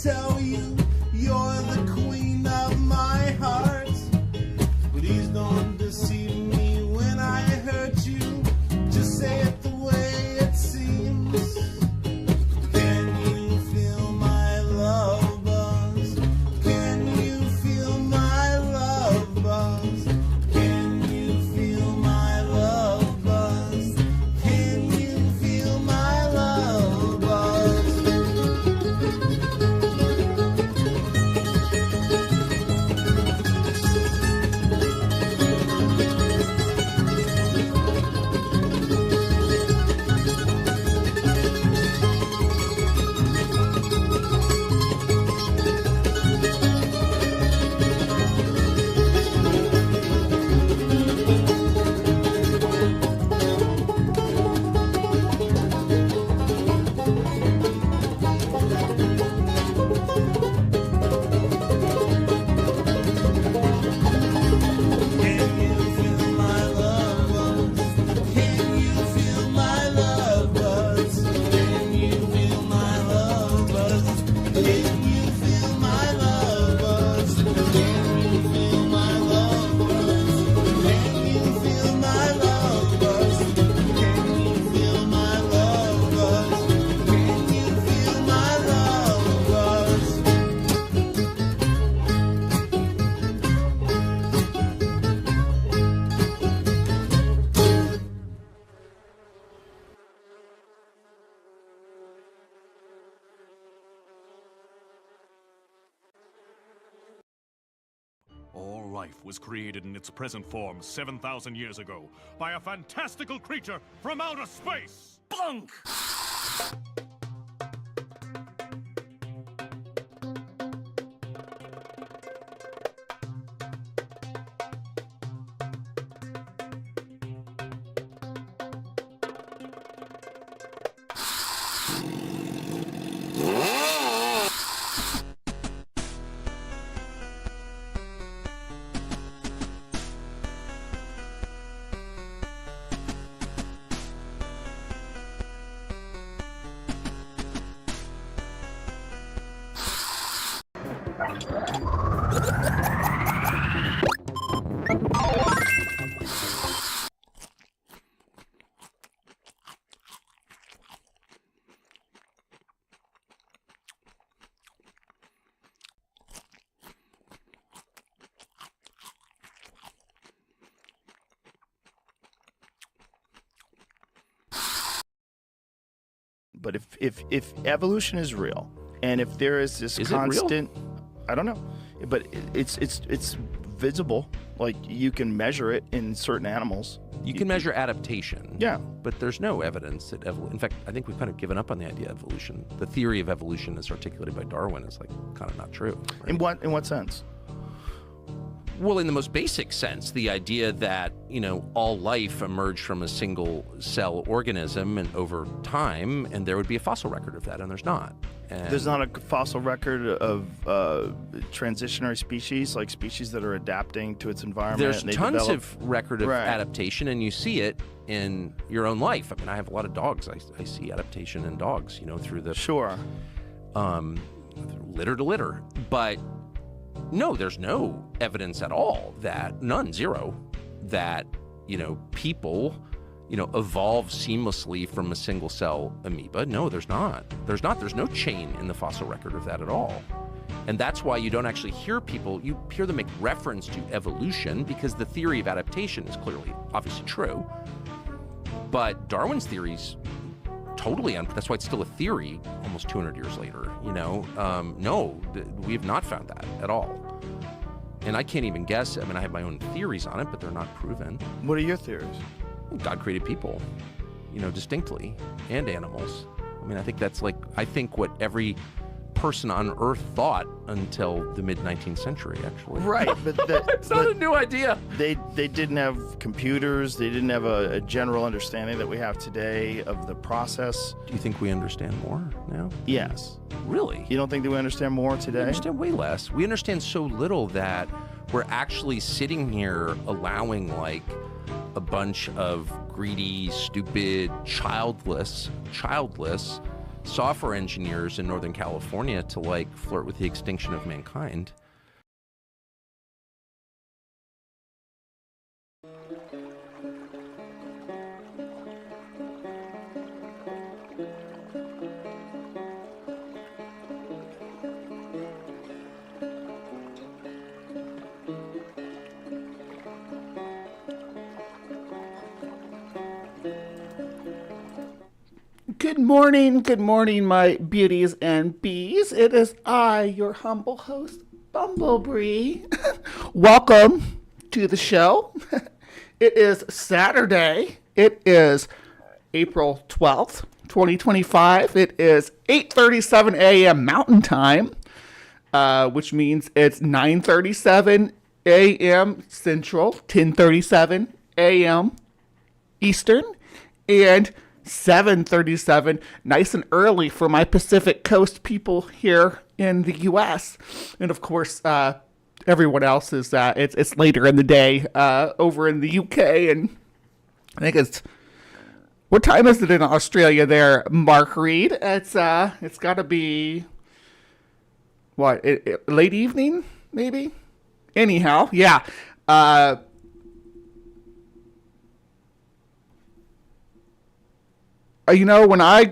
tell you you're the queen of my heart. Please don't deceive me when I hurt you. Just say it the way it seems. Can you feel my love buzz? Can you feel my love buzz? Can you feel my love buzz? Can you feel my love buzz? All life was created in its present form 7,000 years ago by a fantastical creature from outer space! Bunk! But if evolution is real, and if there is this constant, I don't know, but it's visible. Like you can measure it in certain animals. You can measure adaptation. Yeah. But there's no evidence that in fact, I think we've kind of given up on the idea of evolution. The theory of evolution as articulated by Darwin is like kind of not true. Right? In what sense? Well, in the most basic sense, the idea that, all life emerged from a single cell organism and over time, and there would be a fossil record of that, and there's not. And there's not a fossil record of transitionary species, like species that are adapting to its environment. There's tons of record of adaptation, and you see it in your own life. I mean, I have a lot of dogs. I see adaptation in dogs, through the litter to litter. But no, there's no evidence at all that, zero, that, people, evolve seamlessly from a single cell amoeba. No, there's not. There's no chain in the fossil record of that at all. And that's why you don't actually hear people, you hear them make reference to evolution because the theory of adaptation is clearly, obviously true. But Darwin's theory's totally, that's why it's still a theory almost 200 years later, No, we have not found that at all. And I can't even guess. I mean, I have my own theories on it, but they're not proven. What are your theories? God created people, distinctly, and animals. I mean, I think what every person on Earth thought until the mid-19th century, actually. Right, but it's not a new idea. They didn't have computers. They didn't have a general understanding that we have today of the process. Do you think we understand more now? Yes. Really? You don't think that we understand more today? We understand way less. We understand so little that we're actually sitting here allowing a bunch of greedy, stupid, childless software engineers in Northern California to like flirt with the extinction of mankind. Good morning, my beauties and bees. It is I, your humble host, Bumblebee. Welcome to the show. It is Saturday. It is April 12th, 2025. It is 8:37 a.m. Mountain Time, which means it's 9:37 a.m. Central, 10:37 a.m. Eastern, and 7:37, nice and early for my Pacific Coast people here in the U.S. And of course, everyone else is it's later in the day over in the U.K. And I think what time is it in Australia there, Mark Reed? It's got to be late evening maybe. Anyhow, yeah. You know, when I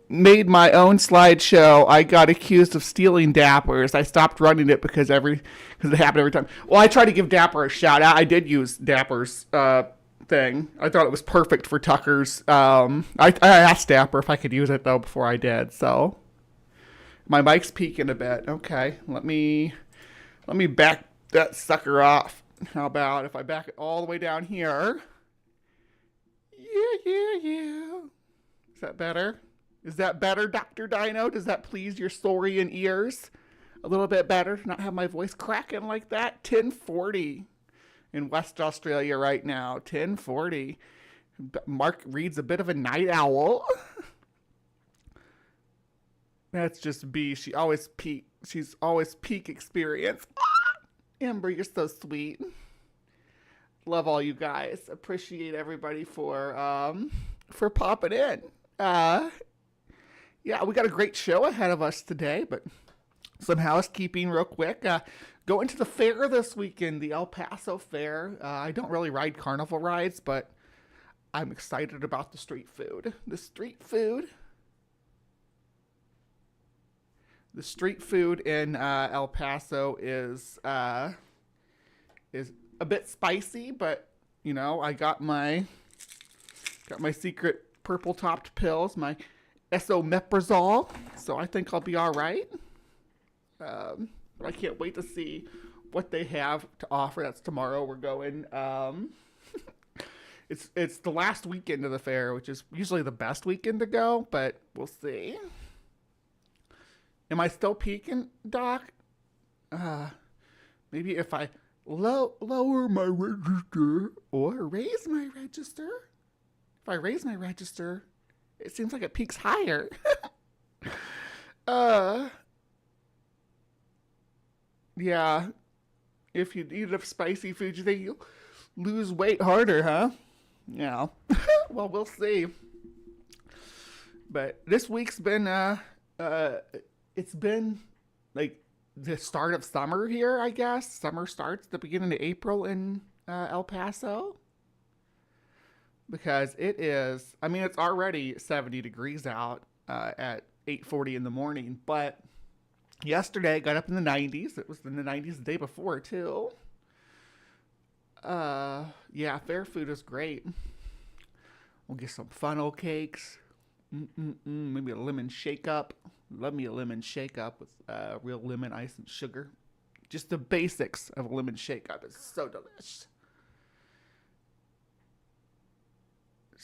made my own slideshow, I got accused of stealing Dapper's. I stopped running it because it happened every time. Well, I tried to give Dapper a shout out. I did use Dapper's thing. I thought it was perfect for Tucker's. I asked Dapper if I could use it though before I did. So my mic's peaking a bit. Okay, let me back that sucker off. How about if I back it all the way down here? Yeah. Is that better? Is that better, Dr. Dino? Does that please your saurian ears? A little bit better to not have my voice cracking like that? 10:40 in West Australia right now. 10:40. Mark Reed's a bit of a night owl. That's just B. She's always peak experience. Amber, you're so sweet. Love all you guys. Appreciate everybody for popping in. Yeah, we got a great show ahead of us today, but some housekeeping real quick. Going to the fair this weekend, the El Paso Fair. I don't really ride carnival rides, but I'm excited about the street food. The street food in El Paso is a bit spicy, but you know, I got my secret purple topped pills, my esomeprazole, so I think I'll be all right. But I can't wait to see what they have to offer. That's tomorrow. We're going. It's the last weekend of the fair, which is usually the best weekend to go, but we'll see. Am I still peaking, Doc? Maybe if I lower my register or raise my register. If I raise my register, it seems like it peaks higher. Yeah. If you eat enough spicy food, you think you'll lose weight harder, huh? Yeah. Well, we'll see. But this week's been it's been like the start of summer here, I guess. Summer starts the beginning of April in El Paso. Because it is, I mean, it's already 70 degrees out at 8:40 in the morning. But yesterday, got up in the 90s. It was in the 90s the day before, too. Yeah, fair food is great. We'll get some funnel cakes. Maybe a lemon shake-up. Love me a lemon shake-up with real lemon, ice, and sugar. Just the basics of a lemon shake-up. It's so delicious.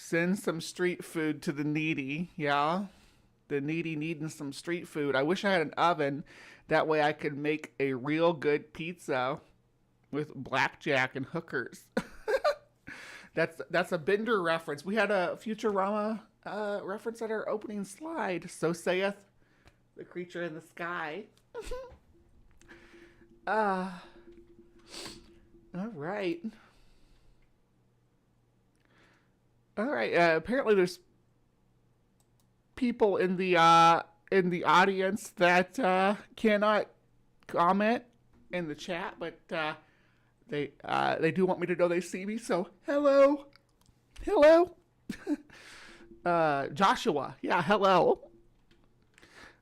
Send some street food to the needy, yeah? The needy needing some street food. I wish I had an oven. That way I could make a real good pizza with blackjack and hookers. That's a Bender reference. We had a Futurama reference at our opening slide. So saith the creature in the sky. All right. Apparently there's people in the audience that cannot comment in the chat, but they do want me to know they see me. So hello. Joshua, yeah, hello.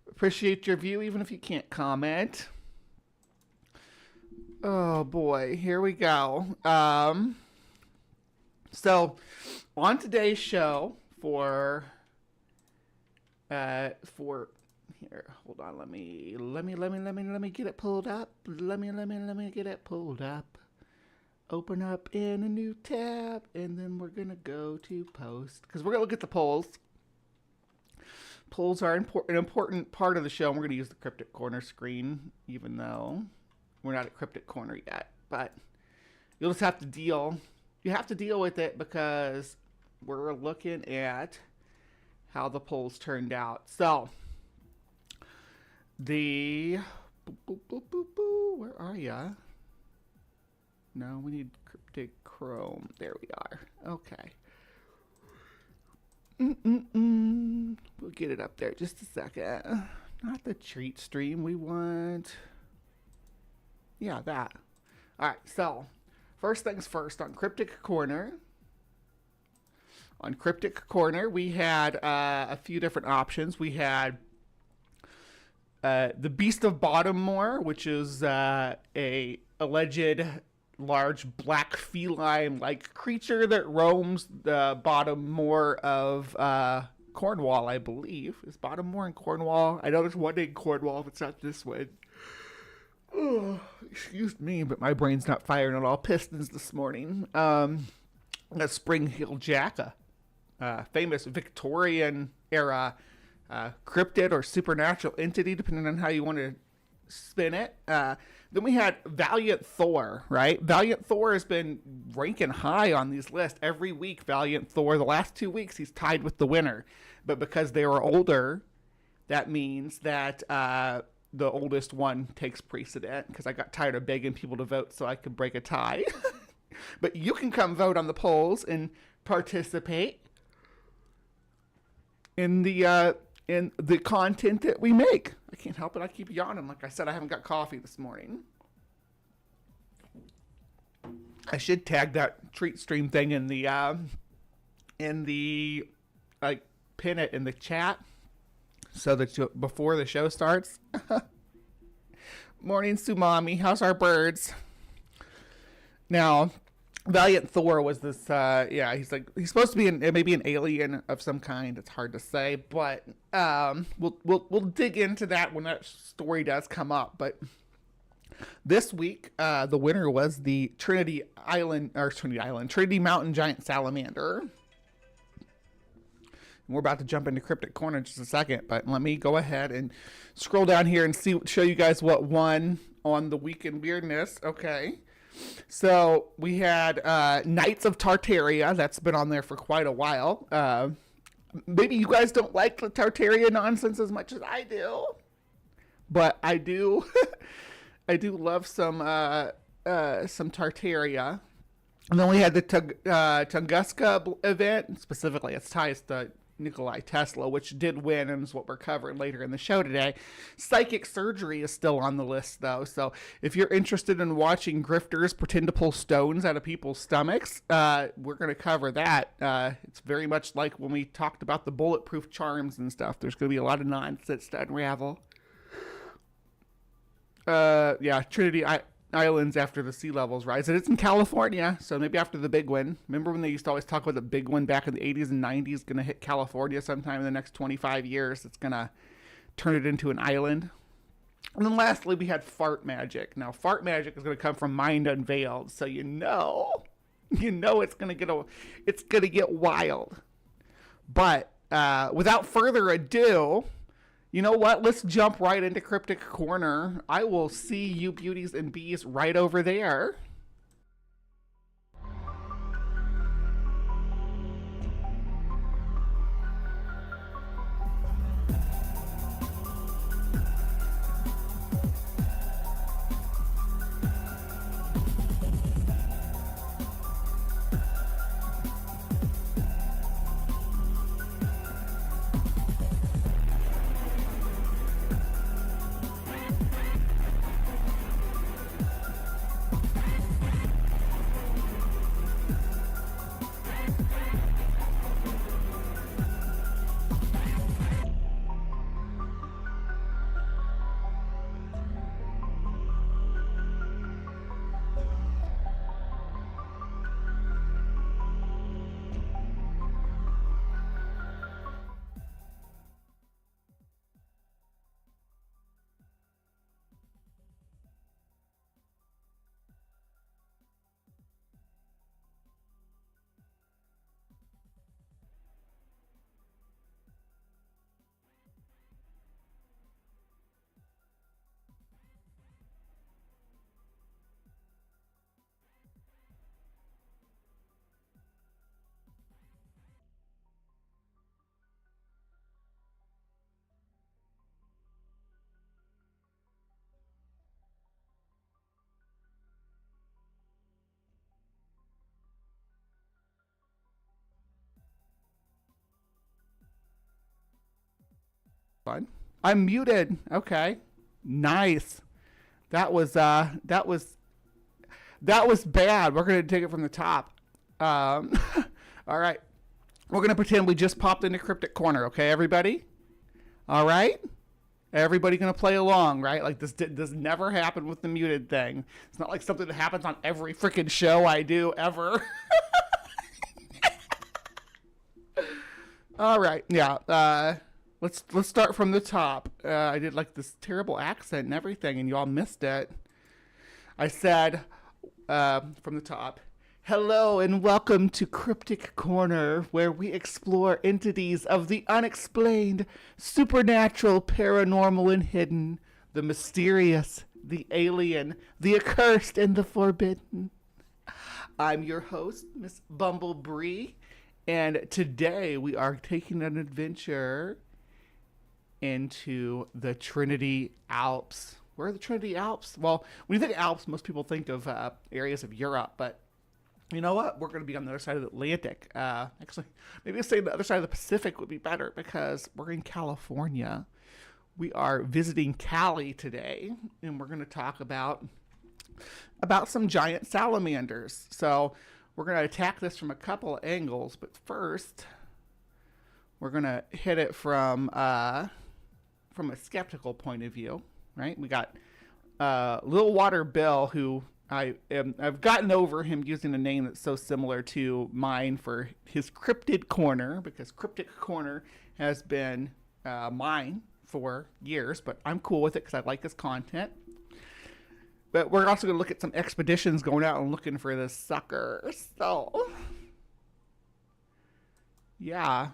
Appreciate your view, even if you can't comment. Oh boy, here we go. So on today's show for here, hold on, let me get it pulled up. Let me get it pulled up. Open up in a new tab, and then we're gonna go to post, because we're gonna look at the polls. Polls are an important part of the show, and we're gonna use the Cryptic Corner screen, even though we're not at Cryptic Corner yet. But you'll just have to deal. You have to deal with it, because we're looking at how the polls turned out. So where are ya? No, we need Cryptic Chrome. There we are. Okay. We'll get it up there just a second. Not the treat stream. We want... yeah, that. All right, so first things first, on Cryptic Corner. On Cryptic Corner, we had a few different options. We had the Beast of Bottommoor, which is a alleged large black feline-like creature that roams the bottom moor of Cornwall, I believe. Is Bottommoor in Cornwall? I know there's one in Cornwall if it's not this one. Oh, excuse me, but my brain's not firing on all pistons this morning. That's Spring Hill Jack, famous Victorian era cryptid or supernatural entity, depending on how you want to spin it. Then we had Valiant Thor, right? Valiant Thor has been ranking high on these lists. Every week, Valiant Thor, the last 2 weeks, he's tied with the winner. But because they were older, that means that the oldest one takes precedent, because I got tired of begging people to vote so I could break a tie. But you can come vote on the polls and participate in the content that we make. I can't help it. I keep yawning. Like I said, I haven't got coffee this morning. I should tag that treat stream thing in the like pin it in the chat so that before the show starts. Morning, Sumami. How's our birds? Now, Valiant Thor was this, he's supposed to be maybe an alien of some kind. It's hard to say, but we'll dig into that when that story does come up. But this week, the winner was the Trinity Mountain Giant Salamander. And we're about to jump into Cryptic Corner in just a second, but let me go ahead and scroll down here and show you guys what won on the Week in Weirdness. Okay. So we had Knights of Tartaria. That's been on there for quite a while. Maybe you guys don't like the Tartaria nonsense as much as I do, but I do. I do love some Tartaria. And then we had the Tunguska event. Specifically, it's ties to Nikolai Tesla, which did win, and is what we're covering later in the show today. Psychic surgery is still on the list, though. So if you're interested in watching grifters pretend to pull stones out of people's stomachs, we're going to cover that. It's very much like when we talked about the bulletproof charms and stuff. There's going to be a lot of nonsense to unravel. Trinity Islands after the sea levels rise, and it's in California, so maybe after the big one. Remember when they used to always talk about the big one back in the 80s and 90s going to hit California sometime in the next 25 years? It's going to turn it into an island. And then lastly, we had fart magic. Now, fart magic is going to come from Mind Unveiled, so you know it's going to get wild. But without further ado, you know what? Let's jump right into Cryptic Corner. I will see you beauties and bees right over there. Fine. I'm muted. Okay. Nice. That was bad. We're gonna take it from the top. All right. We're gonna pretend we just popped into Cryptic Corner. Okay, everybody. All right. Everybody gonna play along, right? Like this never happened with the muted thing. It's not like something that happens on every freaking show I do ever. All right. Yeah. Let's start from the top. I did like this terrible accent and everything, and y'all missed it. I said from the top, hello and welcome to Cryptic Corner, where we explore entities of the unexplained, supernatural, paranormal, and hidden, the mysterious, the alien, the accursed, and the forbidden. I'm your host, Miss Bumblebee, and today we are taking an adventure into the Trinity Alps. Where are the Trinity Alps? Well, when you think Alps, most people think of areas of Europe, but you know what? We're going to be on the other side of the Atlantic. Actually, maybe say the other side of the Pacific would be better because we're in California. We are visiting Cali today, and we're going to talk about some giant salamanders. So we're going to attack this from a couple of angles, but first we're going to hit it from a skeptical point of view, right? We got Lil Water Bill, who I've gotten over him using a name that's so similar to mine for his Cryptid Corner, because Cryptic Corner has been mine for years, but I'm cool with it because I like his content. But we're also going to look at some expeditions going out and looking for this sucker. So, yeah.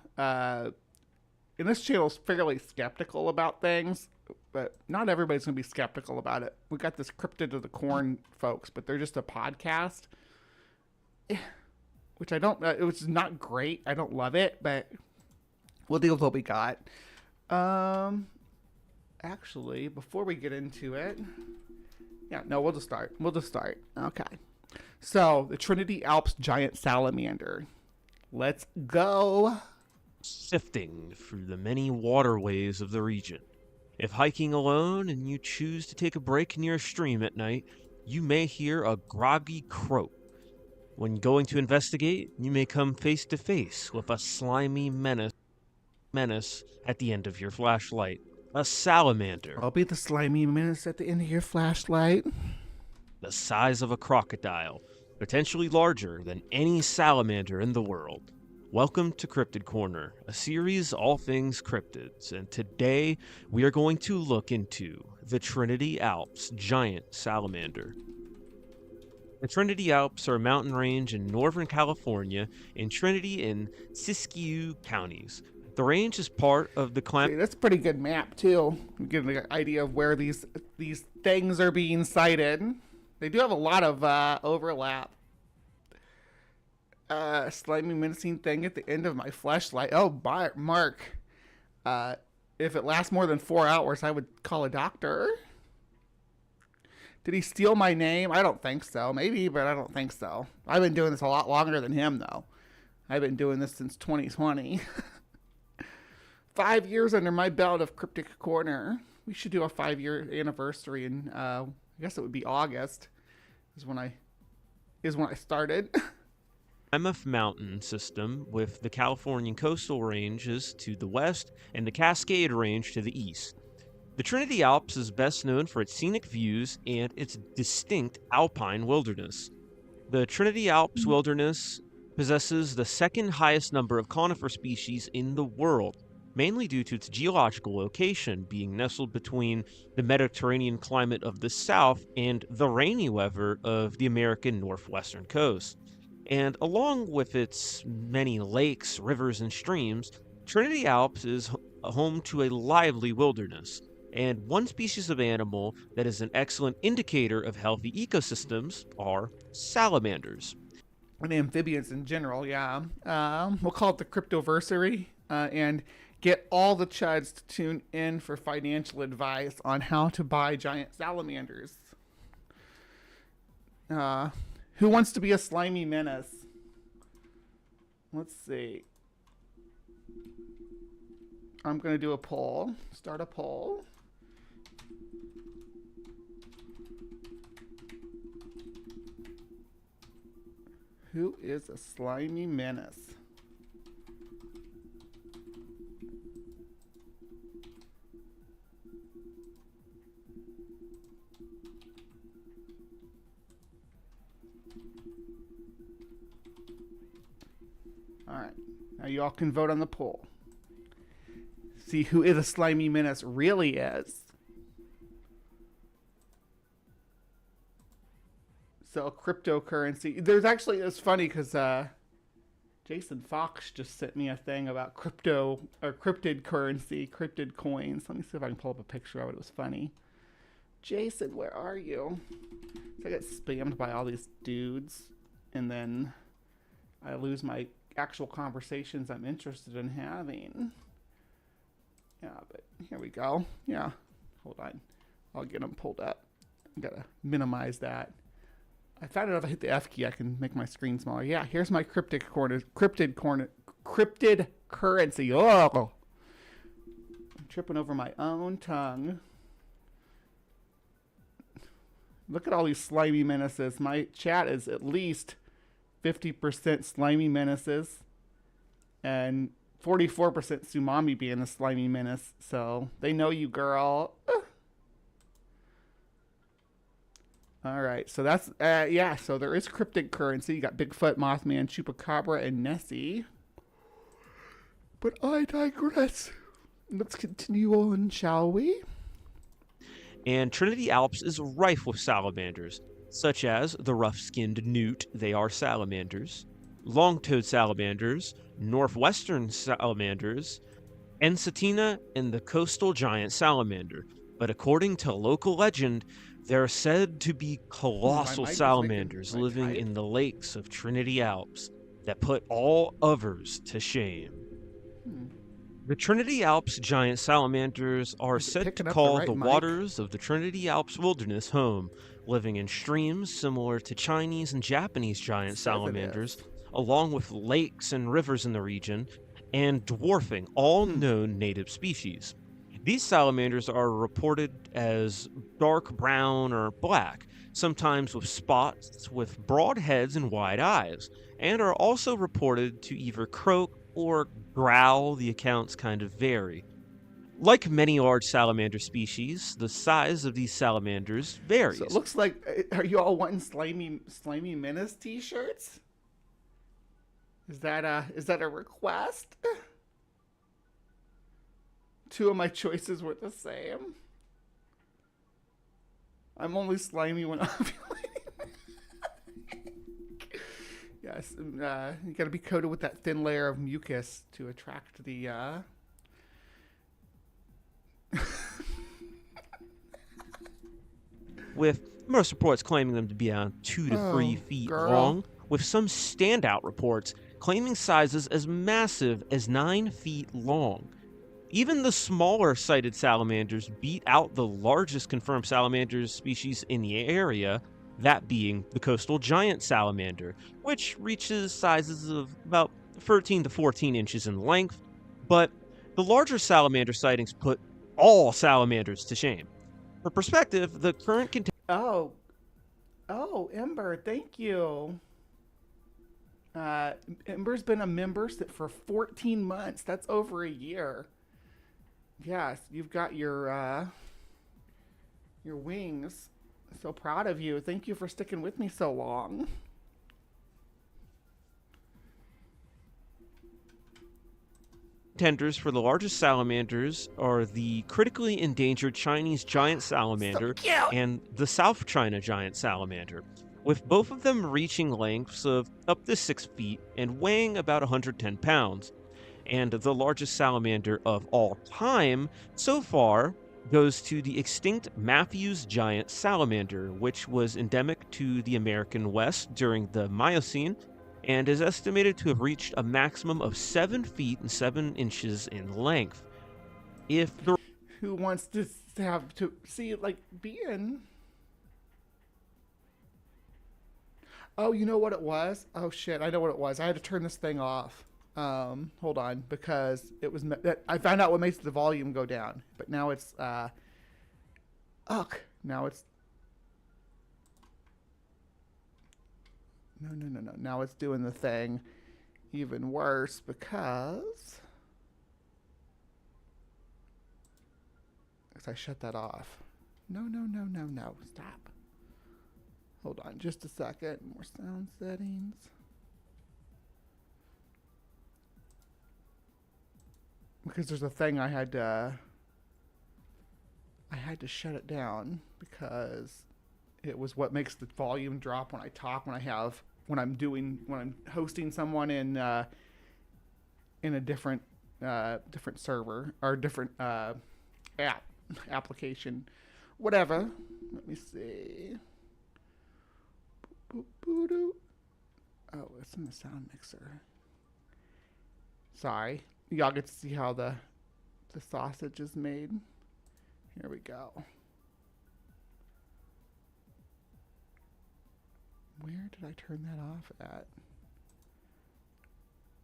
And this channel is fairly skeptical about things, but not everybody's going to be skeptical about it. We got this Cryptid of the Corn folks, but they're just a podcast, which it was not great. I don't love it, but we'll deal with what we got. Actually, before we get into it, we'll just start. Okay. So, the Trinity Alps giant salamander. Let's go. Sifting through the many waterways of the region. If hiking alone and you choose to take a break near a stream at night, you may hear a groggy croak. When going to investigate, you may come face to face with a slimy menace at the end of your flashlight. A salamander. I'll be the slimy menace at the end of your flashlight. The size of a crocodile, potentially larger than any salamander in the world. Welcome to Cryptid Corner, a series all things cryptids, and today we are going to look into the Trinity Alps giant salamander. The Trinity Alps are a mountain range in northern California in Trinity and Siskiyou counties. The range is part of the climate. That's a pretty good map too. I'm getting an idea of where these things are being sighted. They do have a lot of overlap. Slimy menacing thing at the end of my flashlight. Oh, Mark. If it lasts more than 4 hours, I would call a doctor. Did he steal my name? I don't think so. Maybe, but I don't think so. I've been doing this a lot longer than him, though. I've been doing this since 2020. 5 years under my belt of Cryptic Corner. We should do a 5-year anniversary, and I guess it would be August is when I started. Mammoth Mountain system with the Californian coastal ranges to the west and the Cascade Range to the east. The Trinity Alps is best known for its scenic views and its distinct alpine wilderness. The Trinity Alps wilderness possesses the second highest number of conifer species in the world, mainly due to its geological location being nestled between the Mediterranean climate of the south and the rainy weather of the American northwestern coast. And along with its many lakes, rivers, and streams, Trinity Alps is home to a lively wilderness, and one species of animal that is an excellent indicator of healthy ecosystems are salamanders. And amphibians in general, yeah. We'll call it the Cryptoversary, and get all the chuds to tune in for financial advice on how to buy giant salamanders. Who wants to be a slimy menace? Let's see. I'm going to do a poll. Start a poll. Who is a slimy menace? All right. Now you all can vote on the poll. See who is a slimy menace really is. So cryptocurrency. There's actually, it's funny because Jason Fox just sent me a thing about crypto or cryptid currency, cryptid coins. Let me see if I can pull up a picture of it. It was funny. Jason, where are you? So I get spammed by all these dudes, and then I lose my actual conversations I'm interested in having. Yeah, but here we go. Yeah, hold on. I'll get them pulled up. I gotta minimize that. I found out if I hit the F key, I can make my screen smaller. Yeah, here's my cryptid currency. Oh, I'm tripping over my own tongue. Look at all these slimy menaces. My chat is at least 50% slimy menaces and 44% Sumami being the slimy menace. So they know you, girl. All right, so that's, yeah, so there is cryptic currency. You got Bigfoot, Mothman, Chupacabra, and Nessie. But I digress. Let's continue on, shall we? And Trinity Alps is rife with salamanders, such as the rough-skinned newt, they are salamanders, long-toed salamanders, northwestern salamanders, Ensatina, and the coastal giant salamander. But according to local legend, there are said to be colossal salamanders living in the lakes of Trinity Alps that put all others to shame. The Trinity Alps giant salamanders are said to call the waters of the Trinity Alps wilderness home, living in streams similar to Chinese and Japanese giant salamanders, along with lakes and rivers in the region, and dwarfing all known native species. These salamanders are reported as dark brown or black, sometimes with spots with broad heads and wide eyes, and are also reported to either croak or growl. The accounts kind of vary. Like many large salamander species, the size of these salamanders varies. So it looks like, are you all wanting slimy menace t-shirts? Is that a request? Two of my choices were the same. I'm only slimy when ovulating. Yes, you gotta be coated with that thin layer of mucus to attract the, with most reports claiming them to be around 2 to 3 feet long, with some standout reports claiming sizes as massive as 9 feet long. Even the smaller sighted salamanders beat out the largest confirmed salamanders species in the area, that being the coastal giant salamander, which reaches sizes of about 13 to 14 inches in length. But the larger salamander sightings put all salamanders to shame. For perspective, the current Oh, Ember, thank you. Ember's been a member for 14 months. That's over a year. Yes, you've got your wings. So proud of you. Thank you for sticking with me so long. Contenders for the largest salamanders are the critically endangered Chinese giant salamander and the South China giant salamander, with both of them reaching lengths of up to 6 feet and weighing about 110 pounds. And the largest salamander of all time so far goes to the extinct Matthews giant salamander, which was endemic to the American West during the Miocene and is estimated to have reached a maximum of 7 feet and 7 inches in length. Who wants to have to see it like being? Oh, you know what it was? Oh shit, I know what it was. I had to turn this thing off. Hold on, because it was I found out what makes the volume go down, but now it's now it's no. Now it's doing the thing even worse because I shut that off. No. Stop. Hold on just a second. More sound settings. Because there's a thing I had to shut it down because it was what makes the volume drop when I talk, when I'm hosting someone in a different server or different application, whatever. Let me see. Oh, it's in the sound mixer. Sorry. Y'all get to see how the sausage is made. Here we go. Where did I turn that off at?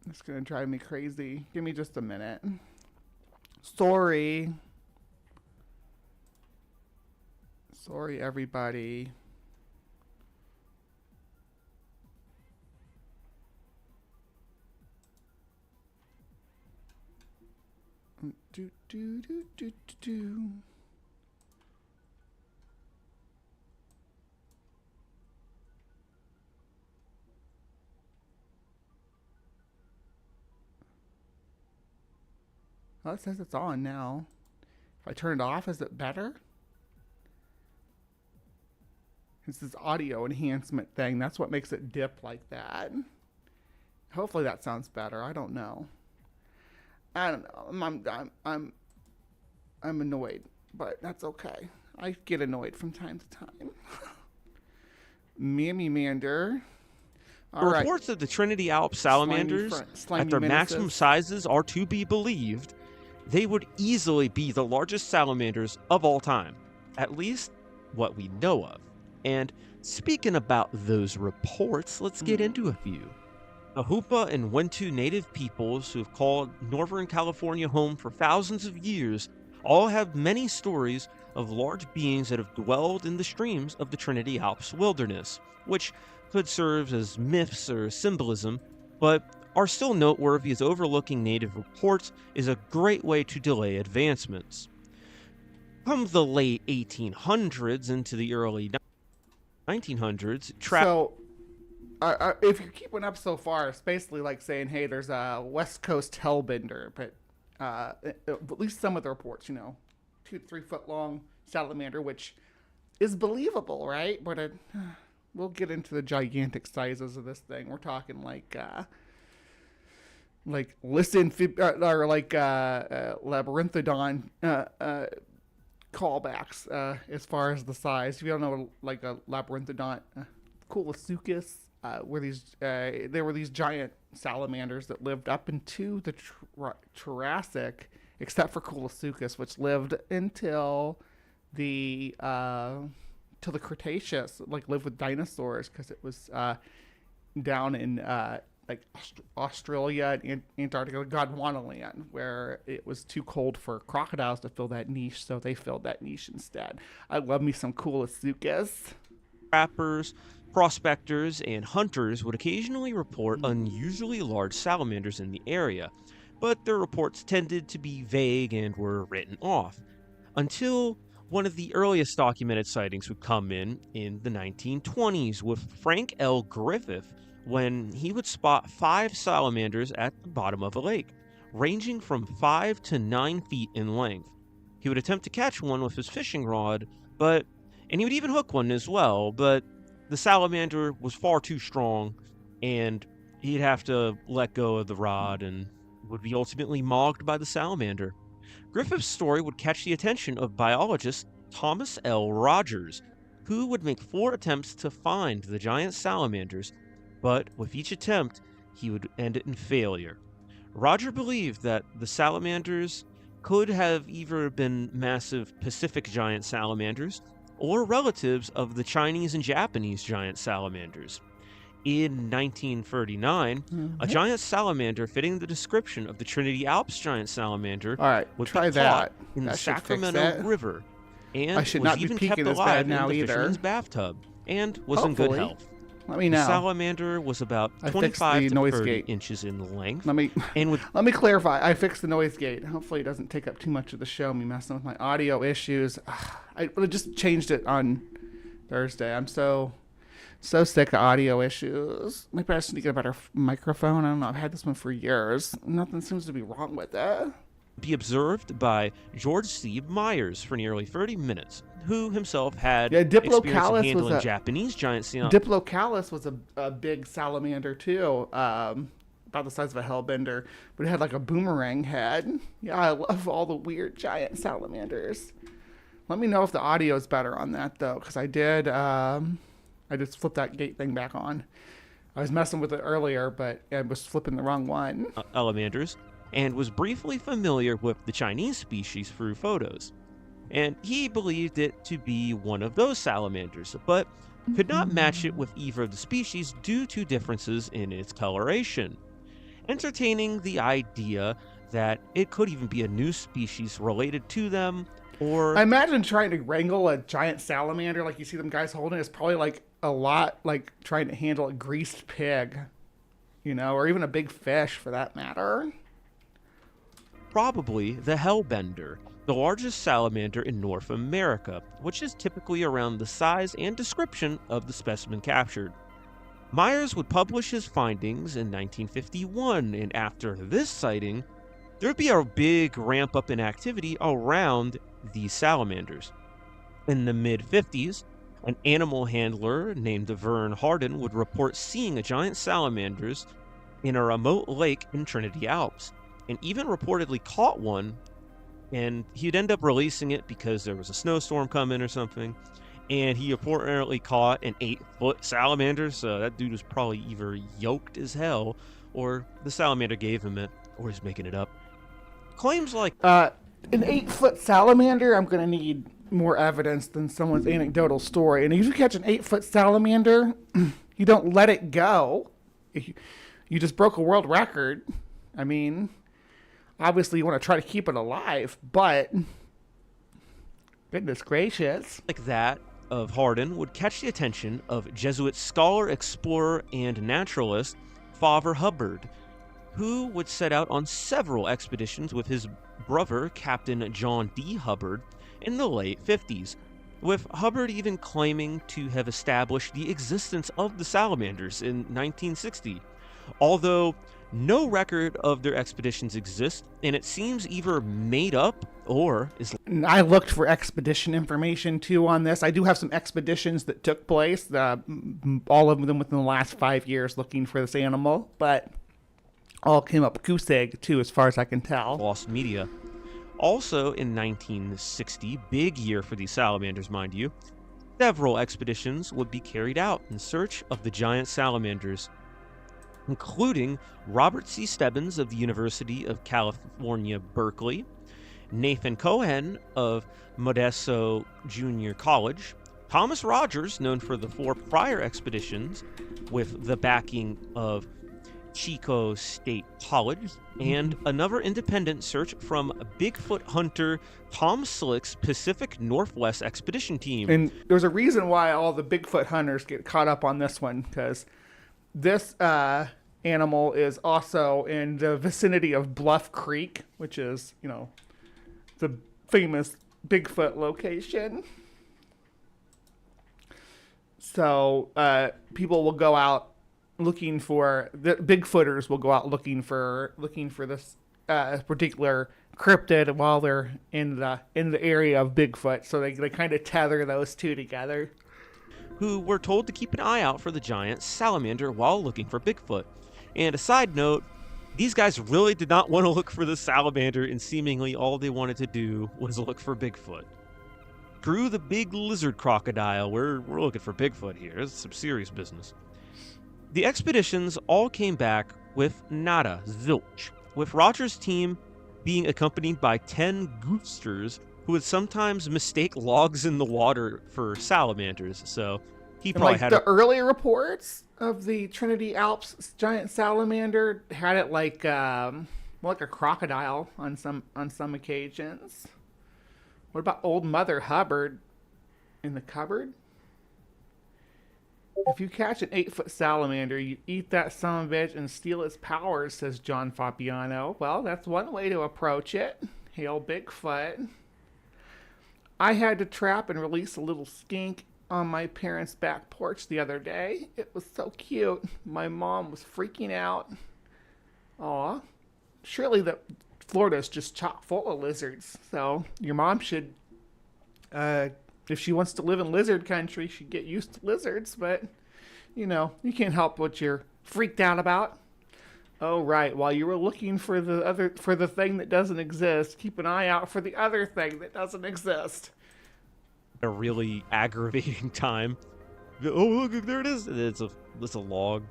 It's gonna drive me crazy. Give me just a minute. Sorry, everybody. Do. Well, it says it's on now. If I turn it off, is it better? It's this audio enhancement thing. That's what makes it dip like that. Hopefully that sounds better. I don't know. I'm annoyed, but that's okay. I get annoyed from time to time. Mammy Mander. Reports of the Trinity Alps salamanders at their maximum sizes are to be believed. They would easily be the largest salamanders of all time, at least what we know of. And speaking about those reports, let's get into a few. The Hoopa and Wentu native peoples who have called Northern California home for thousands of years all have many stories of large beings that have dwelled in the streams of the Trinity Alps wilderness, which could serve as myths or symbolism, but are still noteworthy as overlooking native reports is a great way to delay advancements. From the late 1800s into the early 1900s, if you're keeping up so far, it's basically like saying, hey, there's a West Coast hellbender, but at least some of the reports, 2 to 3 foot long salamander, which is believable, right? But we'll get into the gigantic sizes of this thing. We're talking like labyrinthodon callbacks as far as the size. If you don't know, like a labyrinthodon, Koolasuchus, there were these giant salamanders that lived up into the Jurassic, except for Koolasuchus, which lived until the Cretaceous, lived with dinosaurs, because it was down in Australia and Antarctica, Gondwanaland, where it was too cold for crocodiles to fill that niche, so they filled that niche instead. I love me some Koolasuchus. Trappers, prospectors, and hunters would occasionally report unusually large salamanders in the area, but their reports tended to be vague and were written off, until one of the earliest documented sightings would come in the 1920s with Frank L. Griffith, when he would spot 5 salamanders at the bottom of a lake, ranging from 5 to 9 feet in length. He would attempt to catch one with his fishing rod, and he would even hook one as well, but the salamander was far too strong, and he'd have to let go of the rod and would be ultimately mauled by the salamander. Griffith's story would catch the attention of biologist Thomas L. Rogers, who would make 4 attempts to find the giant salamanders, but with each attempt, he would end it in failure. Roger believed that the salamanders could have either been massive Pacific giant salamanders or relatives of the Chinese and Japanese giant salamanders. In 1939, a giant salamander fitting the description of the Trinity Alps giant salamander All right, would try be that. caught in the That should fix Sacramento it. River, and I should was not be even kept peeking as alive bad in now the either. fisherman's bathtub, and was in good Hopefully. health. Let me The know. salamander was about I fixed 25 the to noise 30 gate. inches in length, Let me and would let me clarify. I fixed the noise gate. Hopefully, it doesn't take up too much of the show. Me messing with my audio issues. I just changed it on Thursday. I'm so sick of audio issues. Maybe I just need to get a better microphone. I don't know. I've had this one for years. Nothing seems to be wrong with it. be observed by George C. Myers for nearly 30 minutes, who himself had Yeah, experience in Diplocalus handling was a- Japanese giant sea. Diplocalus was a big salamander too, about the size of a hellbender, but it had like a boomerang head. Yeah, I love all the weird giant salamanders. Let me know if the audio is better on that though, because I did. I just flipped that gate thing back on. I was messing with it earlier, but I was flipping the wrong one. Salamanders, and was briefly familiar with the Chinese species through photos. And he believed it to be one of those salamanders, but could not match it with either of the species due to differences in its coloration, entertaining the idea that it could even be a new species related to them, or I imagine trying to wrangle a giant salamander like you see them guys holding is probably like a lot like trying to handle a greased pig, or even a big fish for that matter. probably the hellbender, the largest salamander in North America, which is typically around the size and description of the specimen captured. Myers would publish his findings in 1951, and after this sighting, there would be a big ramp up in activity around these salamanders. In the mid-50s, an animal handler named Vern Hardin would report seeing a giant salamanders in a remote lake in Trinity Alps, and even reportedly caught one, and he'd end up releasing it because there was a snowstorm coming or something, and he apparently caught an 8-foot salamander, so that dude was probably either yoked as hell, or the salamander gave him it, or he's making it up. Claims like An 8-foot salamander, I'm going to need more evidence than someone's anecdotal story. And if you catch an 8-foot salamander, you don't let it go. You just broke a world record. I mean, obviously you want to try to keep it alive, but goodness gracious. like that of Hardin would catch the attention of Jesuit scholar, explorer, and naturalist Father Hubbard, who would set out on several expeditions with his brother, Captain John D. Hubbard, in the late 50s, with Hubbard even claiming to have established the existence of the salamanders in 1960, although no record of their expeditions exists, and it seems either made up or is... I looked for expedition information too on this. I do have some expeditions that took place, all of them within the last 5 years looking for this animal, but all came up goose egg too, as far as I can tell. lost media. Also in 1960, big year for these salamanders, mind you, several expeditions would be carried out in search of the giant salamanders, including Robert C. Stebbins of the University of California, Berkeley, Nathan Cohen of Modesto Junior College, Thomas Rogers, known for the 4 prior expeditions with the backing of Chico State College, and another independent search from Bigfoot hunter Tom Slick's Pacific Northwest Expedition Team. And there's a reason why all the Bigfoot hunters get caught up on this one, because this animal is also in the vicinity of Bluff Creek, which is, the famous Bigfoot location. So people will go out looking for the Bigfooters will go out looking for this particular cryptid while they're in the area of Bigfoot. So they kind of tether those two together. Who were told to keep an eye out for the giant salamander while looking for Bigfoot. And a side note, these guys really did not want to look for the salamander, and seemingly all they wanted to do was look for Bigfoot. Screw the big lizard crocodile, we're looking for Bigfoot here. This is some serious business. The expeditions all came back with nada, zilch, with Rogers' team being accompanied by 10 goofsters who would sometimes mistake logs in the water for salamanders, so He And probably like had the early reports of the Trinity Alps giant salamander had it like more like a crocodile on some occasions. What about old Mother Hubbard in the cupboard? If you catch an 8-foot salamander, you eat that son of a bitch and steal its powers, says John Fabiano. Well, that's one way to approach it. Hail Bigfoot. I had to trap and release a little skink on my parents' back porch the other day. It was so cute. My mom was freaking out. Aw. Surely that Florida's just chock full of lizards. So your mom should, if she wants to live in lizard country, she'd get used to lizards. But, you know, you can't help what you're freaked out about. Oh, right. While you were looking for the thing that doesn't exist, keep an eye out for the other thing that doesn't exist. a really aggravating time. Oh, look, there it is. It's a log.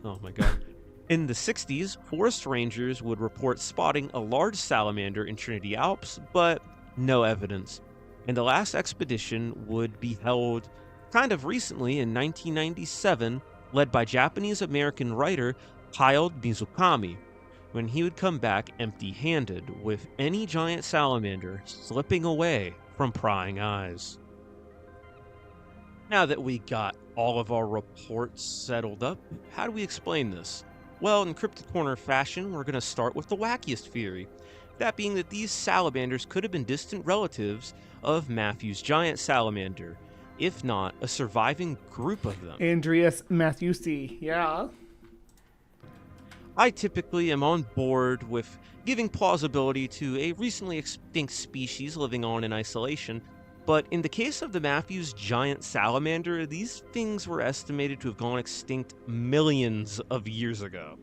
Oh my god. In the 60s, forest rangers would report spotting a large salamander in Trinity Alps, but no evidence. And the last expedition would be held kind of recently in 1997, led by Japanese-American writer Hayao Mizukami, when he would come back empty-handed, with any giant salamander slipping away from prying eyes. Now that we got all of our reports settled up, how do we explain this? Well, in CrypticCorner fashion, we're going to start with the wackiest theory, that being that these salamanders could have been distant relatives of Matthew's giant salamander, if not a surviving group of them. Andreas Matthewsi, yeah. I typically am on board with giving plausibility to a recently extinct species living on in isolation, but in the case of the Matthews giant salamander, these things were estimated to have gone extinct millions of years ago,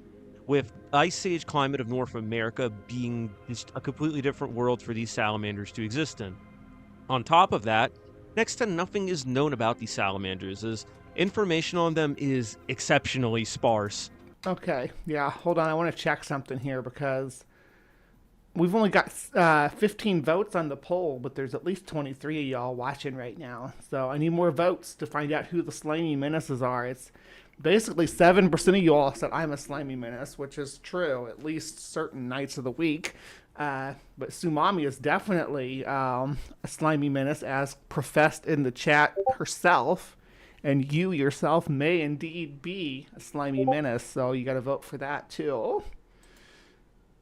with Ice Age climate of North America being just a completely different world for these salamanders to exist in. On top of that, next to nothing is known about these salamanders, as information on them is exceptionally sparse. Okay, yeah, hold on. I want to check something here because we've only got 15 votes on the poll, but there's at least 23 of y'all watching right now. So I need more votes to find out who the slimy menaces are. It's basically 7% of y'all said I'm a slimy menace, which is true, at least certain nights of the week. But Sumami is definitely a slimy menace, as professed in the chat herself. And you yourself may indeed be a slimy menace, so you got to vote for that too.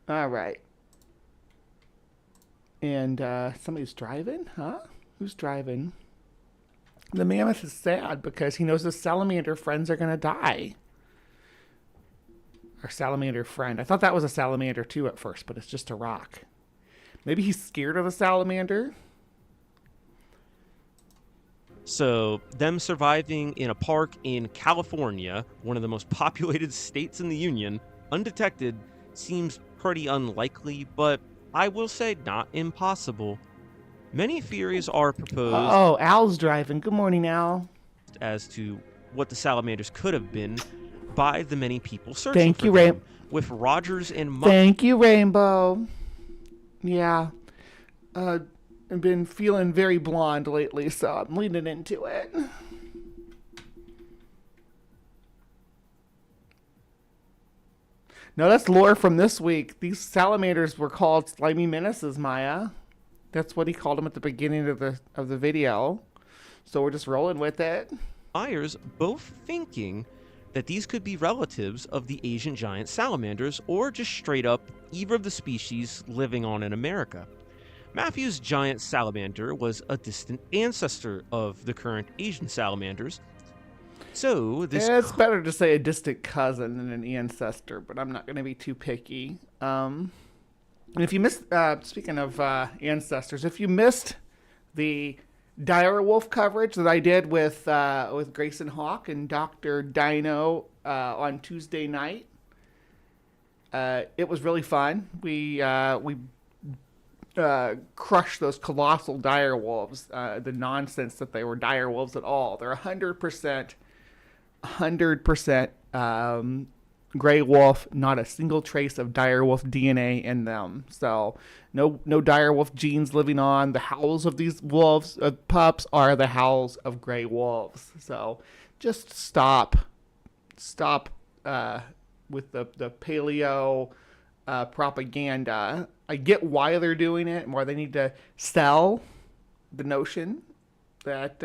All right. And somebody's driving, huh? Who's driving? The mammoth is sad because he knows his salamander friends are going to die. Our salamander friend. I thought that was a salamander too at first, but it's just a rock. Maybe he's scared of the salamander. So, them surviving in a park in California, one of the most populated states in the Union, undetected, seems pretty unlikely, but I will say not impossible. Many theories are proposed. Oh, Al's driving. Good morning, Al. As to what the salamanders could have been by the many people searching Thank for you, them, with Rogers and Muck. Thank you, Rainbow. Yeah. I've been feeling very blonde lately, so I'm leaning into it. No, that's lore from this week. These salamanders were called slimy menaces, Maya. That's what he called them at the beginning of the video. So we're just rolling with it. Myers both thinking that these could be relatives of the Asian giant salamanders, or just straight up either of the species living on in America. Matthew's giant salamander was a distant ancestor of the current Asian salamanders. So this It's better to say a distant cousin than an ancestor, but I'm not going to be too picky. And if you missed, speaking of ancestors, if you missed the direwolf coverage that I did with Grayson Hawk and Dr. Dino on Tuesday night, it was really fun. We crush those colossal direwolves, the nonsense that they were direwolves at all. They're 100% gray wolf, not a single trace of direwolf DNA in them. So no direwolf genes living on. The howls of these wolves, pups, are the howls of gray wolves. So just stop with the paleo propaganda. I get why they're doing it and why they need to sell the notion that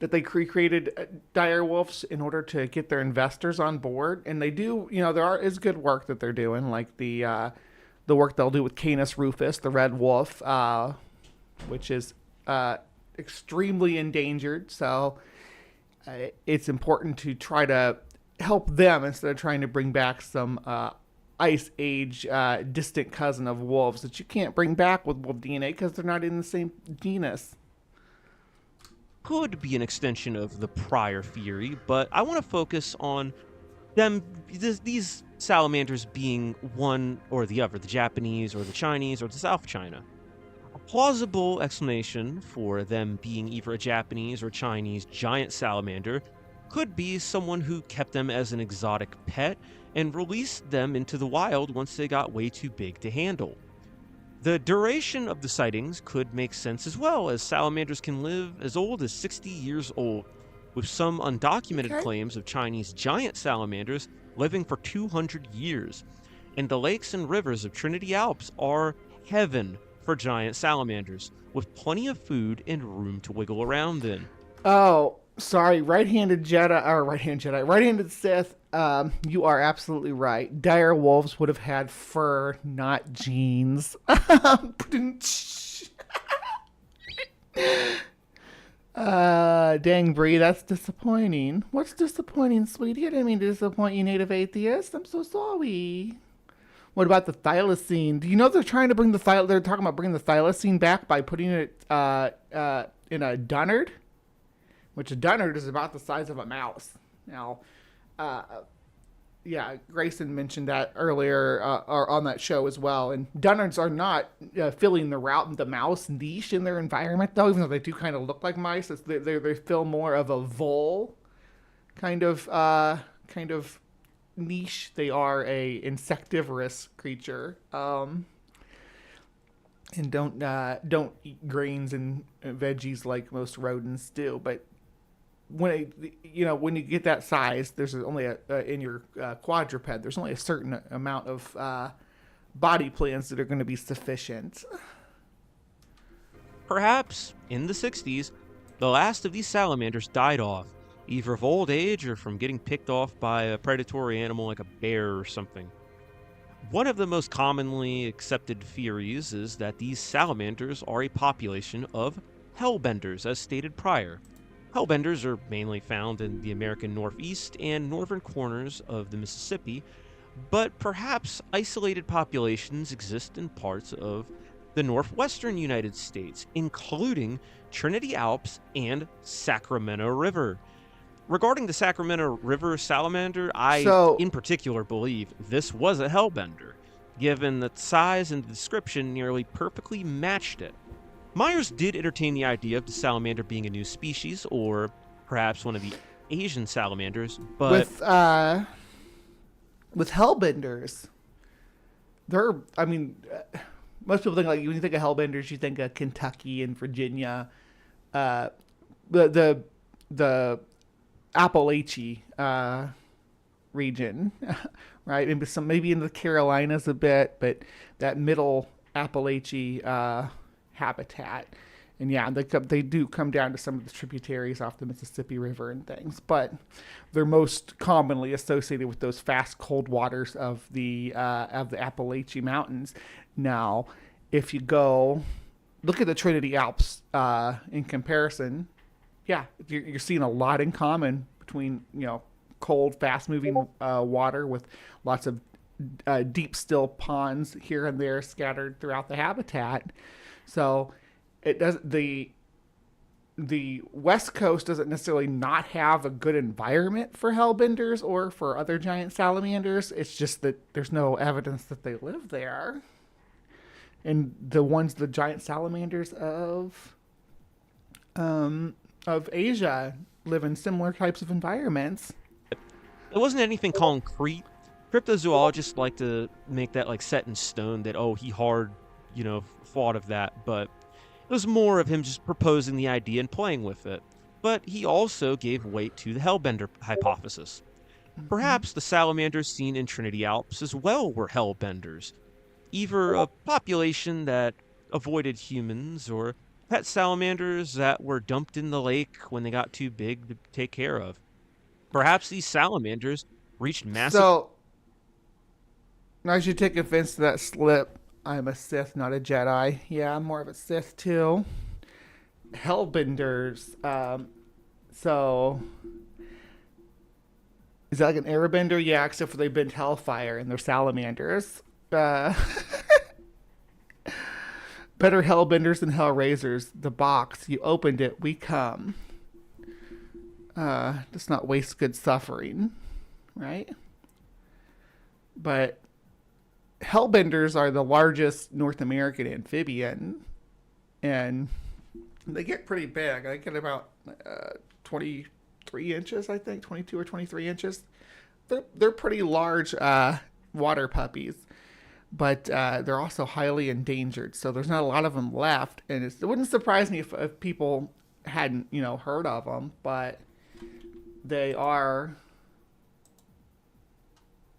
they created dire wolves in order to get their investors on board. And they do, is good work that they're doing, like the work they'll do with Canis rufus, the red wolf, which is extremely endangered. So it's important to try to help them instead of trying to bring back some ice age distant cousin of wolves that you can't bring back with wolf DNA because they're not in the same genus. Could be an extension of the prior theory, but I want to focus on them, these salamanders being one or the other, the Japanese or the Chinese or the South China. A plausible explanation for them being either a Japanese or Chinese giant salamander could be someone who kept them as an exotic pet and released them into the wild once they got way too big to handle. The duration of the sightings could make sense as well, as salamanders can live as old as 60 years old, with some undocumented claims of Chinese giant salamanders living for 200 years. And the lakes and rivers of Trinity Alps are heaven for giant salamanders, with plenty of food and room to wiggle around in. Oh, sorry, right-handed Sith, you are absolutely right. Dire wolves would have had fur, not genes. Dang, Bree, that's disappointing. What's disappointing, sweetie? I didn't mean to disappoint you, native atheist. I'm so sorry. What about the thylacine? Do you know they're trying to bring they're talking about bringing the thylacine back by putting it in a dunnard? Which a dunnard is about the size of a mouse. Now, Grayson mentioned that earlier or on that show as well. And dunnards are not filling the mouse niche in their environment, though, even though they do kind of look like mice. They fill more of a vole kind of niche. They are a insectivorous creature. And don't eat grains and veggies like most rodents do, but when you get that size, there's only in your quadruped, there's only a certain amount of body plans that are going to be sufficient. Perhaps in the 60s, the last of these salamanders died off, either of old age or from getting picked off by a predatory animal like a bear or something. One of the most commonly accepted theories is that these salamanders are a population of hellbenders, as stated prior. Hellbenders are mainly found in the American Northeast and northern corners of the Mississippi, but perhaps isolated populations exist in parts of the northwestern United States, including Trinity Alps and Sacramento River. Regarding the Sacramento River salamander, I in particular believe this was a hellbender, given that size and the description nearly perfectly matched it. Myers did entertain the idea of the salamander being a new species, or perhaps one of the Asian salamanders, but with hellbenders, most people think, like, when you think of hellbenders, you think of Kentucky and Virginia, the Appalachia region, right? And maybe in the Carolinas a bit, but that middle Appalachia habitat. And yeah, they do come down to some of the tributaries off the Mississippi River and things, but they're most commonly associated with those fast cold waters of the Appalachian Mountains. Now, if you go look at the Trinity Alps in comparison, yeah, you're seeing a lot in common between cold, fast-moving water with lots of deep, still ponds here and there scattered throughout the habitat. So it does the West Coast doesn't necessarily not have a good environment for hellbenders or for other giant salamanders. It's just that there's no evidence that they live there. And the giant salamanders of Asia live in similar types of environments. It wasn't anything concrete. Cryptozoologists like to make that like set in stone that, oh, he hard, thought of that, but it was more of him just proposing the idea and playing with it. But he also gave weight to the Hellbender hypothesis. Perhaps the salamanders seen in Trinity Alps as well were Hellbenders, either a population that avoided humans or pet salamanders that were dumped in the lake when they got too big to take care of. Perhaps these salamanders reached massive... So, I should take offense to that slip. I'm a Sith, not a Jedi. Yeah, I'm more of a Sith, too. Hellbenders. So... Is that like an airbender? Yeah, except for they bend hellfire and they're salamanders. Better hellbenders than hellraisers. The box, you opened it, we come. Does not waste good suffering, right? But hellbenders are the largest North American amphibian, and they get pretty big. They get about 23 inches, I think, 22 or 23 inches. They're pretty large water puppies, but they're also highly endangered. So there's not a lot of them left, and it wouldn't surprise me if people hadn't, heard of them, but they are...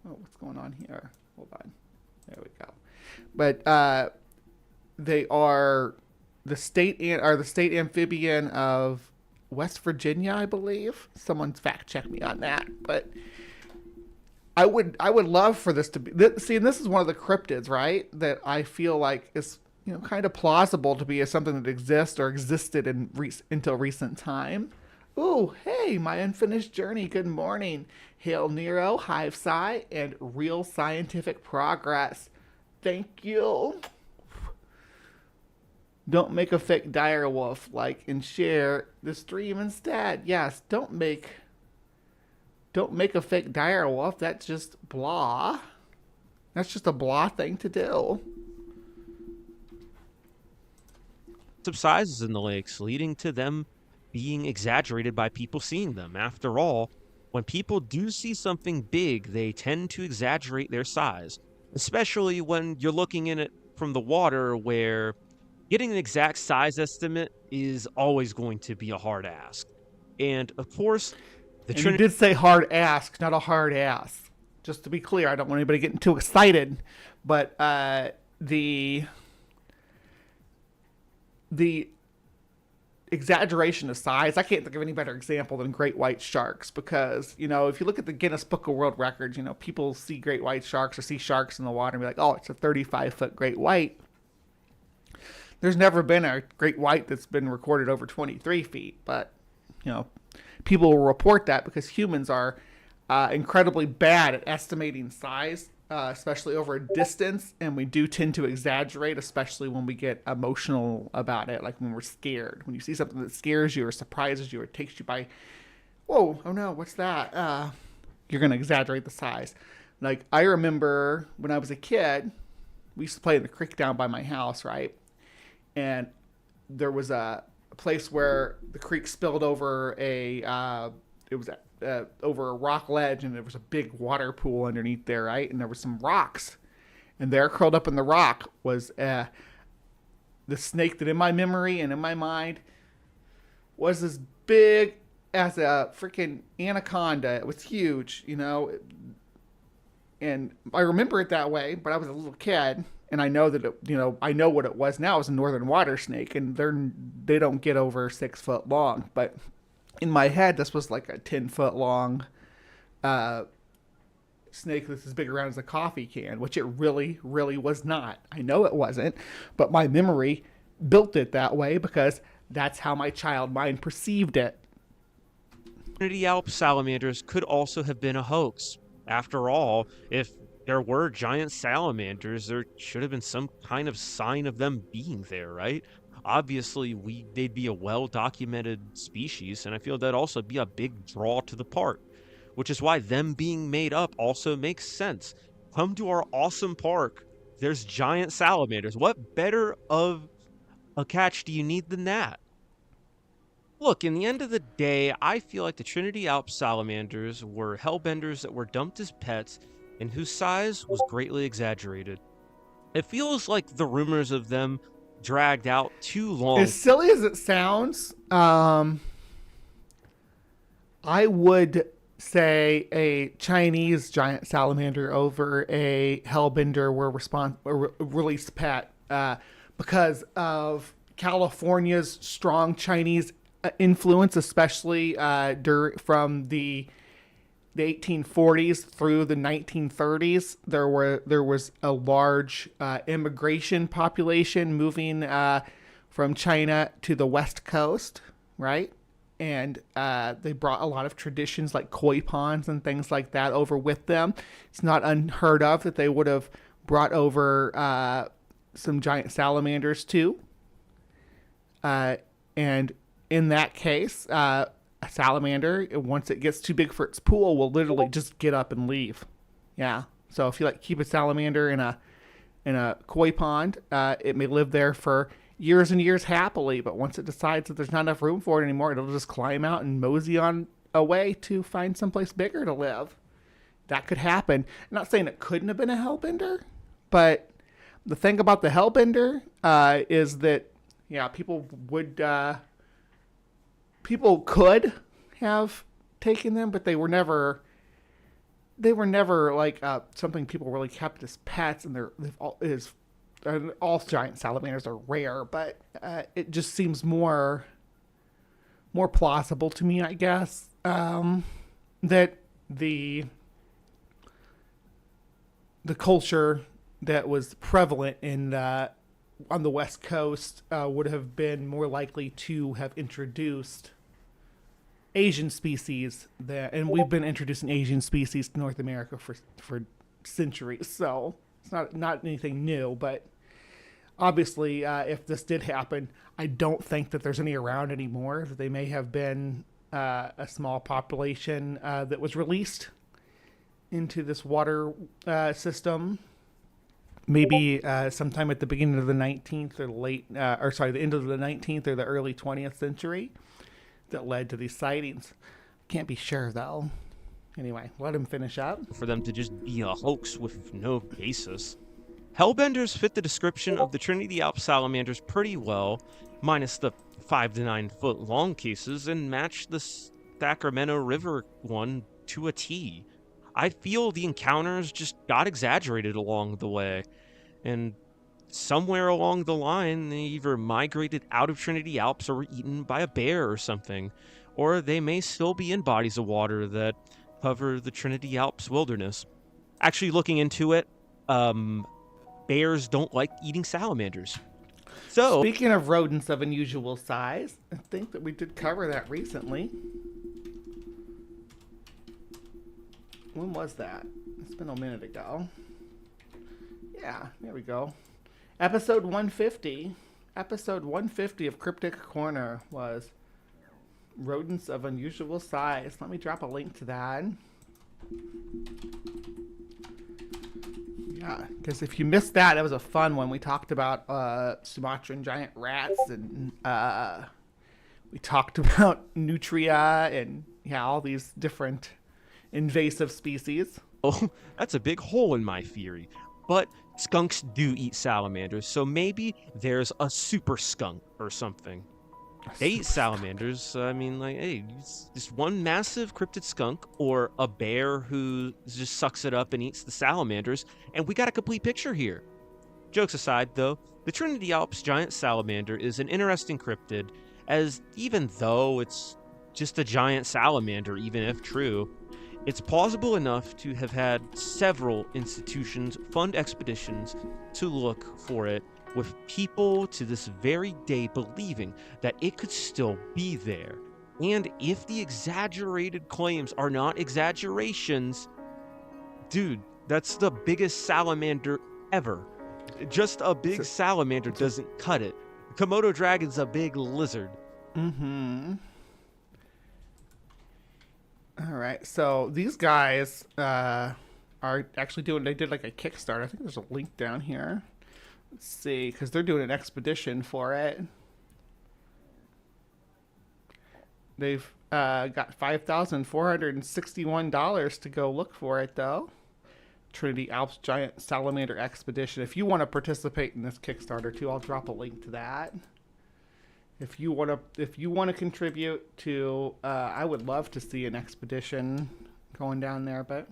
Oh, what's going on here? Hold on. There we go. But they are the state amphibian of West Virginia, I believe. Someone's fact check me on that, but I would love for this to be. See, and this is one of the cryptids, right? That I feel like is kind of plausible to be as something that exists or existed until recent time. Ooh, hey, my unfinished journey. Good morning. Hail Nero, Hive Psi, and real scientific progress. Thank you. Don't make a fake dire wolf. Like and share the stream instead. Yes, don't make a fake dire wolf. That's just blah. That's just a blah thing to do. Sizes in the lakes, leading to them being exaggerated by people seeing them. After all, when people do see something big, they tend to exaggerate their size, especially when you're looking in it from the water, where getting an exact size estimate is always going to be a hard ask. And of course, you did say hard ask, not a hard ass. Just to be clear, I don't want anybody getting too excited, but the exaggeration of size, I can't think of any better example than great white sharks, because if you look at the Guinness Book of World Records, people see great white sharks or see sharks in the water and be like, oh, it's a 35-foot great white. There's never been a great white that's been recorded over 23 feet, but people will report that because humans are incredibly bad at estimating size, especially over a distance, and we do tend to exaggerate, especially when we get emotional about it, like when we're scared. When you see something that scares you or surprises you or takes you by, whoa, oh no, what's that? You're going to exaggerate the size. Like, I remember when I was a kid, we used to play in the creek down by my house, right? And there was a place where the creek spilled over over a rock ledge, and there was a big water pool underneath there, right? And there were some rocks, and there, curled up in the rock, was the snake that in my memory and in my mind was as big as a freaking anaconda. It was huge, and I remember it that way, but I was a little kid, and I know that I know what it was now. It was a northern water snake, and they don't get over 6 foot long, but in my head, this was like a 10-foot long snake that's as big around as a coffee can, which it really, really was not. I know it wasn't, but my memory built it that way because that's how my child mind perceived it. Trinity Alps salamanders could also have been a hoax. After all, if there were giant salamanders, there should have been some kind of sign of them being there, right? Obviously, they'd be a well-documented species, and I feel that'd also be a big draw to the park, which is why them being made up also makes sense. Come to our awesome park. There's giant salamanders. What better of a catch do you need than that? Look, in the end of the day, I feel like the Trinity Alps salamanders were hellbenders that were dumped as pets and whose size was greatly exaggerated. It feels like the rumors of them dragged out too long. As silly as it sounds, I would say a Chinese giant salamander over a hellbender were released pet because of California's strong Chinese influence, especially from the 1840s through the 1930s. There was a large immigration population moving from China to the West Coast, right? And they brought a lot of traditions like koi ponds and things like that over with them. It's not unheard of that they would have brought over some giant salamanders too. And in that case, a salamander, once it gets too big for its pool, will literally just get up and leave. Yeah. So if you keep a salamander in a koi pond, it may live there for years and years happily, but once it decides that there's not enough room for it anymore, it'll just climb out and mosey on away to find someplace bigger to live. That could happen. I'm not saying it couldn't have been a hellbender, but the thing about the hellbender is that, yeah, people could have taken them, but they were never like something people really kept as pets, and all giant salamanders are rare, but it just seems more plausible to me, I guess, that the culture that was prevalent on the West Coast would have been more likely to have introduced Asian species and we've been introducing Asian species to North America for centuries, so it's not anything new. But obviously, if this did happen, I don't think that there's any around anymore. They may have been a small population that was released into this water system. Maybe sometime at the beginning of the 19th or the end of the 19th or the early 20th century that led to these sightings. Can't be sure, though. Anyway, let him finish up. For them to just be a hoax with no basis. Hellbenders fit the description of the Trinity Alps salamanders pretty well, minus the 5 to 9 foot long cases, and match the Sacramento River one to a T. I feel the encounters just got exaggerated along the way, and somewhere along the line they either migrated out of Trinity Alps or were eaten by a bear or something, or they may still be in bodies of water that cover the Trinity Alps wilderness. Actually, looking into it, bears don't like eating salamanders. So, speaking of rodents of unusual size, I think that we did cover that recently. When was that? It's been a minute ago. Yeah, there we go. Episode 150. Episode 150 of Cryptic Corner was rodents of unusual size. Let me drop a link to that. Yeah, because if you missed that, was a fun one. We talked about Sumatran giant rats, and we talked about nutria and all these different invasive species. Oh, that's a big hole in my theory. But skunks do eat salamanders, so maybe there's a super skunk or something. They eat salamanders. I mean, hey, it's just one massive cryptid skunk or a bear who just sucks it up and eats the salamanders, and we got a complete picture here. Jokes aside, though, the Trinity Alps giant salamander is an interesting cryptid, as even though it's just a giant salamander, even if true, it's plausible enough to have had several institutions fund expeditions to look for it, with people to this very day believing that it could still be there. And if the exaggerated claims are not exaggerations, dude, that's the biggest salamander ever. Just a big salamander doesn't cut it. Komodo dragon's a big lizard. Mm-hmm. All right, so these guys are actually they did like a Kickstarter. I think there's a link down here. Let's see, because they're doing an expedition for it. They've got $5,461 to go look for it, though. Trinity Alps Giant Salamander Expedition. If you want to participate in this Kickstarter too, I'll drop a link to that. If you want to contribute to, I would love to see an expedition going down there, but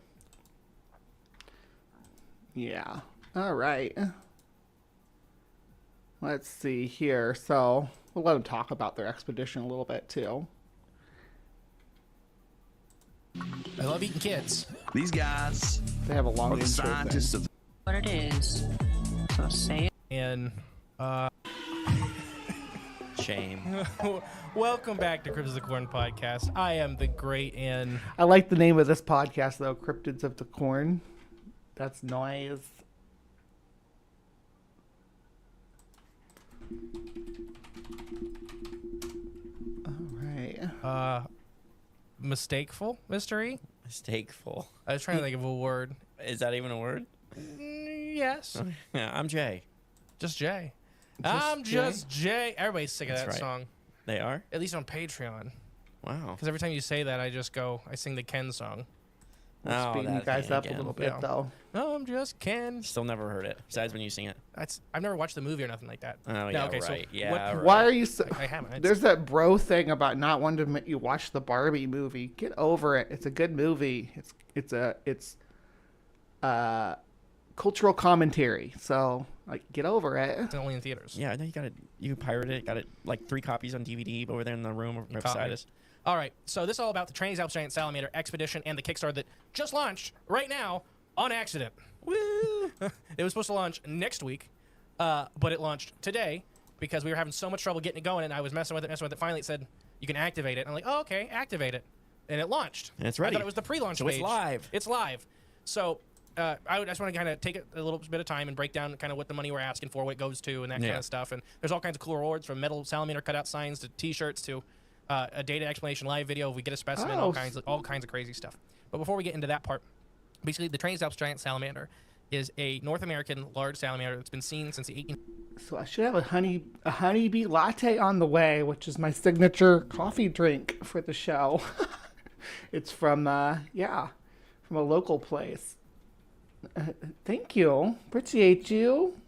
yeah. All right. Let's see here. So we'll let them talk about their expedition a little bit too. I love eating kids. These guys They have a long are the intro scientists thing. of What it is. So say it. And Shame. welcome back to Cryptids of the Corn podcast. I am the great and I like the name of this podcast though, Cryptids of the Corn. That's noise. All right. mistakeful mystery. Mistakeful. I was trying to think of a word. Is that even a word? Yes. Yeah, I'm Jay. Just Jay. Just I'm just Jay. Everybody's sick of That's that right. song. They are? At least on Patreon. Wow. Because every time you say that, I sing the Ken song. Oh, Speeding you that guys thing up a again. little bit Yeah. though. Oh, I'm just Ken. Still never heard it, besides when you sing it. I've never watched the movie or nothing like that. Oh, No, yeah, okay, so right. Yeah, what- right. Why are you so... I haven't. It's- There's that bro thing about not wanting to make you watch the Barbie movie. Get over it. It's a good movie. It's cultural commentary. So like, get over it. It's only in theaters. Yeah, I know you can pirate it. Got it like 3 copies on DVD over there in the room right beside us. All right, so this is all about the Trinity Alps Giant Salamander Expedition and the Kickstarter that just launched right now on accident. Woo! It was supposed to launch next week, but it launched today because we were having so much trouble getting it going, and I was messing with it. Finally, it said you can activate it. And I'm like, oh, okay, activate it, and it launched. And it's I ready. thought it was the pre-launch So page. it's live. It's live. So I just want to kind of take a little bit of time and break down kind of what the money we're asking for, what it goes to, and that kind Yeah. of stuff. And there's all kinds of cool rewards, from metal salamander cutout signs to T-shirts to a data explanation live video if we get a specimen, all kinds of crazy stuff. But before we get into that part, basically the Trinity Alps Giant Salamander is a North American large salamander that's been seen since the 18. So I should have a honeybee latte on the way, which is my signature coffee drink for the show. It's from from a local place. Thank you. Appreciate you.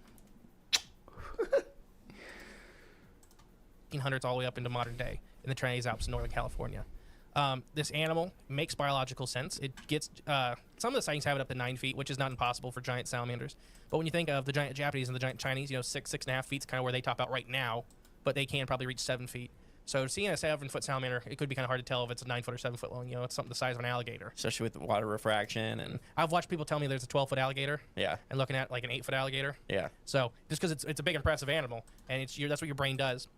1800s all the way up into modern day in the Trinity Alps in Northern California. This animal makes biological sense. It gets some of the sightings have it up to 9 feet, which is not impossible for giant salamanders. But when you think of the giant Japanese and the giant Chinese, 6.5 feet is kind of where they top out right now, but they can probably reach 7 feet. So seeing a 7-foot salamander, it could be kind of hard to tell if it's a 9 foot or 7 foot long. It's something the size of an alligator. Especially with water refraction and I've watched people tell me there's a 12-foot alligator. yeah, And looking at like an 8-foot alligator. yeah. So just because it's a big, impressive animal, and that's what your brain does.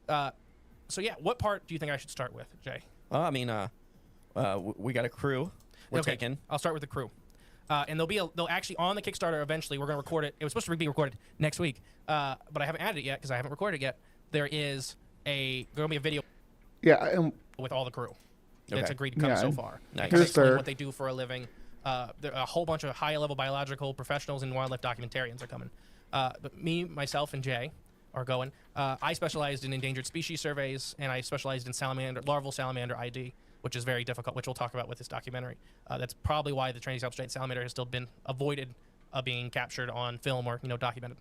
So yeah, what part do you think I should start with, Jay? Well, I mean, we got a crew. We're Okay, taking. I'll start with the crew. And they'll actually on the Kickstarter eventually. We're going to record it. It was supposed to be recorded next week, but I haven't added it yet because I haven't recorded it yet. There is going to be a video Yeah, and with all the crew that's Okay. agreed to come Yeah, so and far. Nice. They Here's explain their- what they do for a living. There are a whole bunch of high-level biological professionals and wildlife documentarians are coming. But me, myself, and Jay are going. I specialized in endangered species surveys, and I specialized in larval salamander ID, which is very difficult, which we'll talk about with this documentary. That's probably why the Trinity Alps Giant Salamander has still been avoided being captured on film or documented.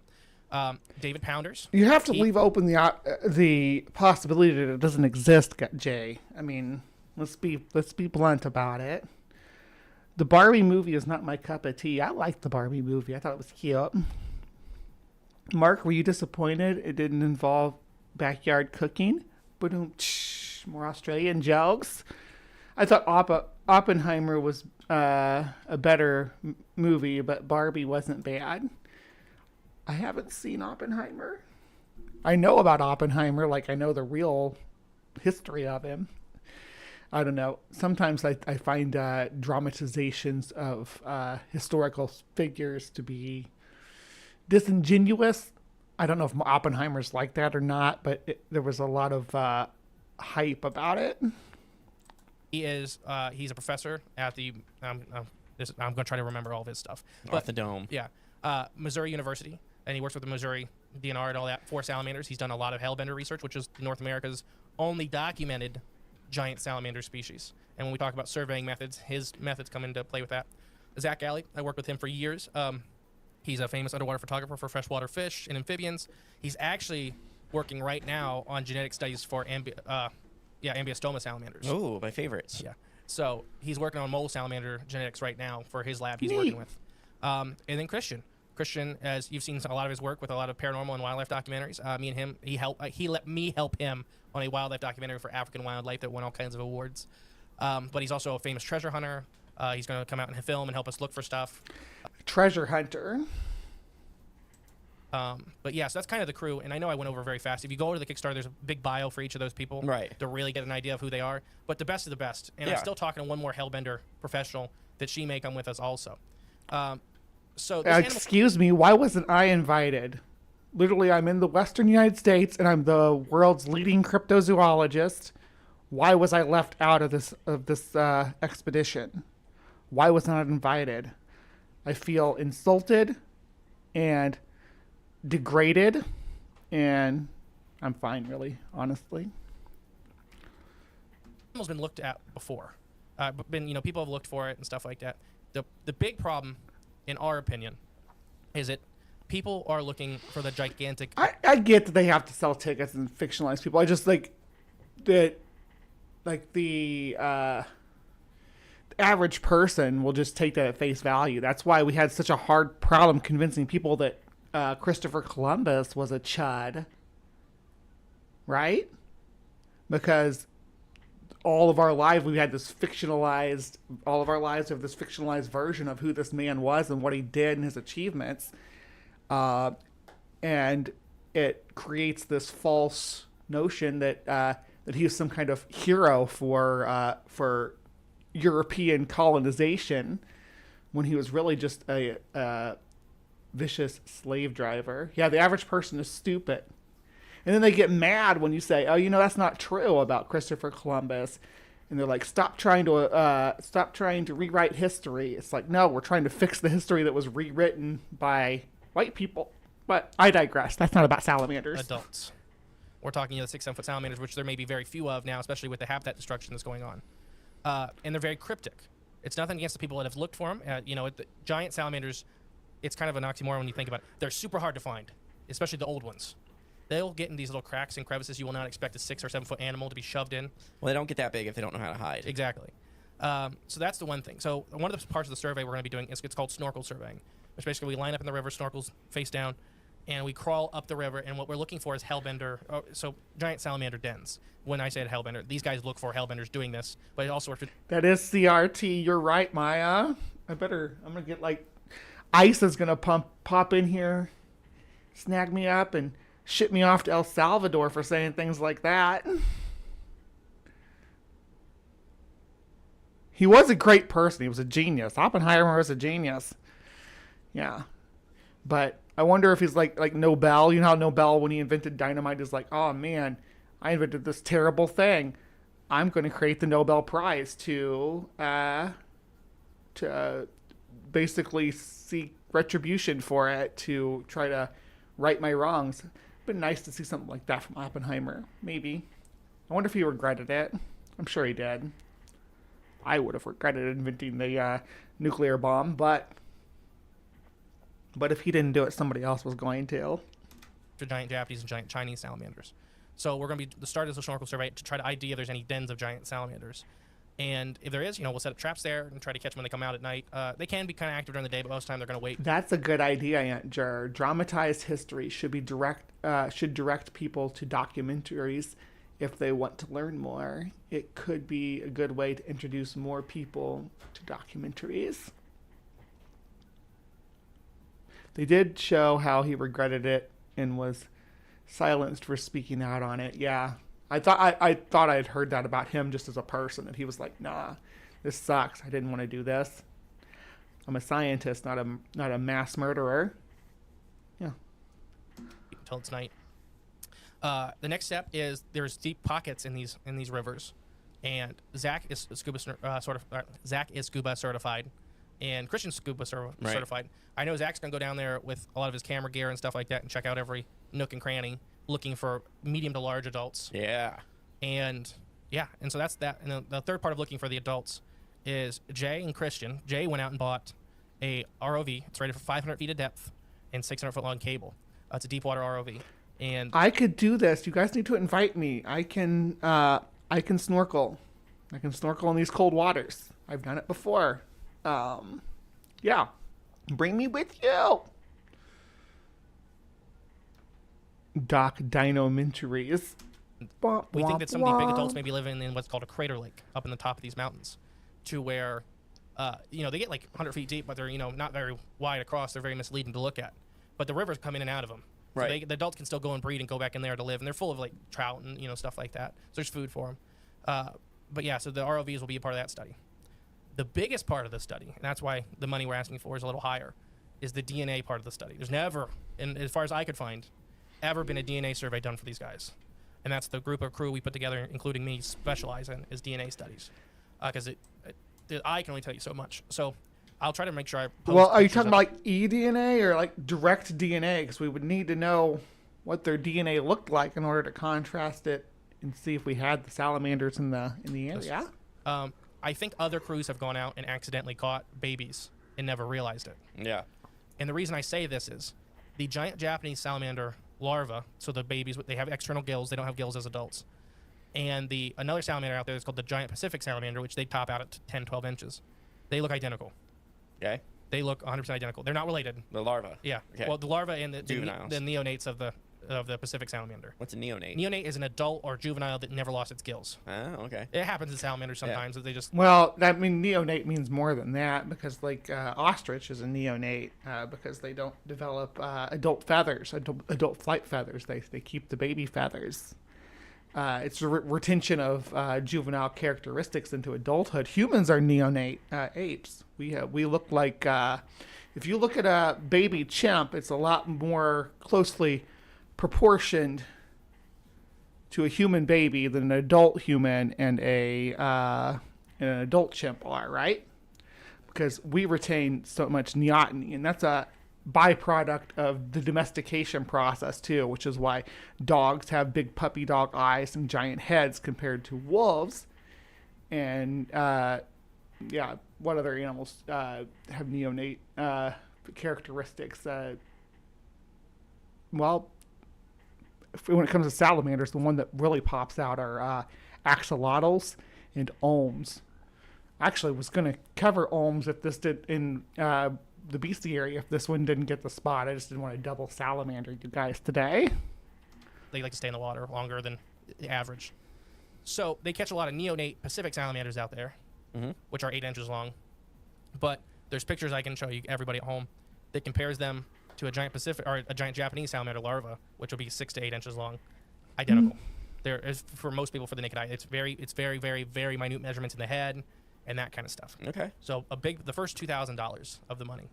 David Pounders. you have to leave open the possibility that it doesn't exist, Jay. I mean, let's be blunt about it. The Barbie movie is not my cup of tea. I liked the Barbie movie. I thought it was cute. Mark, were you disappointed it didn't involve backyard cooking? Boom, more Australian jokes. I thought Oppenheimer was a better movie, but Barbie wasn't bad. I haven't seen Oppenheimer. I know about Oppenheimer, like I know the real history of him. I don't know. Sometimes I find dramatizations of historical figures to be disingenuous. I don't know if Oppenheimer's like that or not, but there was a lot of hype about it. He's a professor at the I'm going to try to remember all of his stuff. Off the dome. Yeah, Missouri University, and he works with the Missouri DNR and all that for salamanders. He's done a lot of hellbender research, which is North America's only documented giant salamander species. And when we talk about surveying methods, his methods come into play with that. Zach Galley, I worked with him for years. He's a famous underwater photographer for freshwater fish and amphibians. He's actually working right now on genetic studies for ambiostoma salamanders. Oh, my favorites. Yeah. So he's working on mole salamander genetics right now for his lab he's working with. And then Christian. Christian, as you've seen a lot of his work with a lot of paranormal and wildlife documentaries, me and him, he let me help him on a wildlife documentary for African wildlife that won all kinds of awards. But he's also a famous treasure hunter. He's going to come out and film and help us look for stuff. Treasure hunter. But yeah, so that's kind of the crew. And I know I went over very fast. If you go to the Kickstarter, there's a big bio for each of those people to really get an idea of who they are. But the best of the best. And I'm still talking to one more Hellbender professional that she may come with us also. So excuse me, why wasn't I invited? Literally, I'm in the Western United States, and I'm the world's leading cryptozoologist. Why was I left out of this expedition? Why was I not invited? I feel insulted and degraded, and I'm fine, really, honestly. It's been looked at before. People have looked for it and stuff like that. The big problem, in our opinion, is that people are looking for the gigantic. I get that they have to sell tickets and fictionalize people. I just like that. Like the average person will just take that at face value. That's why we had such a hard problem convincing people that Christopher Columbus was a chud, right? Because all of our lives we had this fictionalized. All of our lives have this fictionalized version of who this man was and what he did and his achievements, and it creates this false notion that he was some kind of hero for European colonization, when he was really just a vicious slave driver. Yeah, the average person is stupid. And then they get mad when you say, "Oh, that's not true about Christopher Columbus," and they're like, "Stop trying to rewrite history." It's like, no, we're trying to fix the history that was rewritten by white people. But I digress. That's not about salamanders. Adults. We're talking 6-7 foot salamanders, which there may be very few of now, especially with the habitat destruction that's going on. And they're very cryptic. It's nothing against the people that have looked for them. The giant salamanders, it's kind of an oxymoron when you think about it. They're super hard to find, especially the old ones. They'll get in these little cracks and crevices you will not expect a 6 or 7 foot animal to be shoved in. Well, they don't get that big if they don't know how to hide. Exactly. So that's the one thing. So one of the parts of the survey we're going to be doing is it's called snorkel surveying, which basically we line up in the river, snorkels face down, and we crawl up the river, and what we're looking for is hellbender, so giant salamander dens. When I said hellbender, these guys look for hellbenders doing this, but it also works with... That is CRT. You're right, Maya. I'm going to get, ICE is going to pop in here, snag me up, and ship me off to El Salvador for saying things like that. He was a great person. He was a genius. Oppenheimer was a genius. Yeah. But I wonder if he's like Nobel. You know how Nobel, when he invented dynamite, is like, "Oh man, I invented this terrible thing. I'm going to create the Nobel Prize to basically seek retribution for it, to try to right my wrongs." It'd been nice to see something like that from Oppenheimer. Maybe. I wonder if he regretted it. I'm sure he did. I would have regretted inventing the nuclear bomb, but if he didn't do it, somebody else was going to. For giant Japanese and giant Chinese salamanders. So we're going to be the start of the snorkel survey to try to ID if there's any dens of giant salamanders. And if there is, we'll set up traps there and try to catch them when they come out at night. They can be kind of active during the day, but most of the time they're going to wait. That's a good idea, Aunt Jer. Dramatized history should direct people to documentaries if they want to learn more. It could be a good way to introduce more people to documentaries. They did show how he regretted it and was silenced for speaking out on it. Yeah. I thought I had heard that about him just as a person, that he was like, "Nah, this sucks. I didn't want to do this. I'm a scientist, not a mass murderer." Yeah. Until it's night. The next step is there's deep pockets in these rivers, and Zach is scuba certified, and Christian's scuba certified. I know Zach's gonna go down there with a lot of his camera gear and stuff like that and check out every nook and cranny, looking for medium to large adults. Yeah. And Yeah, and so that's that. And the third part of looking for the adults is Jay and Christian. Jay went out and bought a ROV. It's rated for 500 feet of depth and 600-foot long cable. It's a deep water ROV. And I could do this. You guys need to invite me. I can snorkel. I can snorkel in these cold waters. I've done it before. Yeah. Bring me with you. Doc Dino-mentries. We think that some of the big adults may be living in what's called a crater lake up in the top of these mountains, to where, they get like 100 feet deep, but they're, not very wide across. They're very misleading to look at. But the rivers come in and out of them. Right. So the adults can still go and breed and go back in there to live, and they're full of like trout and stuff like that. So there's food for them. But yeah, so the ROVs will be a part of that study. The biggest part of the study, and that's why the money we're asking for is a little higher, is the DNA part of the study. There's never, and as far as I could find, ever been a DNA survey done for these guys. And that's the group of crew we put together, including me, specialize in, is DNA studies. Because I can only tell you so much. So I'll try to make sure I post Well, are you pictures talking of about like eDNA or like direct DNA? Because we would need to know what their DNA looked like in order to contrast it and see if we had the salamanders in the area. I think other crews have gone out and accidentally caught babies and never realized it. Yeah. And the reason I say this is the giant Japanese salamander larva, so the babies, they have external gills. They don't have gills as adults. And another salamander out there is called the giant Pacific salamander, which they top out at 10, 12 inches. They look identical. Okay. They look 100% identical. They're not related. The larva. Yeah. Okay. Well, the larva and the Juveniles. neonates of the Pacific salamander. What's a neonate? Neonate is an adult or juvenile that never lost its gills. Oh, okay. It happens in salamanders sometimes that they just... Well, neonate means more than that, because like ostrich is a neonate because they don't develop adult feathers, adult flight feathers. They keep the baby feathers. It's a retention of juvenile characteristics into adulthood. Humans are neonate apes. We look like if you look at a baby chimp, it's a lot more closely proportioned to a human baby than an adult human and an adult chimp are, right? Because we retain so much neoteny, and that's a byproduct of the domestication process too, which is why dogs have big puppy dog eyes and giant heads compared to wolves. And what other animals have neonate characteristics? When it comes to salamanders, the one that really pops out are axolotls and olms. I actually was going to cover olms if this did in the bestiary, if this one didn't get the spot. I just didn't want to double salamander you guys today. They like to stay in the water longer than the average. So they catch a lot of neonate Pacific salamanders out there, which are 8 inches long. But there's pictures I can show you, everybody at home, that compares them to a giant Pacific or a giant Japanese salamander larva, which will be 6 to 8 inches long, identical. There is, for most people, for the naked eye, it's very, very, very minute measurements in the head and that kind of stuff. Okay. So the first $2,000 of the money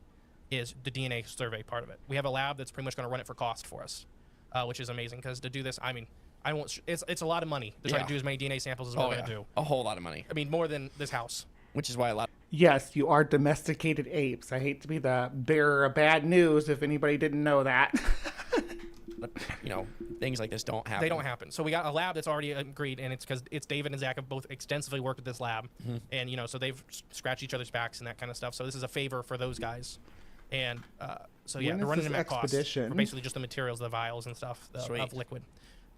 is the DNA survey part of it. We have a lab that's pretty much going to run it for cost for us, which is amazing because to do this, I mean, I won't. It's a lot of money to try to do as many DNA samples as we're going to do. A whole lot of money. I mean, more than this house. Which is why a lot. Yes, you are domesticated apes. I hate to be the bearer of bad news if anybody didn't know that. Things like this don't happen. They don't happen. So we got a lab that's already agreed, and it's because David and Zach have both extensively worked at this lab, and so they've scratched each other's backs and that kind of stuff. So this is a favor for those guys, and they're running them at cost for basically just the materials, the vials and stuff of liquid.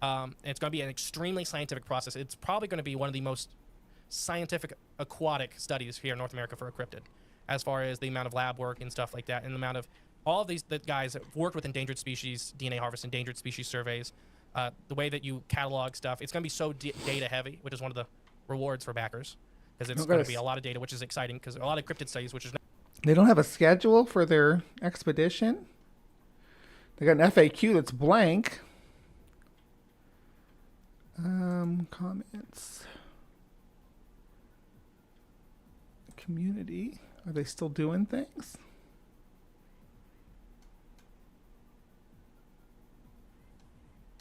And it's going to be an extremely scientific process. It's probably going to be one of the most scientific aquatic studies here in North America for a cryptid, as far as the amount of lab work and stuff like that, and the amount of all of the guys that worked with endangered species DNA harvest, endangered species surveys, the way that you catalog stuff. It's going to be so data heavy, which is one of the rewards for backers, because it's going to be a lot of data, which is exciting, because a lot of cryptid studies, which is they don't have a schedule for their expedition. They got an FAQ that's blank. Comments. Community. Are they still doing things?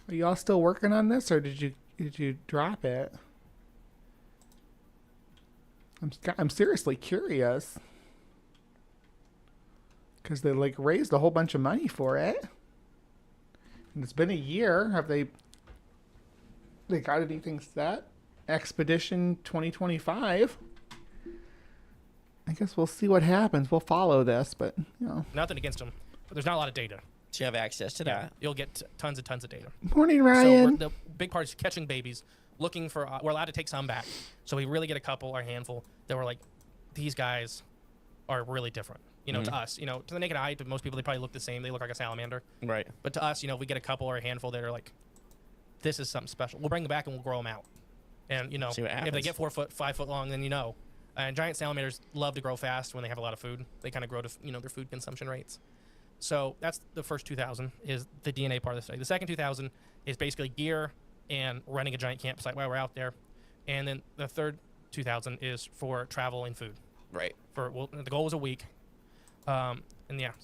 Are y'all still working on this, or did you drop it? I'm seriously curious, because they raised a whole bunch of money for it, and it's been a year. Have they got anything set? Expedition 2025. I guess we'll see what happens. We'll follow this, but Nothing against them, but there's not a lot of data. So you have access to that. You'll get tons and tons of data. Morning, So Ryan. the big part is catching babies, looking for. We're allowed to take some back, so we really get a couple or a handful that were like, these guys are really different. To us, to the naked eye, to most people, they probably look the same. They look like a salamander. Right. But to us, we get a couple or a handful that are like, this is something special. We'll bring them back and we'll grow them out. And See what if they happens. get 4 foot, 5 foot long, then And giant salamanders love to grow fast when they have a lot of food. They kind of grow to their food consumption rates. So that's the first 2,000 is the DNA part of the study. The second 2,000 is basically gear and running a giant campsite while we're out there. And then the third 2,000 is for travel and food. Right. The goal was a week. So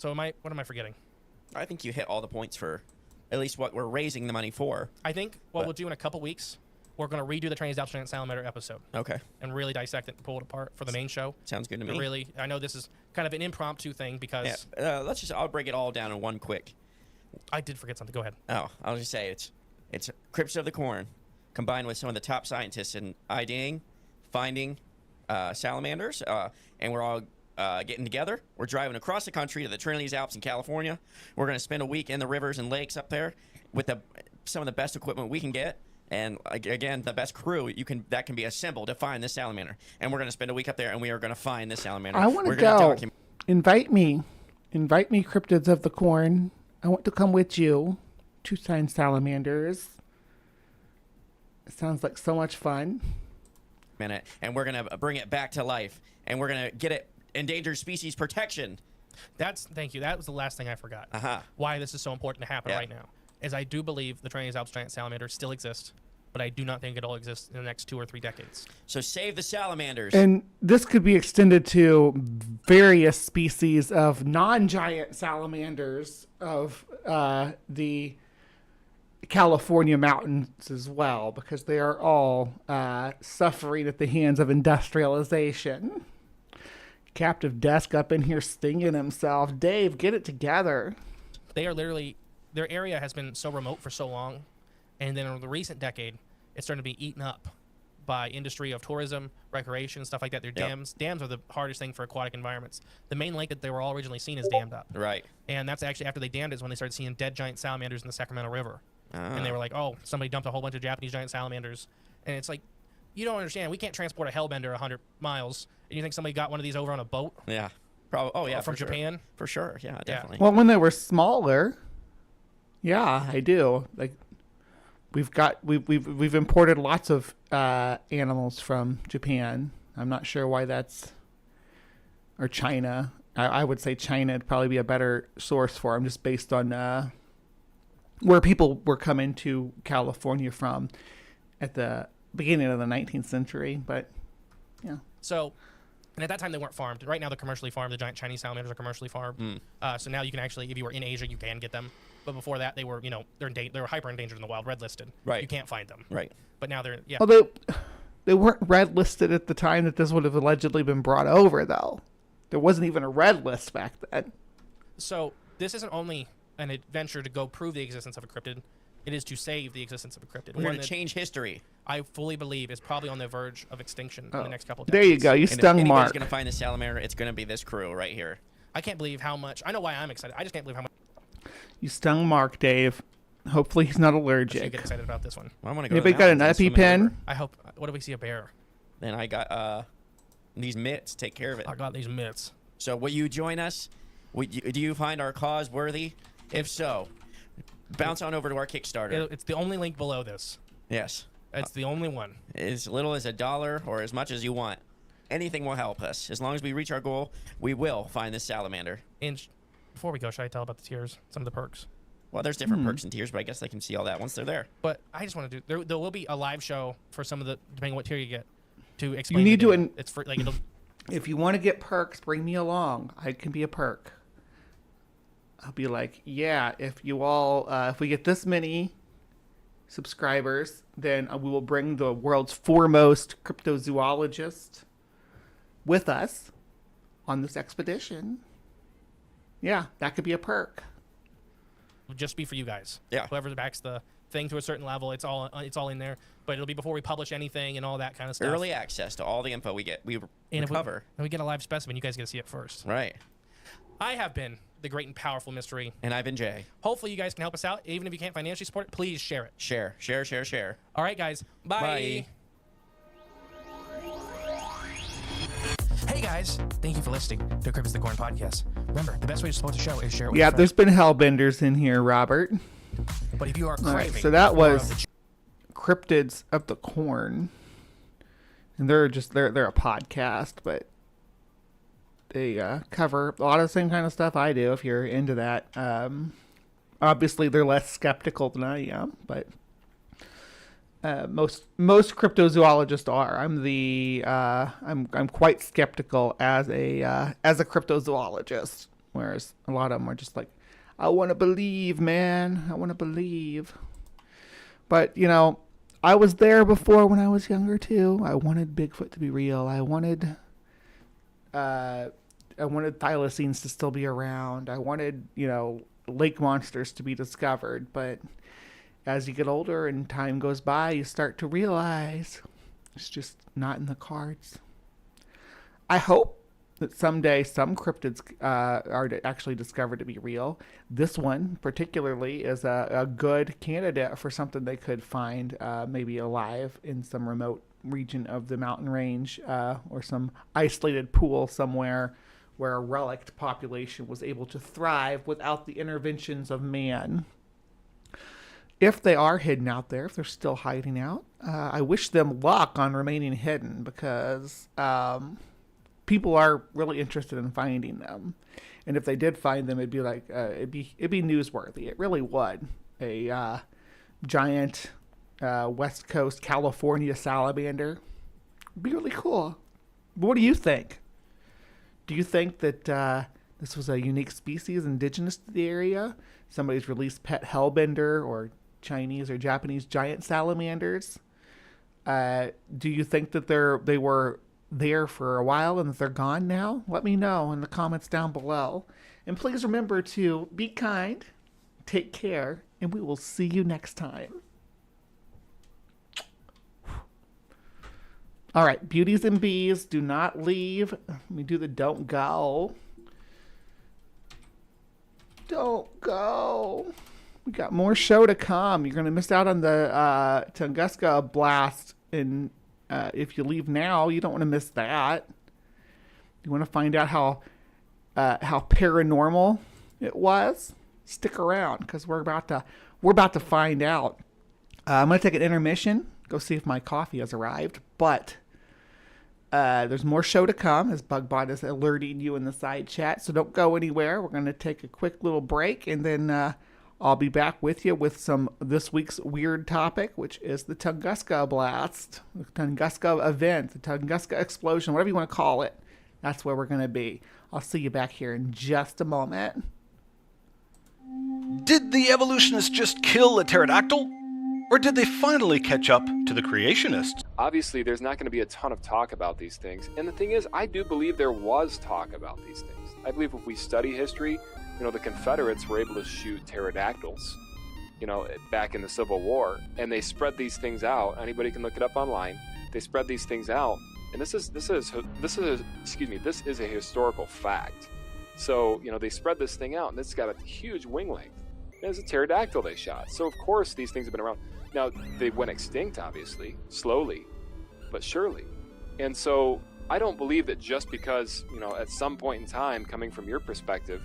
what am I forgetting? I think you hit all the points for at least what we're raising the money for. I think what we'll do in a couple weeks, we're going to redo the Trinity Alps Giant Salamander episode. Okay. And really dissect it and pull it apart for the main show. Sounds good to me. Really, I know this is kind of an impromptu thing because I'll break it all down in one quick. I did forget something. Go ahead. Oh, I'll just say it's Crypts of the Corn combined with some of the top scientists in IDing, finding salamanders, and we're all getting together. We're driving across the country to the Trinity Alps in California. We're going to spend a week in the rivers and lakes up there with some of the best equipment we can get. And again, the best crew that can be assembled to find this salamander. And we're going to spend a week up there, and we are going to find this salamander. I want to go. Invite me, cryptids of the corn. I want to come with you to find salamanders. It sounds like so much fun. And we're going to bring it back to life, and we're going to get it endangered species protection. Thank you. That was the last thing I forgot. Why this is so important to happen right now is I do believe the Trinity Alps Giant Salamander still exists, but I do not think it'll exist in the next 2 or 3 decades. So save the salamanders. And this could be extended to various species of non-giant salamanders of the California mountains as well, because they are all suffering at the hands of industrialization. Captive Desk up in here stinging himself. Dave, get it together. They are literally, their area has been so remote for so long, and then in the recent decade, it's starting to be eaten up by industry of tourism, recreation, stuff like that. Their dams. Dams are the hardest thing for aquatic environments. The main lake that they were all originally seen is dammed up. Right. And that's actually after they dammed it is when they started seeing dead giant salamanders in the Sacramento River. And they were like, oh, somebody dumped a whole bunch of Japanese giant salamanders. And it's like, you don't understand. We can't transport a hellbender 100 miles. And you think somebody got one of these over on a boat? Yeah. Probably. Oh, yeah. From Japan? For sure. Yeah, definitely. Well, when they were smaller, yeah, I do. Like, we've imported lots of animals from Japan. I'm not sure why that's, or China. I would say China would probably be a better source for them, just based on where people were coming to California from at the beginning of the 19th century. But yeah. So, and at that time they weren't farmed. Right now they're commercially farmed. The giant Chinese salamanders are commercially farmed. So now you can actually, if you were in Asia, you can get them. But before that, they were, they were hyper endangered in the wild, red listed. Right. You can't find them. Right. But now they're, Well, they weren't red listed at the time that this would have allegedly been brought over, though. There wasn't even a red list back then. So this isn't only an adventure to go prove the existence of a cryptid. It is to save the existence of a cryptid. We're going to change history. I fully believe is probably on the verge of extinction in the next couple of There decades. you go. You stung Mark. If Mark. anybody's going to find the salamander, it's going to be this crew right here. I can't believe how much. I know why I'm excited. I just can't believe how much. You stung Mark, Dave. Hopefully he's not You allergic. get excited about this one. Well, I'm going to go. Anybody got an EpiPen? I hope. What do we see? A bear. Then I got these mitts. Take care of it. I got these mitts. So will you join us? Do you find our cause worthy? If so, bounce on over to our Kickstarter. It's the only link below this. Yes. It's the only one. As little as $1 or as much as you want. Anything will help us. As long as we reach our goal, we will find this salamander. And before we go, should I tell about the tiers? Some of the perks? Well, there's different perks and tiers, but I guess they can see all that once they're there. But I just want to do. There will be a live show for some of the, depending on what tier you get, to explain. You need to. It's for like it'll. If you want to get perks, bring me along. I can be a perk. I'll be like, yeah, if you all, if we get this many subscribers, then we will bring the world's foremost cryptozoologist with us on this expedition. Yeah, that could be a perk. Just be for you guys. Yeah. Whoever backs the thing to a certain level, it's all in there. But it'll be before we publish anything and all that kind of stuff. Early access to all the info we recover. And we get a live specimen, you guys get to see it first. Right. I have been the great and powerful mystery. And I've been Jay. Hopefully you guys can help us out. Even if you can't financially support it, please share it. Share. All right, guys. Bye. Hey, guys. Thank you for listening to Cryptic the Corn podcast. Remember, the best way to support the show is share it with Yeah, your there's been hellbenders in here, Robert. But if you are All craving... right, so that more was of the Cryptids of the Corn. And they're a podcast, but they cover a lot of the same kind of stuff I do, if you're into that. Obviously, they're less skeptical than I am, but most cryptozoologists are. I'm quite skeptical as a cryptozoologist, whereas a lot of them are just like, I want to believe, man. I want to believe. But I was there before when I was younger too. I wanted Bigfoot to be real. I wanted thylacines to still be around. I wanted, lake monsters to be discovered. But as you get older and time goes by, you start to realize it's just not in the cards. I hope that someday some cryptids are actually discovered to be real. This one particularly is a good candidate for something they could find maybe alive in some remote region of the mountain range or some isolated pool somewhere where a relict population was able to thrive without the interventions of man. If they are hidden out there, if they're still hiding out, I wish them luck on remaining hidden, because people are really interested in finding them. And if they did find them, it'd be like it'd be newsworthy. It really would. A giant West Coast California salamander would be really cool. But what do you think? Do you think that this was a unique species indigenous to the area? Somebody's released pet hellbender or Chinese or Japanese giant salamanders? Do you think that they were there for a while and that they're gone now? Let me know in the comments down below. And please remember to be kind, take care, and we will see you next time. All right, beauties and bees, do not leave. Let me do the don't go. Don't go. We got more show to come. You're going to miss out on the Tunguska blast. And if you leave now, you don't want to miss that. You want to find out how paranormal it was? Stick around, because we're about to find out. I'm going to take an intermission, go see if my coffee has arrived. But there's more show to come, as Bugbot is alerting you in the side chat. So don't go anywhere. We're going to take a quick little break, and then I'll be back with you with this week's weird topic, which is the Tunguska blast, the Tunguska event, the Tunguska explosion, whatever you want to call it. That's where we're going to be. I'll see you back here in just a moment. Did the evolutionists just kill a pterodactyl? Or did they finally catch up to the creationists? Obviously, there's not going to be a ton of talk about these things. And the thing is, I do believe there was talk about these things. I believe if we study history, the Confederates were able to shoot pterodactyls, back in the Civil War. And they spread these things out. Anybody can look it up online. They spread these things out. And this is a historical fact. So, they spread this thing out, and it's got a huge wing length. And it's a pterodactyl they shot. So, of course, these things have been around. Now, they went extinct, obviously, slowly, but surely. And so, I don't believe that just because, at some point in time, coming from your perspective,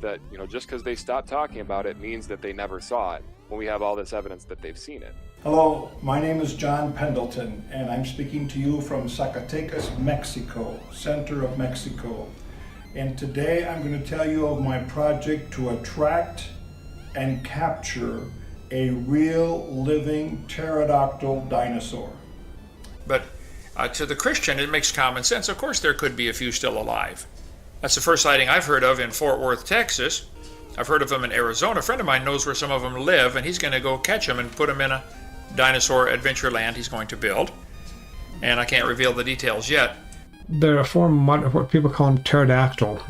that, just because they stopped talking about it means that they never saw it, when we have all this evidence that they've seen it. Hello, my name is John Pendleton, and I'm speaking to you from Zacatecas, Mexico, center of Mexico. And today I'm going to tell you of my project to attract and capture a real living pterodactyl dinosaur. But to the Christian, it makes common sense. Of course, there could be a few still alive. That's the first sighting I've heard of in Fort Worth, Texas. I've heard of them in Arizona. A friend of mine knows where some of them live, and he's going to go catch them and put them in a dinosaur adventure land he's going to build. And I can't reveal the details yet. They're a form of what people call them pterodactyl.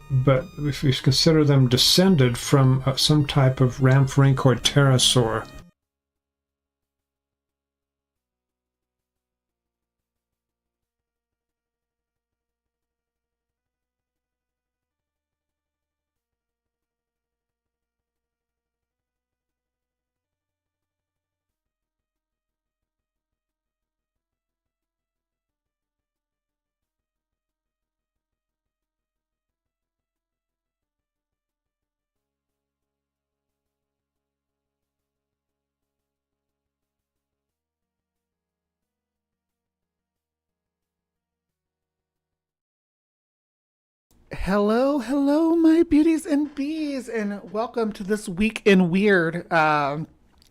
But if you consider them descended from some type of ramphorhynchoid pterosaur, Hello, my beauties and bees, and welcome to this week in weird. We're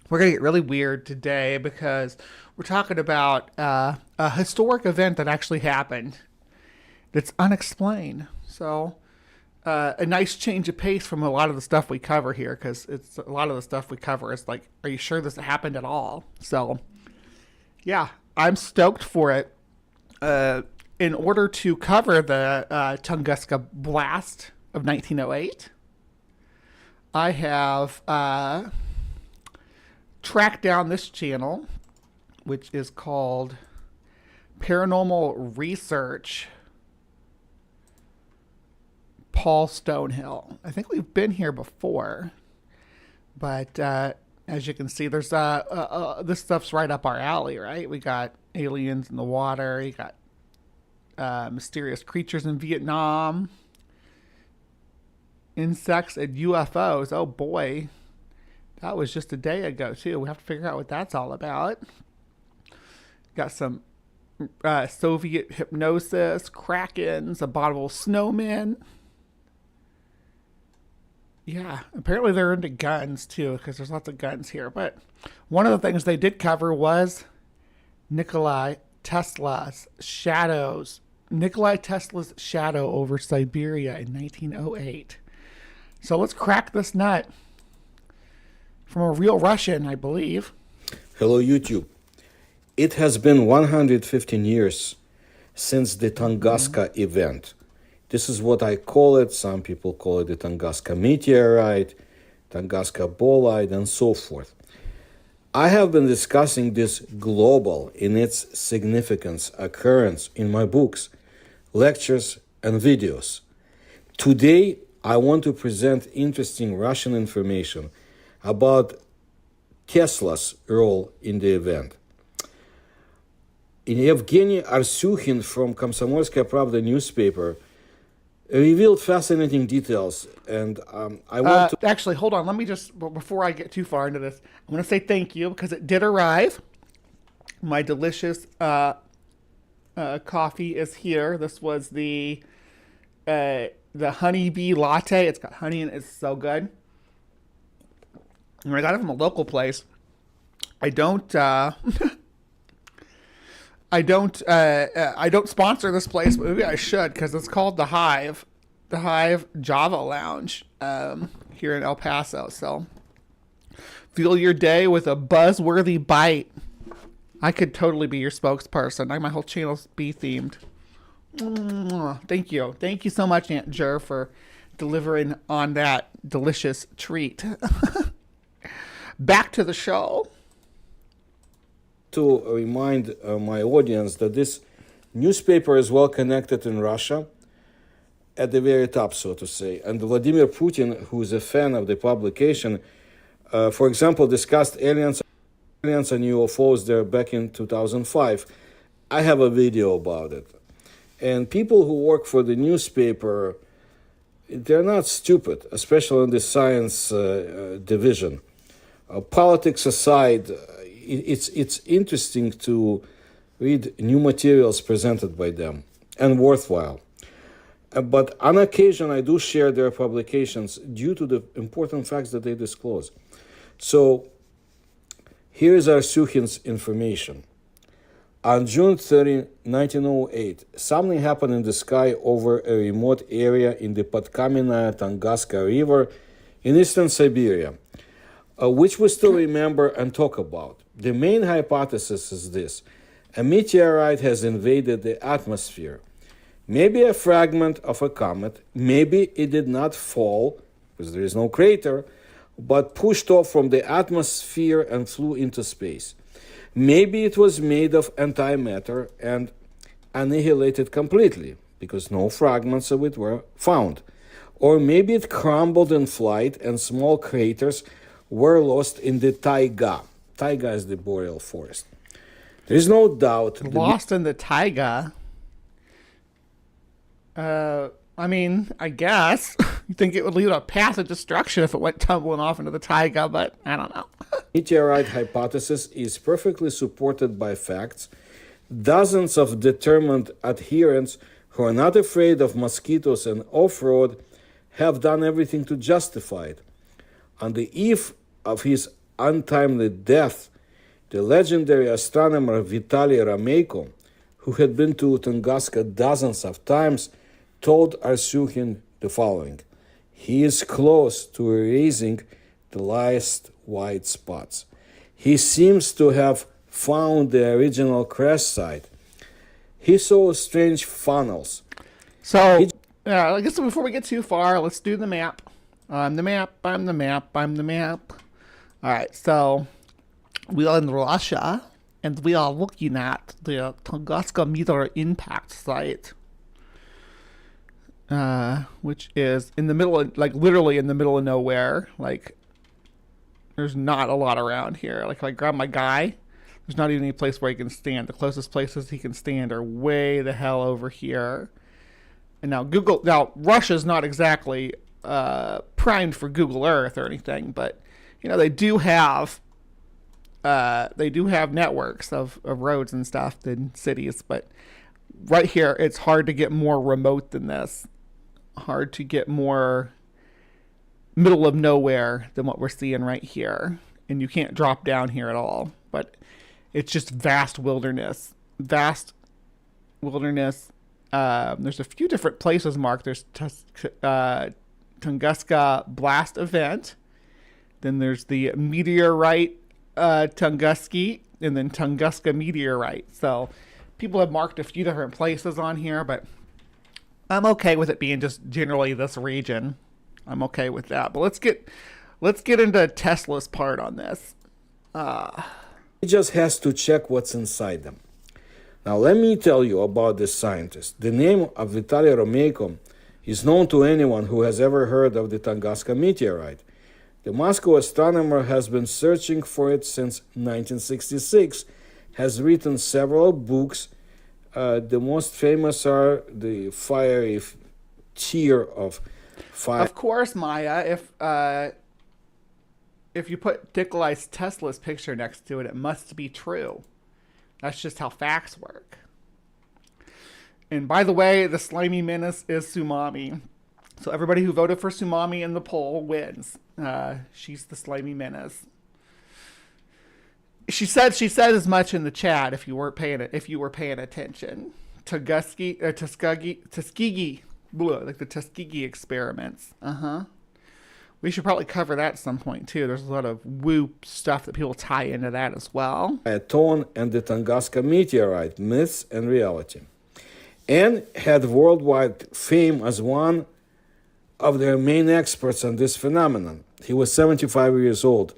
gonna get really weird today because we're talking about a historic event that actually happened that's unexplained. So, a nice change of pace from a lot of the stuff we cover here, because it's a lot of the stuff we cover is like, are you sure this happened at all? So, yeah, I'm stoked for it. In order to cover the Tunguska blast of 1908, I have tracked down this channel, which is called Paranormal Research Paul Stonehill. I think we've been here before, but as you can see, there's this stuff's right up our alley, right? We got aliens in the water. You got mysterious creatures in Vietnam, insects and UFOs. Oh boy, that was just a day ago too. We have to figure out what that's all about. Got some Soviet hypnosis, krakens, abominable snowmen. Yeah, apparently they're into guns too, because there's lots of guns here. But one of the things they did cover was Nikola Tesla's shadow over Siberia in 1908. So let's crack this nut from a real Russian, I believe. Hello, YouTube. It has been 115 years since the Tunguska event. This is what I call it. Some people call it the Tunguska meteorite, Tunguska bolide, and so forth. I have been discussing this global in its significance occurrence in my books, lectures, and videos. Today, I want to present interesting Russian information about Tesla's role in the event. Evgeny Arsyukhin from Komsomolskaya Pravda newspaper revealed fascinating details, and I want to... Actually, hold on. Let me just, before I get too far into this, I'm going to say thank you, because it did arrive. My delicious coffee is here. This was the honeybee latte. It's got honey in it. It's so good. And I got it from a local place. I don't sponsor this place, but maybe I should, because it's called the Hive Java Lounge here in El Paso. So fuel your day with a buzzworthy bite. I could totally be your spokesperson. My whole channel's bee themed. Thank you so much, Aunt Jer, for delivering on that delicious treat. Back to the show. To remind my audience that this newspaper is well connected in Russia, at the very top, so to say. And Vladimir Putin, who is a fan of the publication, for example, discussed aliens and UFOs there back in 2005. I have a video about it. And people who work for the newspaper, they're not stupid, especially in the science division. Politics aside, it's interesting to read new materials presented by them, and worthwhile. But on occasion, I do share their publications due to the important facts that they disclose. So here is Arsyukhin's information. On June 30, 1908, something happened in the sky over a remote area in the Podkamenная Tunguska River in eastern Siberia, which we still remember and talk about. The main hypothesis is this: a meteorite has invaded the atmosphere. Maybe a fragment of a comet, maybe it did not fall, because there is no crater, but pushed off from the atmosphere and flew into space. Maybe it was made of antimatter and annihilated completely, because no fragments of it were found. Or maybe it crumbled in flight and small craters were lost in the taiga. Taiga is the boreal forest. There is no doubt... Lost in the taiga? I mean, I guess. You think it would lead a path of destruction if it went tumbling off into the taiga, but I don't know. Meteorite hypothesis is perfectly supported by facts. Dozens of determined adherents who are not afraid of mosquitoes and off-road, have done everything to justify it. On the eve of his untimely death, the legendary astronomer Vitaly Rameyko, who had been to Tunguska dozens of times, told Arsukhin the following: "He is close to erasing the last white spots. He seems to have found the original crash site. He saw strange funnels." So, I guess before we get too far, let's do the map. I'm the map, I'm the map, I'm the map. All right, so we are in Russia, and we are looking at the Tunguska meteor impact site, which is in the middle of, like, literally in the middle of nowhere. Like, there's not a lot around here. Like, if I grab my guy, there's not even any place where he can stand. The closest places he can stand are way the hell over here. And now Russia's not exactly primed for Google Earth or anything, but you know, they do have networks of roads and stuff in cities, but right here it's hard to get more remote than this. Hard to get more middle of nowhere than what we're seeing right here. And you can't drop down here at all. But it's just vast wilderness. Vast wilderness. There's a few different places marked. There's Tunguska blast event. Then there's the meteorite Tunguski, and then Tunguska meteorite. So people have marked a few different places on here, but I'm okay with it being just generally this region. I'm okay with that. But let's get into Tesla's part on this. He just has to check what's inside them. Now let me tell you about this scientist. The name of Vitaly Rameyko is known to anyone who has ever heard of the Tunguska meteorite. The Moscow astronomer has been searching for it since 1966, has written several books. The most famous are The Fiery Tear of Fire. Of course, Maya, if you put Nikola Tesla's picture next to it, it must be true. That's just how facts work. And by the way, the slimy menace is Tsunami. So everybody who voted for Tsunami in the poll wins. She's the slimy menace. She said as much in the chat if you were paying attention. Tuskegee, like the Tuskegee experiments. We should probably cover that at some point too. There's a lot of whoop stuff that people tie into that as well. Tone and the Tunguska meteorite, myths and reality, and had worldwide fame as one of their main experts on this phenomenon. He was 75 years old,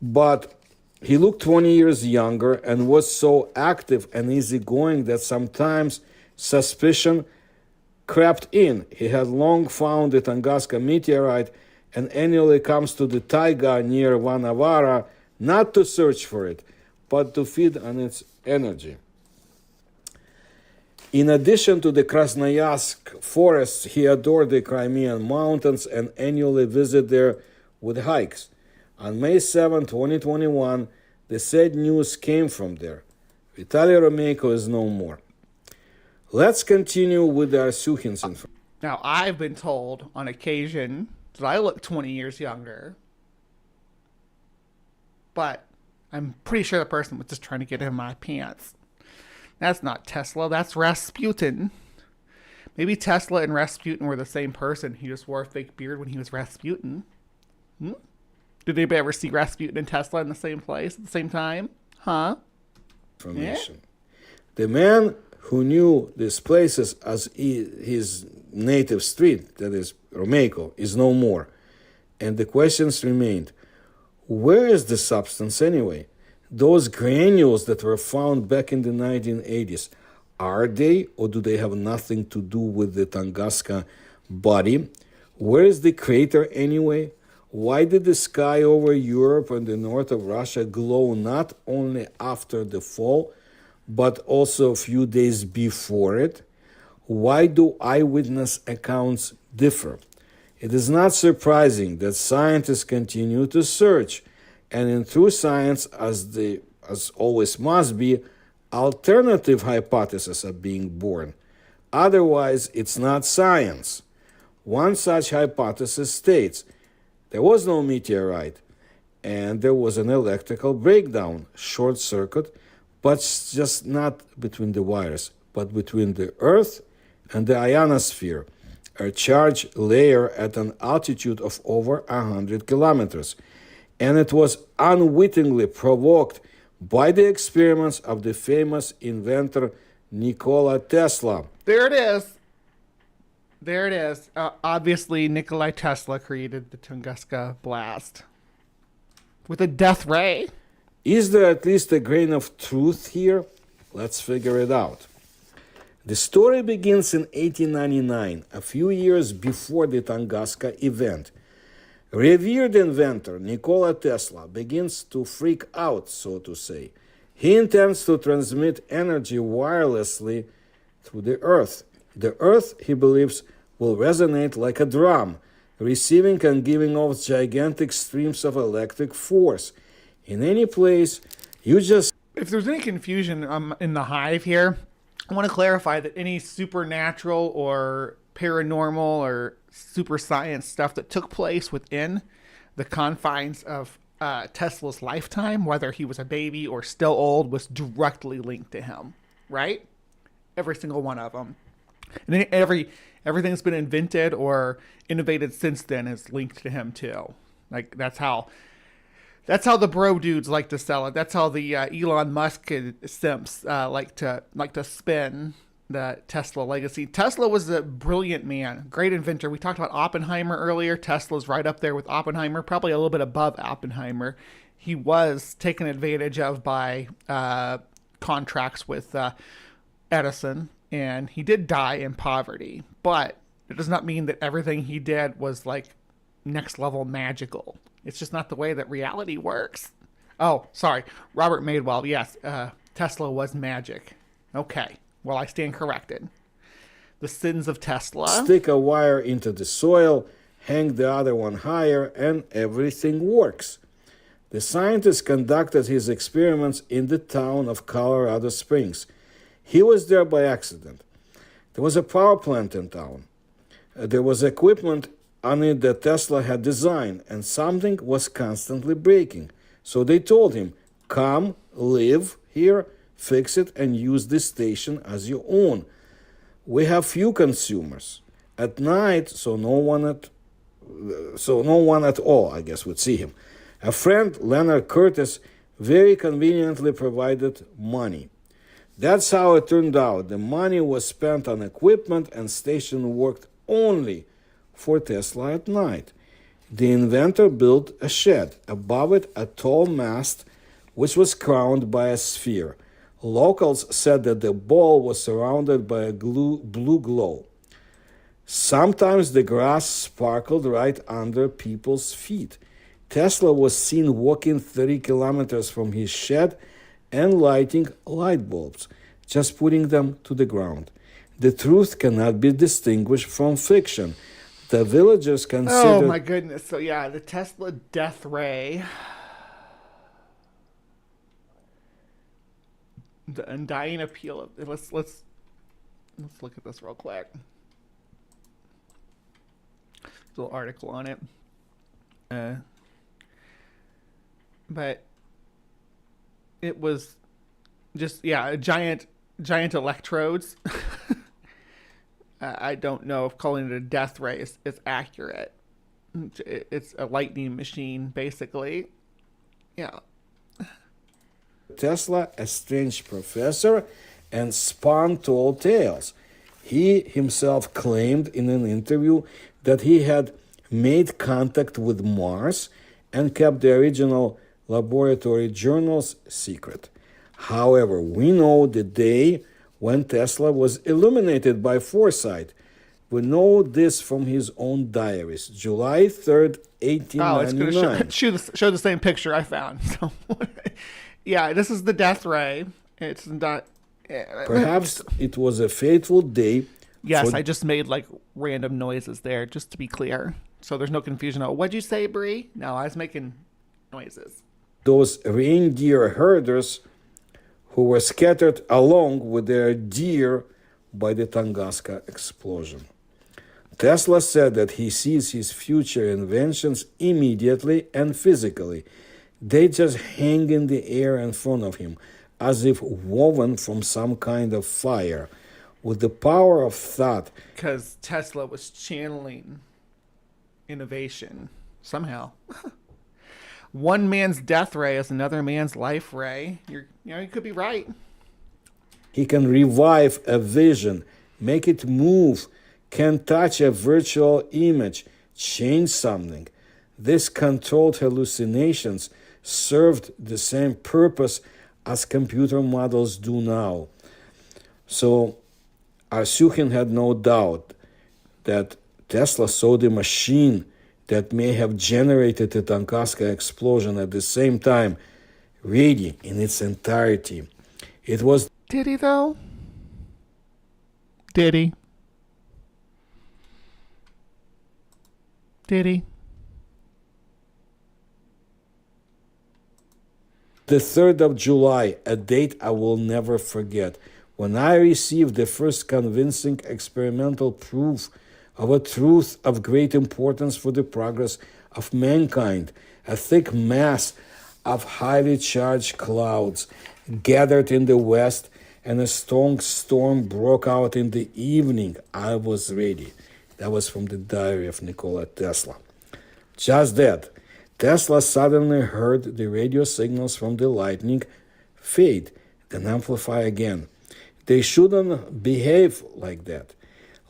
but he looked 20 years younger and was so active and easygoing that sometimes suspicion crept in. He had long found the Tunguska meteorite and annually comes to the taiga near Vanavara not to search for it, but to feed on its energy. In addition to the Krasnoyarsk forests, he adored the Crimean mountains and annually visited there with hikes. On May 7, 2021, the sad news came from there. Vitaly Rameyko is no more. Let's continue with the Arsukhin's information. Now, I've been told on occasion that I look 20 years younger, but I'm pretty sure the person was just trying to get in my pants. That's not Tesla, that's Rasputin. Maybe Tesla and Rasputin were the same person. He just wore a fake beard when he was Rasputin. Did anybody ever see Rasputin and Tesla in the same place at the same time? Huh? Information. Yeah? The man who knew these places as his native street, that is Rameyko, is no more. And the questions remained. Where is the substance anyway? Those granules that were found back in the 1980s, are they or do they have nothing to do with the Tunguska body? Where is the crater anyway? Why did the sky over Europe and the north of Russia glow not only after the fall, but also a few days before it? Why do eyewitness accounts differ? It is not surprising that scientists continue to search, and in true science, as always must be, alternative hypotheses are being born. Otherwise, it's not science. One such hypothesis states there was no meteorite, and there was an electrical breakdown, short circuit, but just not between the wires, but between the Earth and the ionosphere, a charged layer at an altitude of over 100 kilometers. And it was unwittingly provoked by the experiments of the famous inventor Nikola Tesla. There it is. There it is. Obviously, Nikola Tesla created the Tunguska blast with a death ray. Is there at least a grain of truth here? Let's figure it out. The story begins in 1899, a few years before the Tunguska event. Revered inventor Nikola Tesla begins to freak out, so to say. He intends to transmit energy wirelessly through the Earth. The Earth, he believes, will resonate like a drum, receiving and giving off gigantic streams of electric force. In any place, you just... If there's any confusion in the Hive here, I want to clarify that any supernatural or paranormal or super science stuff that took place within the confines of Tesla's lifetime, whether he was a baby or still old, was directly linked to him, right? Every single one of them. And everything that's been invented or innovated since then is linked to him too. Like that's how the bro dudes like to sell it. That's how the Elon Musk simps like to spin the Tesla legacy. Tesla was a brilliant man, great inventor. We talked about Oppenheimer earlier. Tesla's right up there with Oppenheimer, probably a little bit above Oppenheimer. He was taken advantage of by contracts with Edison, and he did die in poverty. But it does not mean that everything he did was like next level magical. It's just not the way that reality works. Oh, sorry. Robert Madewell. Yes, Tesla was magic. Okay. Well, I stand corrected. The sins of Tesla. Stick a wire into the soil, hang the other one higher, and everything works. The scientist conducted his experiments in the town of Colorado Springs. He was there by accident. There was a power plant in town. There was equipment on it that Tesla had designed, and something was constantly breaking. So they told him, come, live here, fix it, and use this station as your own. We have few consumers. At night, so no one at all, I guess, would see him. A friend, Leonard Curtis, very conveniently provided money. That's how it turned out. The money was spent on equipment, and station worked only for Tesla at night. The inventor built a shed. Above it, a tall mast, which was crowned by a sphere. Locals said that the ball was surrounded by a blue glow. Sometimes the grass sparkled right under people's feet. Tesla was seen walking 30 kilometers from his shed and lighting light bulbs, just putting them to the ground. The truth cannot be distinguished from fiction. The villagers considered... Oh my goodness. So yeah, the Tesla death ray... The undying appeal of let's look at this real quick. There's a little article on it. But it was just giant electrodes. I don't know if calling it a death ray is accurate. It's a lightning machine, basically. Yeah. Tesla, a strange professor, and spun tall tales. He himself claimed in an interview that he had made contact with Mars and kept the original laboratory journals secret. However, we know the day when Tesla was illuminated by foresight. We know this from his own diaries. July 3rd, 1899. Oh, it's going to show the same picture I found. So, yeah, this is the death ray. It's not... Perhaps it was a fateful day. Yes, I just made like random noises there, just to be clear. So there's no confusion. Oh, what'd you say, Bree? No, I was making noises. Those reindeer herders who were scattered along with their deer by the Tunguska explosion. Tesla said that he sees his future inventions immediately and physically. They just hang in the air in front of him, as if woven from some kind of fire. With the power of thought. Because Tesla was channeling innovation somehow. One man's death ray is another man's life ray. You could be right. He can revive a vision, make it move, can touch a virtual image, change something. These controlled hallucinations served the same purpose as computer models do now. So Arsuchin had no doubt that Tesla saw the machine that may have generated the Tunguska explosion at the same time, ready in its entirety. It was... Did he, though? Did he? Did he? The 3rd of July, a date I will never forget, when I received the first convincing experimental proof of a truth of great importance for the progress of mankind. A thick mass of highly charged clouds gathered in the west, and a strong storm broke out in the evening. I was ready. That was from the diary of Nikola Tesla. Just that, Tesla suddenly heard the radio signals from the lightning fade, then amplify again. They shouldn't behave like that.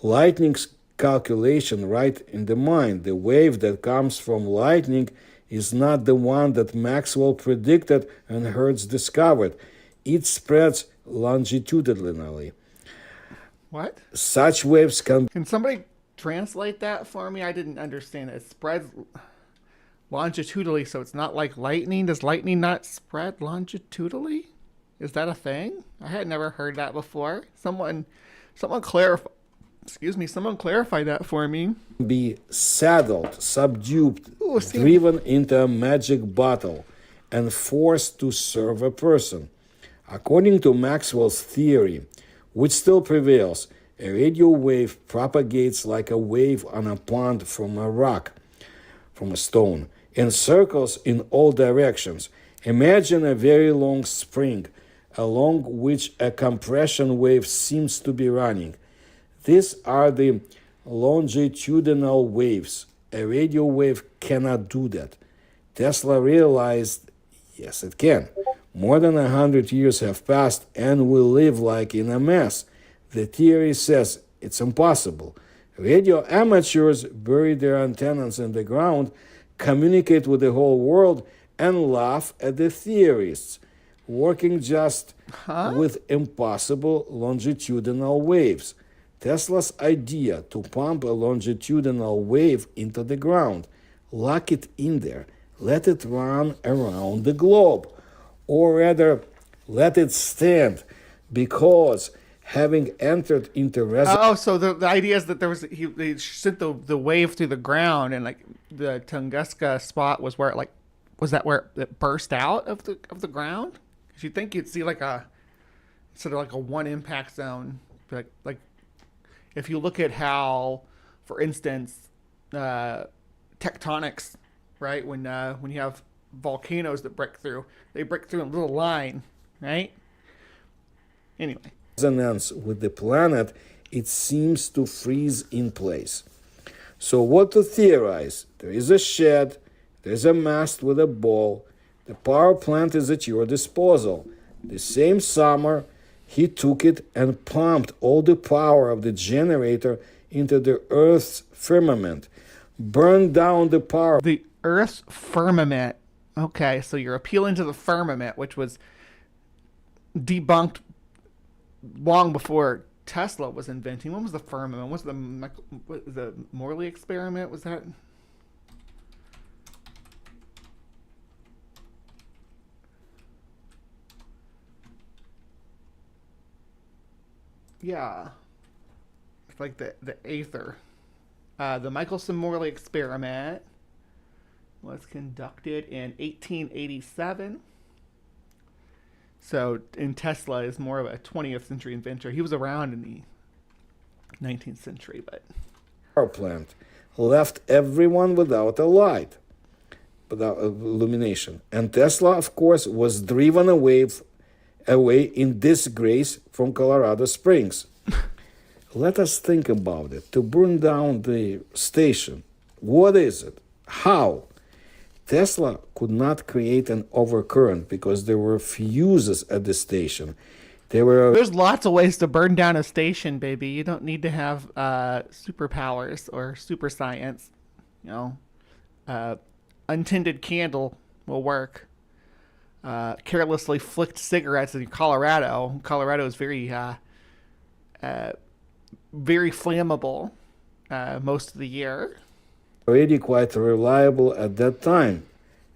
Lightning's calculation right in the mind. The wave that comes from lightning is not the one that Maxwell predicted and Hertz discovered. It spreads longitudinally. What? Such waves can... Can somebody translate that for me? I didn't understand it. It spreads longitudinally, so it's not like lightning. Does lightning not spread longitudinally? Is that a thing? I had never heard that before. Someone clarify. Someone clarify that for me. Be saddled, subdued, driven into a magic bottle, and forced to serve a person. According to Maxwell's theory, which still prevails, a radio wave propagates like a wave on a pond from a rock, from a stone, in circles in all directions. Imagine a very long spring, along which a compression wave seems to be running. These are the longitudinal waves. A radio wave cannot do that. Tesla realized, yes, it can. More than 100 years have passed, and we live like in a mess. The theory says it's impossible. Radio amateurs bury their antennas in the ground, communicate with the whole world, and laugh at the theorists, working just with impossible longitudinal waves. Tesla's idea to pump a longitudinal wave into the ground, lock it in there, let it run around the globe, or rather, let it stand, because having entered into resonance... Oh, so the idea is that they sent the wave through the ground, and like the Tunguska spot was where it was that where it burst out of the ground? Because you'd think you'd see like a sort of like a one impact zone, like if you look at how, for instance, tectonics, right? When you have volcanoes that break through, they break through a little line, right? Anyway. Resonance with the planet, it seems to freeze in place. So what to theorize? There is a shed, there's a mast with a ball, the power plant is at your disposal. The same summer, he took it and pumped all the power of the generator into the Earth's firmament, burned down the power. The Earth's firmament. Okay, so you're appealing to the firmament, which was debunked long before Tesla was inventing. When was the firmament? Was the Morley experiment? Was that? Yeah, it's like the aether. The Michelson-Morley experiment was conducted in 1887. So, Tesla is more of a 20th century inventor. He was around in 19th century, but power plant left everyone without a light, without illumination. And Tesla, of course, was driven away in disgrace from Colorado Springs. Let us think about it. To burn down the station, what is it? How? Tesla could not create an overcurrent because there were fuses at the station. There's lots of ways to burn down a station, baby. You don't need to have superpowers or super science. Untended candle will work. Carelessly flicked cigarettes in Colorado. Colorado is very flammable most of the year. Already quite reliable at that time,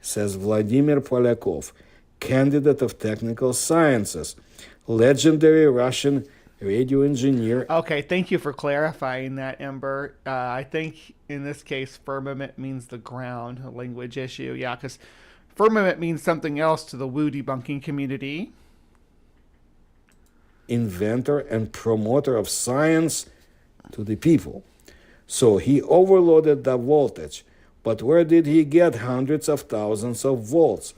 says Vladimir Polyakov, candidate of technical sciences, legendary Russian radio engineer. Okay, thank you for clarifying that, Ember. I think in this case, firmament means the ground, a language issue. Yeah, because firmament means something else to the woo debunking community. Inventor and promoter of science to the people. So he overloaded the voltage. But where did he get hundreds of thousands of volts?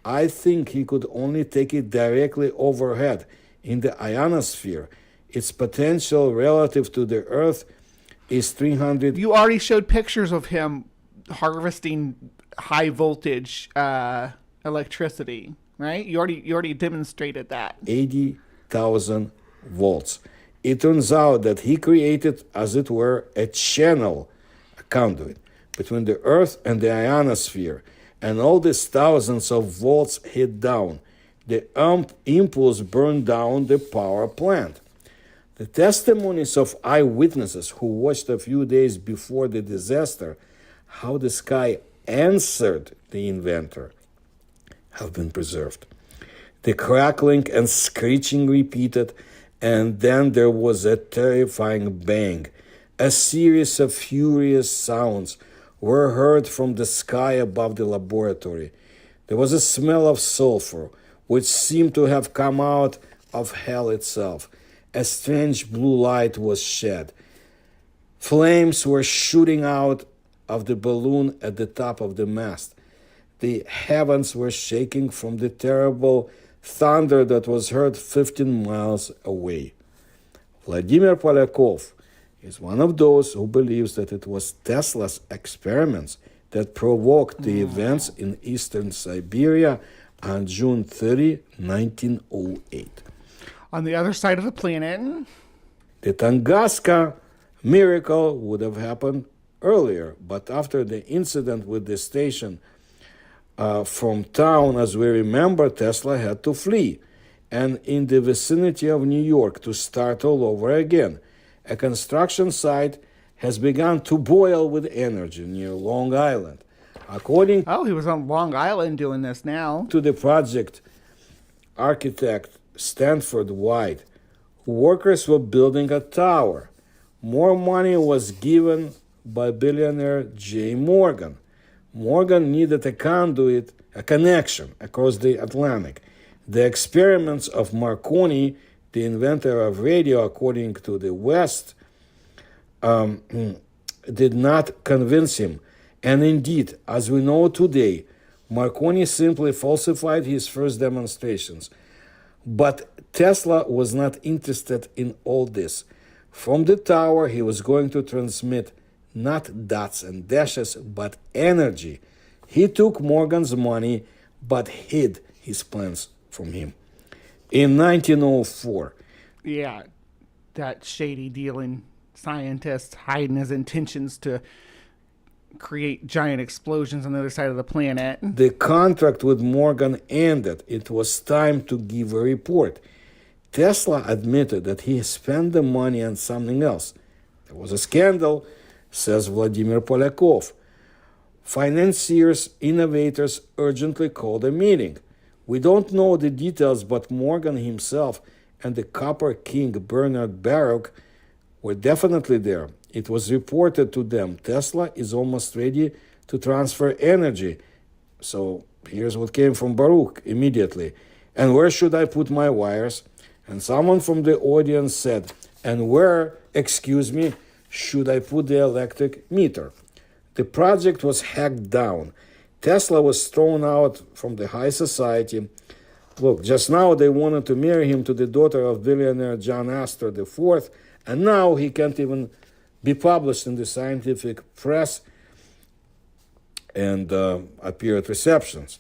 I think he could only take it directly overhead in the ionosphere. Its potential relative to the Earth is 300. You already showed pictures of him harvesting high voltage electricity, right? You already demonstrated that. 80,000 volts. It turns out that he created, as it were, a channel, a conduit, between the Earth and the ionosphere, and all these thousands of volts hit down. The impulse burned down the power plant. The testimonies of eyewitnesses who watched a few days before the disaster how the sky answered the inventor have been preserved. The crackling and screeching repeated, and then there was a terrifying bang. A series of furious sounds were heard from the sky above the laboratory. There was a smell of sulfur, which seemed to have come out of hell itself. A strange blue light was shed. Flames were shooting out of the balloon at the top of the mast. The heavens were shaking from the terrible thunder that was heard 15 miles away. Vladimir Polyakov is one of those who believes that it was Tesla's experiments that provoked the events in eastern Siberia on June 30, 1908. On the other side of the planet, the Tunguska miracle would have happened earlier, but after the incident with the station from town, as we remember, Tesla had to flee, and in the vicinity of New York to start all over again. A construction site has begun to boil with energy near Long Island. According he was on Long Island doing this now. To the project architect Stanford White, workers were building a tower. More money was given by billionaire J. Morgan. Morgan needed a conduit, a connection across the Atlantic. The experiments of Marconi, the inventor of radio, according to the West, did not convince him. And indeed, as we know today, Marconi simply falsified his first demonstrations. But Tesla was not interested in all this. From the tower, he was going to transmit not dots and dashes, but energy. He took Morgan's money, but hid his plans from him. In 1904. Yeah, that shady dealing scientist hiding his intentions to create giant explosions on the other side of the planet. The contract with Morgan ended. It was time to give a report. Tesla admitted that he spent the money on something else. There was a scandal, says Vladimir Polyakov. Financiers, innovators urgently called a meeting. We don't know the details, but Morgan himself and the Copper King Bernard Baruch were definitely there. It was reported to them, Tesla is almost ready to transfer energy. So here's what came from Baruch immediately. And where should I put my wires? And someone from the audience said, And where, excuse me, should I put the electric meter? The project was hacked down. Tesla was thrown out from the high society. Look, just now they wanted to marry him to the daughter of billionaire John Astor IV, and now he can't even be published in the scientific press and appear at receptions.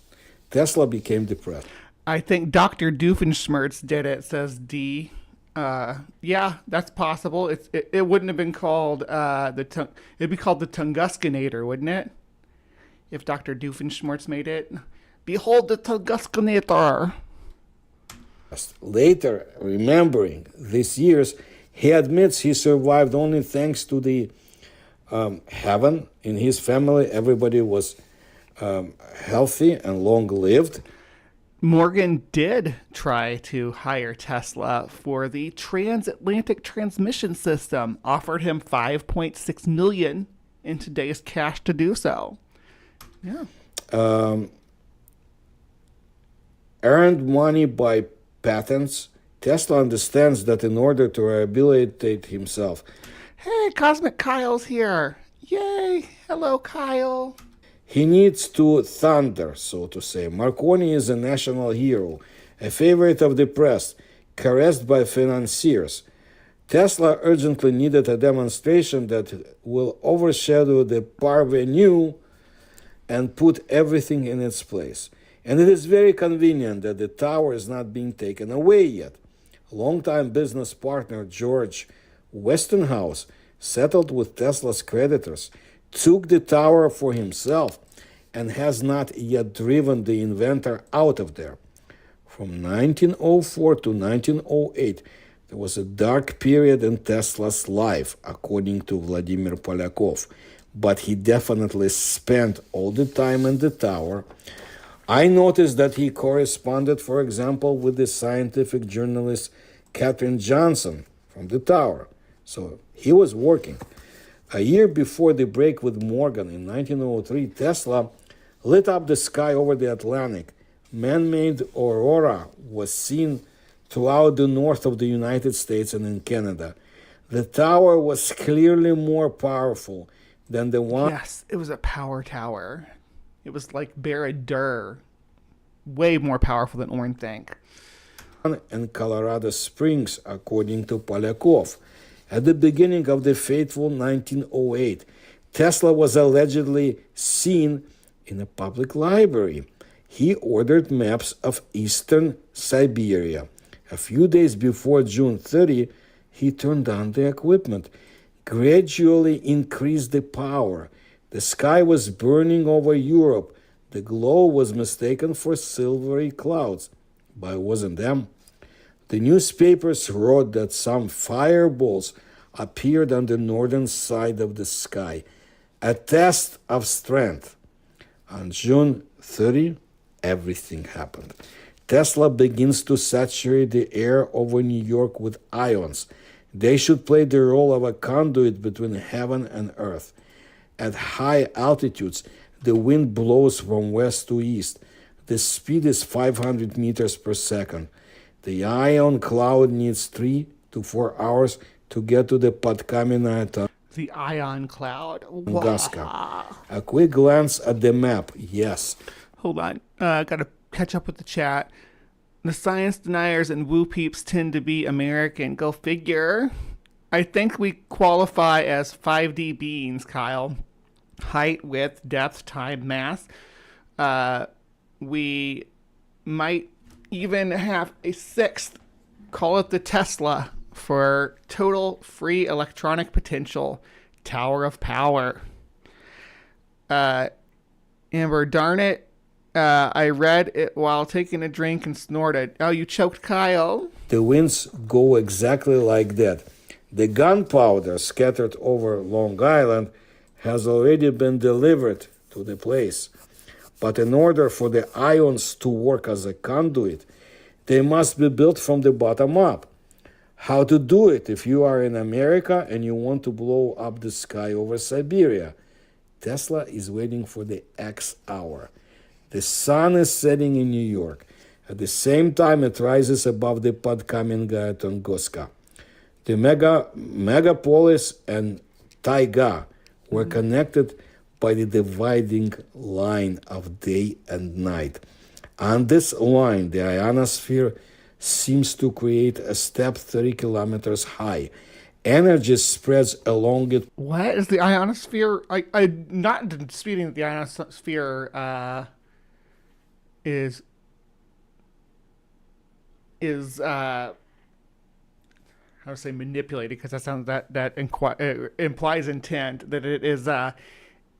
Tesla became depressed. I think Dr. Doofenshmirtz did it, says D. Yeah, that's possible. It wouldn't have been called it'd be called the Tunguskanator, wouldn't it? If Dr. Doofenshmirtz made it. Behold the Tunguskanator. Later, remembering these years, he admits he survived only thanks to the heaven in his family. Everybody was healthy and long-lived. Morgan did try to hire Tesla for the transatlantic transmission system, offered him $5.6 million in today's cash to do so. Yeah. Earned money by patents. Tesla understands that in order to rehabilitate himself. Hey, Cosmic Kyle's here. Yay. Hello, Kyle. He needs to thunder, so to say. Marconi is a national hero, a favorite of the press, caressed by financiers. Tesla urgently needed a demonstration that will overshadow the parvenu and put everything in its place. And it is very convenient that the tower is not being taken away yet. Longtime business partner George Westinghouse settled with Tesla's creditors, took the tower for himself, and has not yet driven the inventor out of there. From 1904 to 1908, there was a dark period in Tesla's life, according to Vladimir Polyakov, but he definitely spent all the time in the tower. I noticed that he corresponded, for example, with the scientific journalist Katherine Johnson from the tower. So he was working. A year before the break with Morgan in 1903, Tesla lit up the sky over the Atlantic. Man-made aurora was seen throughout the north of the United States and in Canada. The tower was clearly more powerful than the one... Yes, it was a power tower. It was like Barra-Dur. Way more powerful than Orn think. ...in Colorado Springs, according to Polyakov. At the beginning of the fateful 1908, Tesla was allegedly seen in a public library. He ordered maps of eastern Siberia. A few days before June 30, he turned on the equipment, gradually increased the power. The sky was burning over Europe. The glow was mistaken for silvery clouds, but it wasn't them. The newspapers wrote that some fireballs appeared on the northern side of the sky, a test of strength. On June 30, everything happened. Tesla begins to saturate the air over New York with ions. They should play the role of a conduit between heaven and earth. At high altitudes, the wind blows from west to east. The speed is 500 meters per second. The ion cloud needs 3 to 4 hours to get to the Podkamennaya. The ion cloud. Tunguska. Wow. A quick glance at the map. Yes. Hold on. Gotta catch up with the chat. The science deniers and woo peeps tend to be American. Go figure. I think we qualify as 5D beings, Kyle. Height, width, depth, time, mass. We might even have a sixth. Call it the Tesla for total free electronic potential. Tower of power. Amber, darn it. I read it while taking a drink and snorted. Oh, you choked Kyle? The winds go exactly like that. The gunpowder scattered over Long Island has already been delivered to the place. But in order for the ions to work as a conduit, they must be built from the bottom up. How to do it if you are in America and you want to blow up the sky over Siberia? Tesla is waiting for the X hour. The sun is setting in New York. At the same time, it rises above the Podkamennaya Tunguska. The megapolis and taiga were connected by the dividing line of day and night. On this line, the ionosphere seems to create a step 30 kilometers high. Energy spreads along it. What is the ionosphere? I'm not disputing that the ionosphere is how to say manipulated, because that sounds implies intent, that it is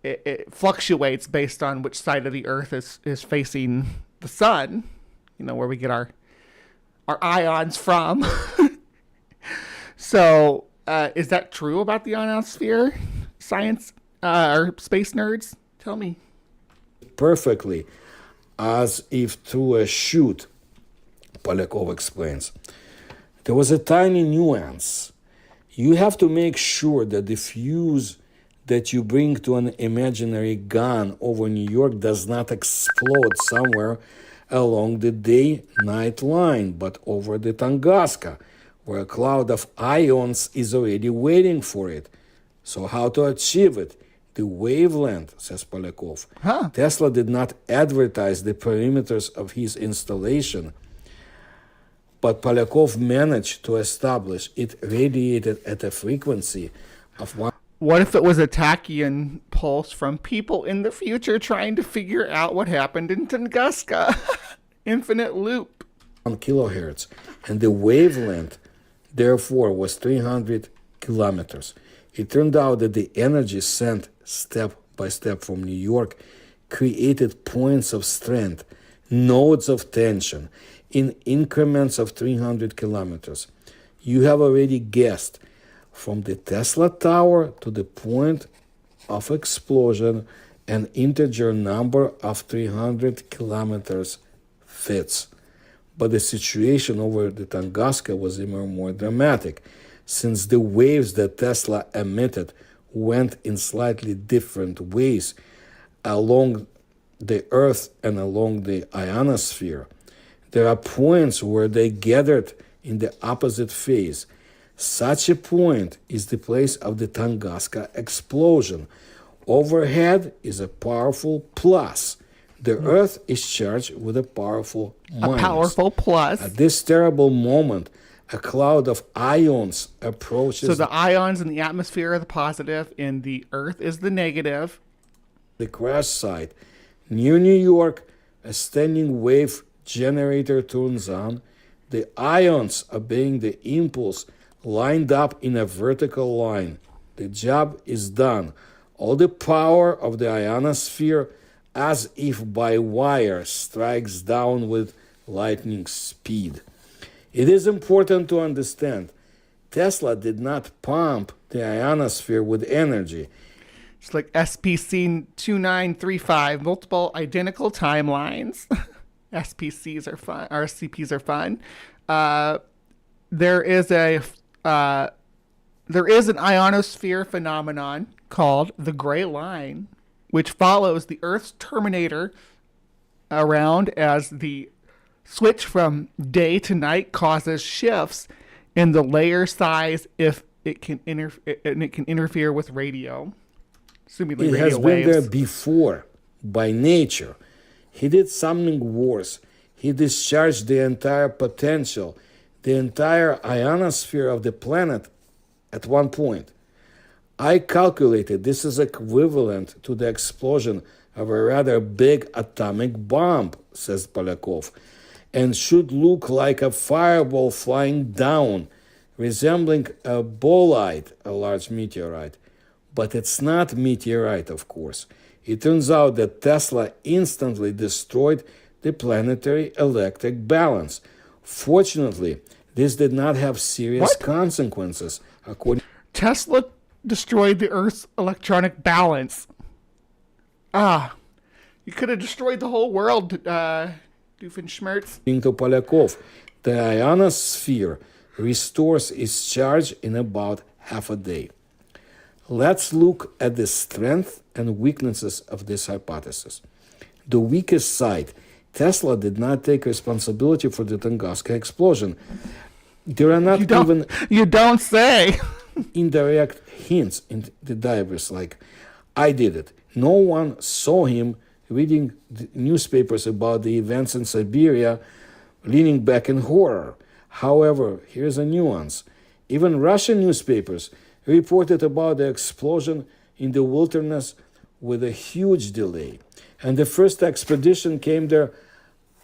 it fluctuates based on which side of the earth is facing the sun, where we get our ions from. So is that true about the ionosphere? Science or space nerds, tell me. Perfectly, as if through a chute, Polyakov explains. There was a tiny nuance. You have to make sure that the fuse that you bring to an imaginary gun over New York does not explode somewhere along the day-night line, but over the Tunguska, where a cloud of ions is already waiting for it. So how to achieve it? The wavelength, says Polyakov. Tesla did not advertise the perimeters of his installation, but Polyakov managed to establish it radiated at a frequency of one. What if it was a tachyon pulse from people in the future trying to figure out what happened in Tunguska? Infinite loop. 1 kilohertz, and the wavelength, therefore, was 300 kilometers. It turned out that the energy sent step by step from New York created points of strength, nodes of tension, in increments of 300 kilometers. You have already guessed, from the Tesla tower to the point of explosion, an integer number of 300 kilometers fits. But the situation over the Tunguska was even more dramatic, since the waves that Tesla emitted went in slightly different ways along the Earth and along the ionosphere. There are points where they gathered in the opposite phase. Such a point is the place of the Tunguska explosion. Overhead is a powerful plus. The Earth is charged with a powerful minus. A powerful plus. At this terrible moment, a cloud of ions approaches. So the ions in the atmosphere are the positive, and the Earth is the negative. The crash site. Near New York, a standing wave generator turns on. The ions obeying the impulse lined up in a vertical line. The job is done. All the power of the ionosphere, as if by wire, strikes down with lightning speed. It is important to understand, Tesla did not pump the ionosphere with energy. It's like SPC 2935, multiple identical timelines. SPCs are fun. RSCPs are fun. There is an ionosphere phenomenon called the gray line, which follows the Earth's terminator around as the switch from day to night causes shifts in the layer size if it can interfere with radio. Assuming it has been there before by nature. He did something worse. He discharged the entire potential, the entire ionosphere of the planet at one point. I calculated this is equivalent to the explosion of a rather big atomic bomb, says Polyakov, and should look like a fireball flying down, resembling a bolide, a large meteorite. But it's not meteorite, of course. It turns out that Tesla instantly destroyed the planetary electric balance. Fortunately, this did not have serious consequences, according. Tesla destroyed the Earth's electronic balance. You could have destroyed the whole world, Doofenshmirtz. According to Polyakov, the ionosphere restores its charge in about half a day. Let's look at the strength and weaknesses of this hypothesis. The weakest side, Tesla did not take responsibility for the Tunguska explosion. There are not even you don't say indirect hints in the diaries like I did it. No one saw him reading the newspapers about the events in Siberia, leaning back in horror. However, here's a nuance. Even Russian newspapers reported about the explosion in the wilderness with a huge delay. And the first expedition came there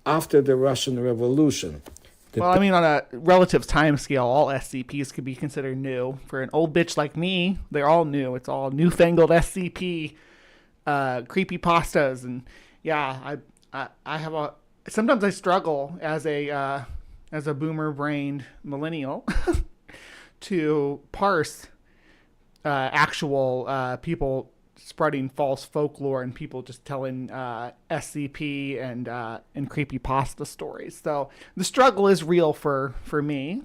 after the Russian Revolution. Well, I mean, on a relative time scale, all SCPs could be considered new. For an old bitch like me, they're all new. It's all newfangled SCP, creepypastas, and yeah, I have a. Sometimes I struggle as a boomer-brained millennial to parse actual people spreading false folklore and people just telling SCP and creepypasta stories. So the struggle is real for me.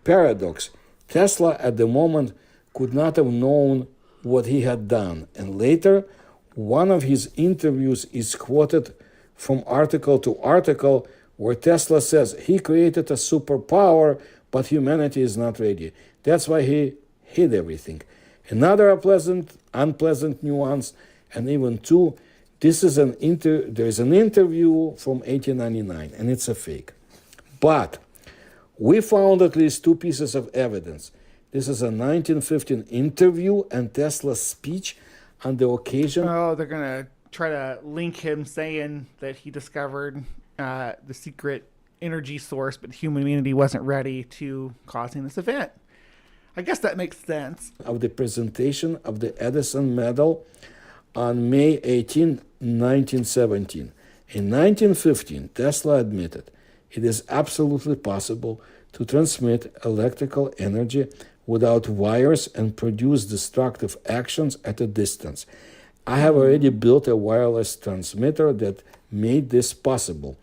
Paradox. Tesla at the moment could not have known what he had done. And later, one of his interviews is quoted from article to article where Tesla says he created a superpower, but humanity is not ready. That's why he hid everything. Another unpleasant nuance, and even two, there is an interview from 1899, and it's a fake. But we found at least two pieces of evidence. This is a 1915 interview and Tesla's speech on the occasion. Oh, they're going to try to link him saying that he discovered the secret energy source, but humanity wasn't ready to causing this event. I guess that makes sense. Of the presentation of the Edison Medal on May 18, 1917. In 1915, Tesla admitted it is absolutely possible to transmit electrical energy without wires and produce destructive actions at a distance. I have already built a wireless transmitter that made this possible,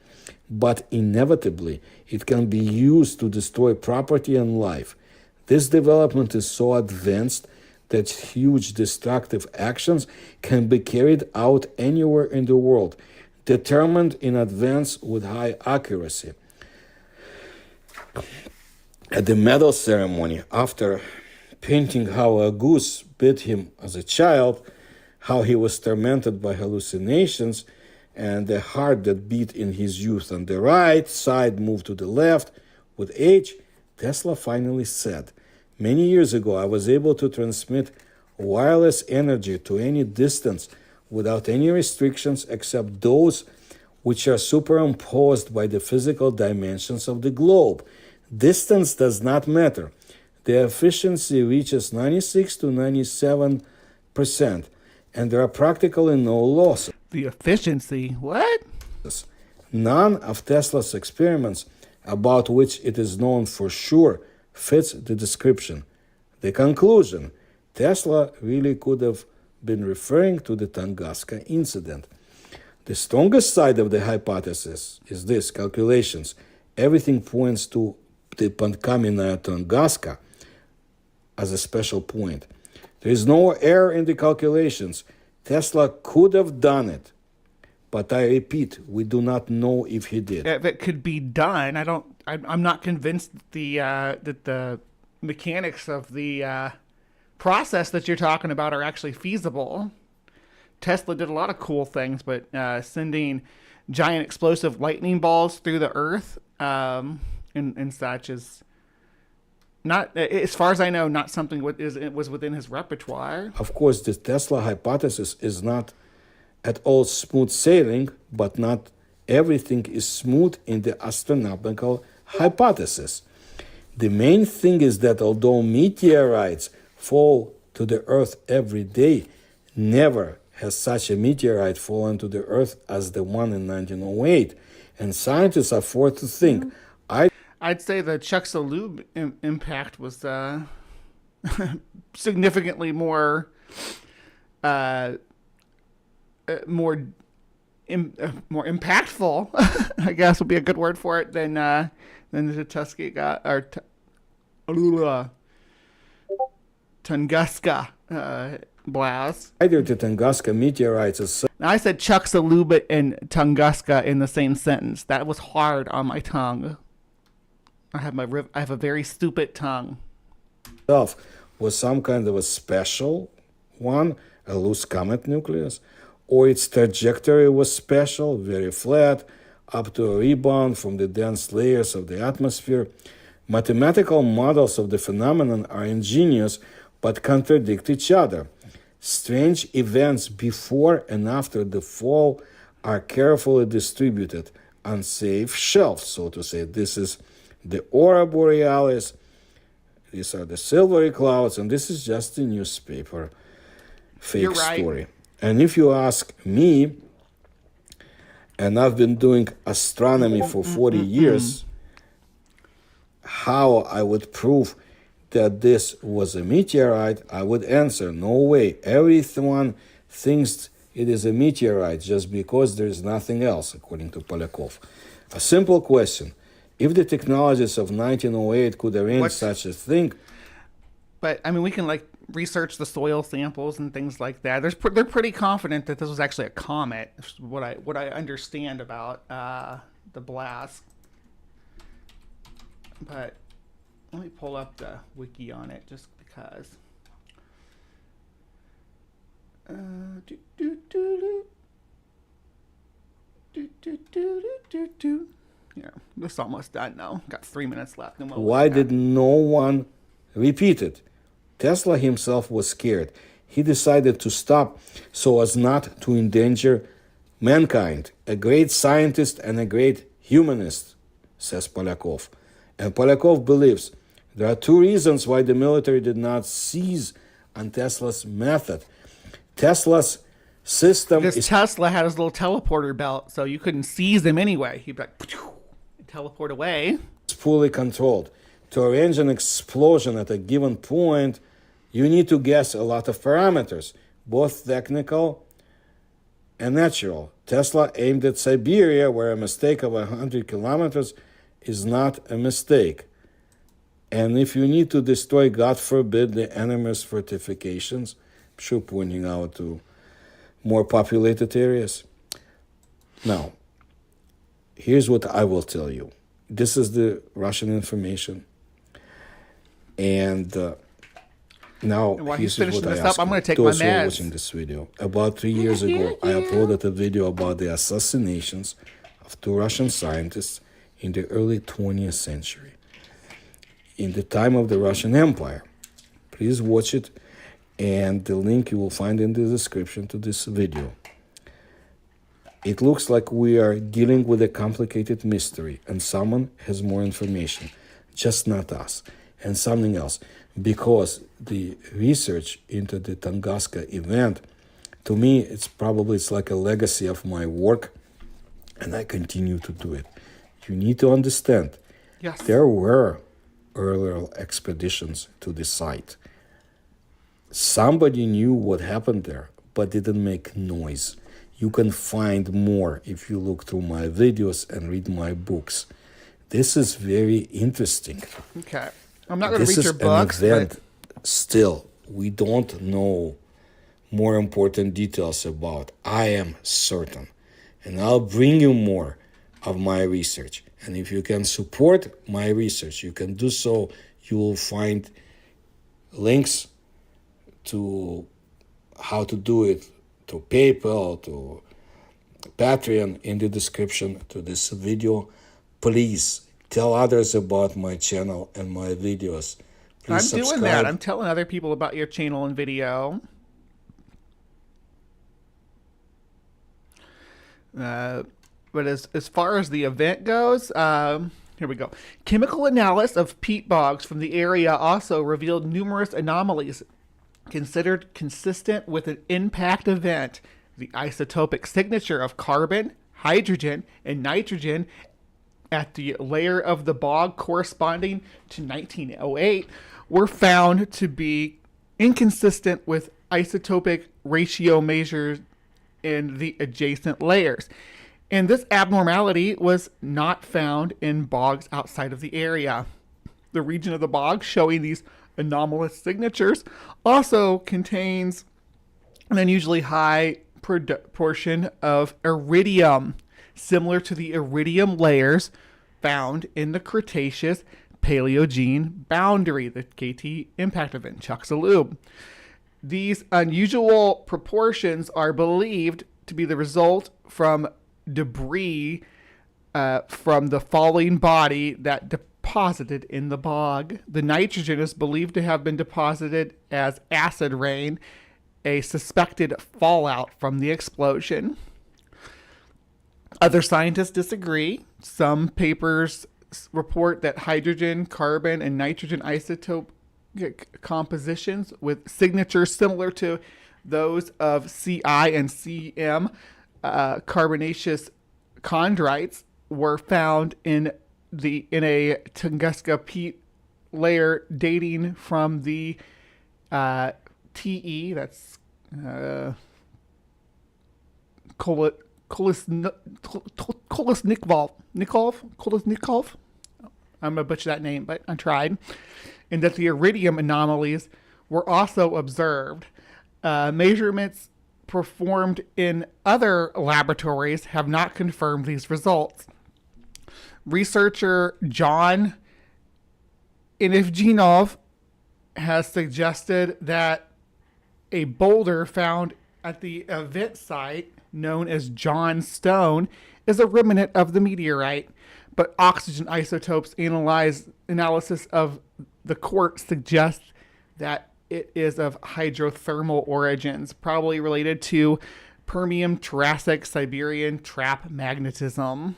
but inevitably it can be used to destroy property and life. This development is so advanced that huge destructive actions can be carried out anywhere in the world, determined in advance with high accuracy. At the medal ceremony, after painting how a goose bit him as a child, how he was tormented by hallucinations, and the heart that beat in his youth on the right side moved to the left, with age, Tesla finally said, "Many years ago, I was able to transmit wireless energy to any distance without any restrictions except those which are superimposed by the physical dimensions of the globe. Distance does not matter. The efficiency reaches 96 to 97%, and there are practically no losses." The efficiency? What? None of Tesla's experiments, about which it is known for sure, fits the description. The conclusion: Tesla really could have been referring to the Tunguska incident. The strongest side of the hypothesis is this: calculations. Everything points to the Pankamena Tunguska as a special point. There is no error in the calculations. Tesla could have done it. But I repeat, we do not know if he did. If it could be done, I'm not convinced that the mechanics of the process that you're talking about are actually feasible. Tesla did a lot of cool things, but sending giant explosive lightning balls through the earth and such is not, as far as I know, not something was within his repertoire. Of course, the Tesla hypothesis is not at all smooth sailing, but not everything is smooth in the astronomical hypothesis. The main thing is that although meteorites fall to the Earth every day, never has such a meteorite fallen to the Earth as the one in 1908. And scientists are forced to think. I'd say the Chicxulub impact was significantly more impactful, I guess would be a good word for it, than the Tunguska blast. Either the Tunguska meteorites is. Now, I said Chicxulub and Tunguska in the same sentence. That was hard on my tongue. I have a very stupid tongue. Was some kind of a special one, a loose comet nucleus, or its trajectory was special, very flat, up to a rebound from the dense layers of the atmosphere. Mathematical models of the phenomenon are ingenious but contradict each other. Strange events before and after the fall are carefully distributed on safe shelves, so to say. This is the aurora borealis, these are the silvery clouds, and this is just a newspaper fake story. And if you ask me, and I've been doing astronomy for 40 years, how I would prove that this was a meteorite, I would answer, no way. Everyone thinks it is a meteorite just because there is nothing else, according to Polyakov. A simple question. If the technologies of 1908 could arrange such a thing... But, I mean, we can, research the soil samples and things like that. They're pretty confident that this was actually a comet, what I understand about the blast. But let me pull up the wiki on it just because. Yeah, this is almost done now. Got 3 minutes left. Why did no one repeat it? Tesla himself was scared. He decided to stop so as not to endanger mankind. A great scientist and a great humanist, says Polyakov. And Polyakov believes there are two reasons why the military did not seize on Tesla's method. Tesla's system Tesla had his little teleporter belt, so you couldn't seize him anyway. He'd be like, teleport away. It's fully controlled. To arrange an explosion at a given point, you need to guess a lot of parameters, both technical and natural. Tesla aimed at Siberia, where a mistake of 100 kilometers is not a mistake. And if you need to destroy, God forbid, the enemy's fortifications, I'm sure pointing out to more populated areas. Now, here's what I will tell you. This is the Russian information. And now, here's what I ask I'm going to take those my who are meds. watching this video. About 3 years ago, I uploaded a video about the assassinations of two Russian scientists in the early 20th century, in the time of the Russian Empire. Please watch it, and the link you will find in the description to this video. It looks like we are dealing with a complicated mystery, and someone has more information, just not us. And something else, because the research into the Tunguska event, to me, it's like a legacy of my work, and I continue to do it. You need to understand, there were earlier expeditions to the site. Somebody knew what happened there, but didn't make noise. You can find more if you look through my videos and read my books. This is very interesting. Okay. I'm not going to read your books. This is an event still we don't know more important details about. I am certain. And I'll bring you more of my research. And if you can support my research, you can do so. You will find links to how to do it, to PayPal, to Patreon in the description to this video. Please tell others about my channel and my videos. Please I'm doing that. I'm telling other people about your channel and video. But as far as the event goes, here we go. Chemical analysis of peat bogs from the area also revealed numerous anomalies considered consistent with an impact event. The isotopic signature of carbon, hydrogen, and nitrogen at the layer of the bog corresponding to 1908 were found to be inconsistent with isotopic ratio measures in the adjacent layers. And this abnormality was not found in bogs outside of the area. The region of the bog showing these anomalous signatures also contains an unusually high proportion of iridium, similar to the iridium layers found in the Cretaceous Paleogene boundary, the KT impact event, Chicxulub. These unusual proportions are believed to be the result from debris from the falling body that deposited in the bog. The nitrogen is believed to have been deposited as acid rain, a suspected fallout from the explosion. Other scientists disagree. Some papers report that hydrogen, carbon, and nitrogen isotope compositions with signatures similar to those of Ci and Cm carbonaceous chondrites were found in a Tunguska peat layer dating from the TE, that's Kolesnikov. I'm going to butcher that name, but I tried. And that the iridium anomalies were also observed. Measurements performed in other laboratories have not confirmed these results. Researcher John Inevginov has suggested that a boulder found at the event site, known as John Stone, is a remnant of the meteorite, but oxygen isotopes analysis of the quartz suggests that it is of hydrothermal origins, probably related to Permian, Triassic, Siberian trap magnetism.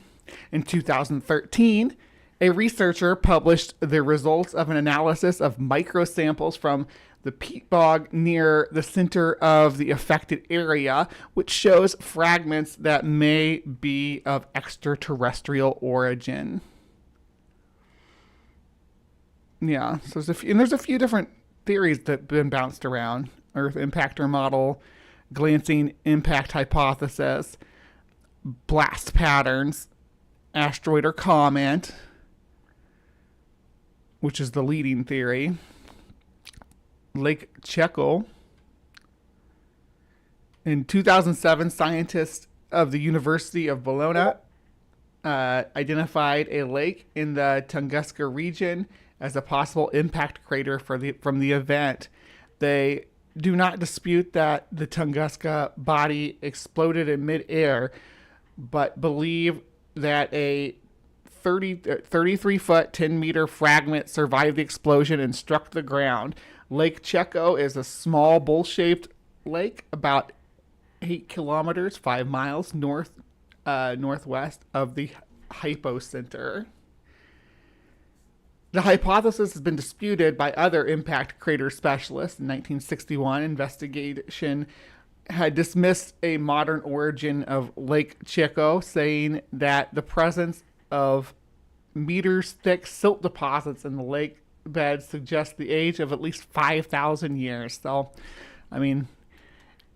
In 2013, a researcher published the results of an analysis of microsamples from the peat bog near the center of the affected area, which shows fragments that may be of extraterrestrial origin. Yeah, so there's a few different theories that have been bounced around. Earth impactor model, glancing impact hypothesis, blast patterns, asteroid or comet, which is the leading theory, Lake Checo. In 2007, scientists of the University of Bologna identified a lake in the Tunguska region as a possible impact crater from the event. They do not dispute that the Tunguska body exploded in midair, but believe that a 33-foot, 10-meter fragment survived the explosion and struck the ground. Lake Checo is a small bowl-shaped lake about 8 kilometers, 5 miles northwest of the hypocenter. The hypothesis has been disputed by other impact crater specialists. In 1961, investigation had dismissed a modern origin of Lake Checo, saying that the presence of meters-thick silt deposits in the lake bed suggests the age of at least 5,000 years. So, I mean,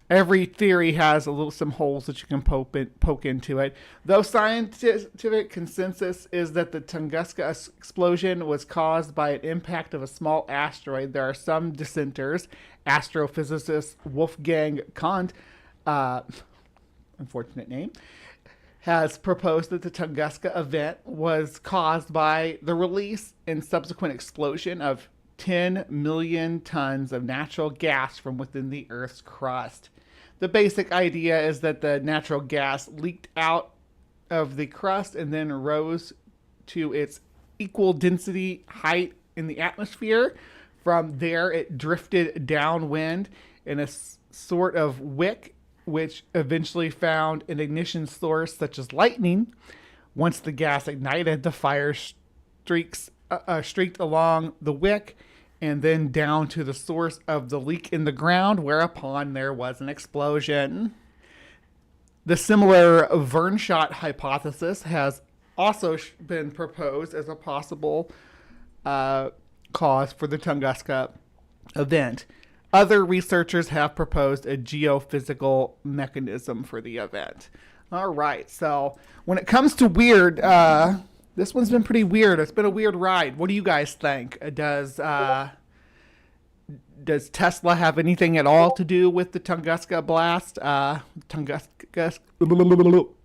every theory has some holes that you can poke into it. Though scientific consensus is that the Tunguska explosion was caused by an impact of a small asteroid, there are some dissenters. Astrophysicist Wolfgang Kant, unfortunate name, has proposed that the Tunguska event was caused by the release and subsequent explosion of 10 million tons of natural gas from within the Earth's crust. The basic idea is that the natural gas leaked out of the crust and then rose to its equal density height in the atmosphere. From there, it drifted downwind in a sort of wick, which eventually found an ignition source such as lightning. Once the gas ignited, the fire streaked along the wick and then down to the source of the leak in the ground, whereupon there was an explosion. The similar Vernshot hypothesis has also been proposed as a possible cause for the Tunguska event. Other researchers have proposed a geophysical mechanism for the event. All right, so when it comes to weird, this one's been pretty weird. It's been a weird ride. What do you guys think? Does Tesla have anything at all to do with the Tunguska blast?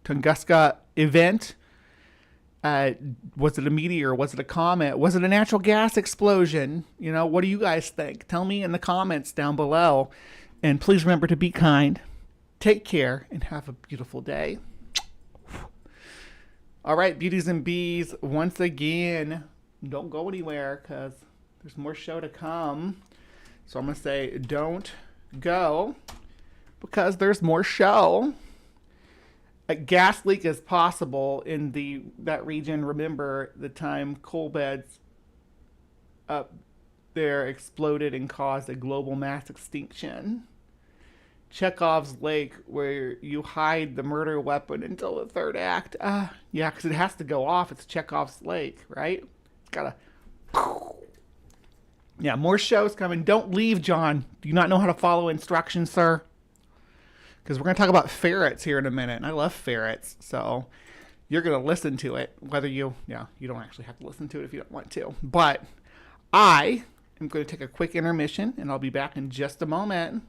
Tunguska event? Was it a meteor? Was it a comet? Was it a natural gas explosion? You know, what do you guys think? Tell me in the comments down below. And please remember to be kind, take care, and have a beautiful day. All right, beauties and bees, once again, don't go anywhere because there's more show to come. So I'm going to say don't go because there's more show. A gas leak is possible in that region. Remember the time coal beds up there exploded and caused a global mass extinction. Chekhov's lake, where you hide the murder weapon until the third act. Yeah, because it has to go off. It's Chekhov's lake, right? It's got to... Yeah, more shows coming. Don't leave, John. Do you not know how to follow instructions, sir? Because we're going to talk about ferrets here in a minute. And I love ferrets. So you're going to listen to it. Whether you don't actually have to listen to it if you don't want to. But I am going to take a quick intermission. And I'll be back in just a moment.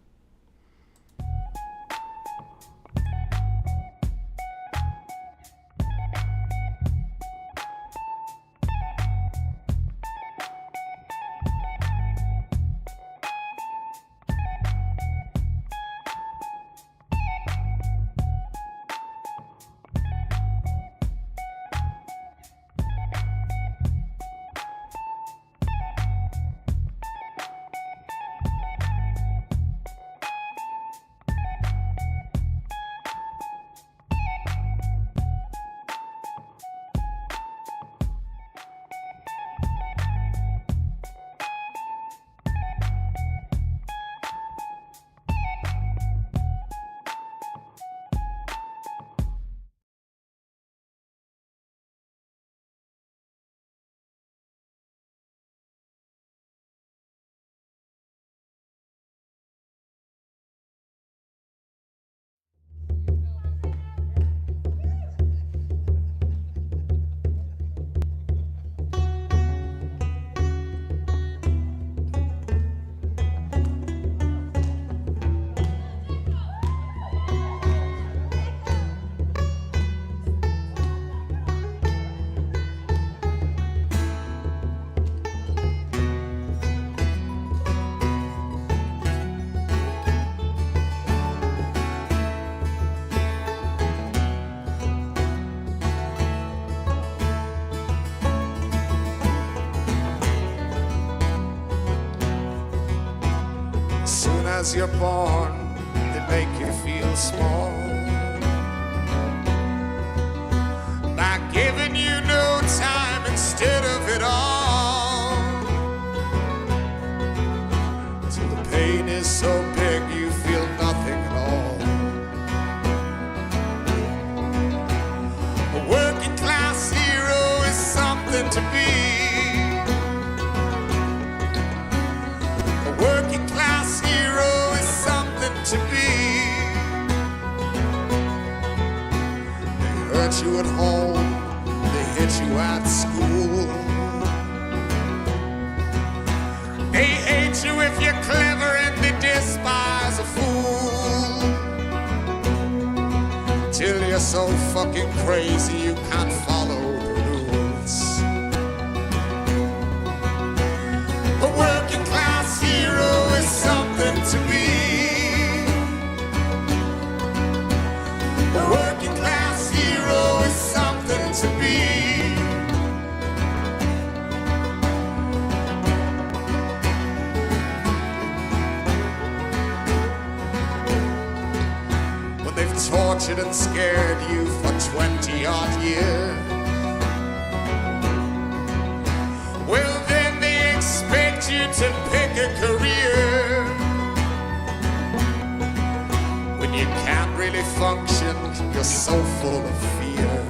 As you're born, they make you feel small by giving you no time instead of it all, till the pain is so big you feel nothing at all. A working class hero is something to be. A working class hero is something to be. They hurt you at home, they hit you at school. They hate you if you're clever and they despise a fool. Till you're so fucking crazy you can't follow the rules. A working class hero is something to be. A working class hero is something to be. When they've tortured and scared you for 20-odd years, well then they expect you to pick a career. When you can't really function, you're so full of fear.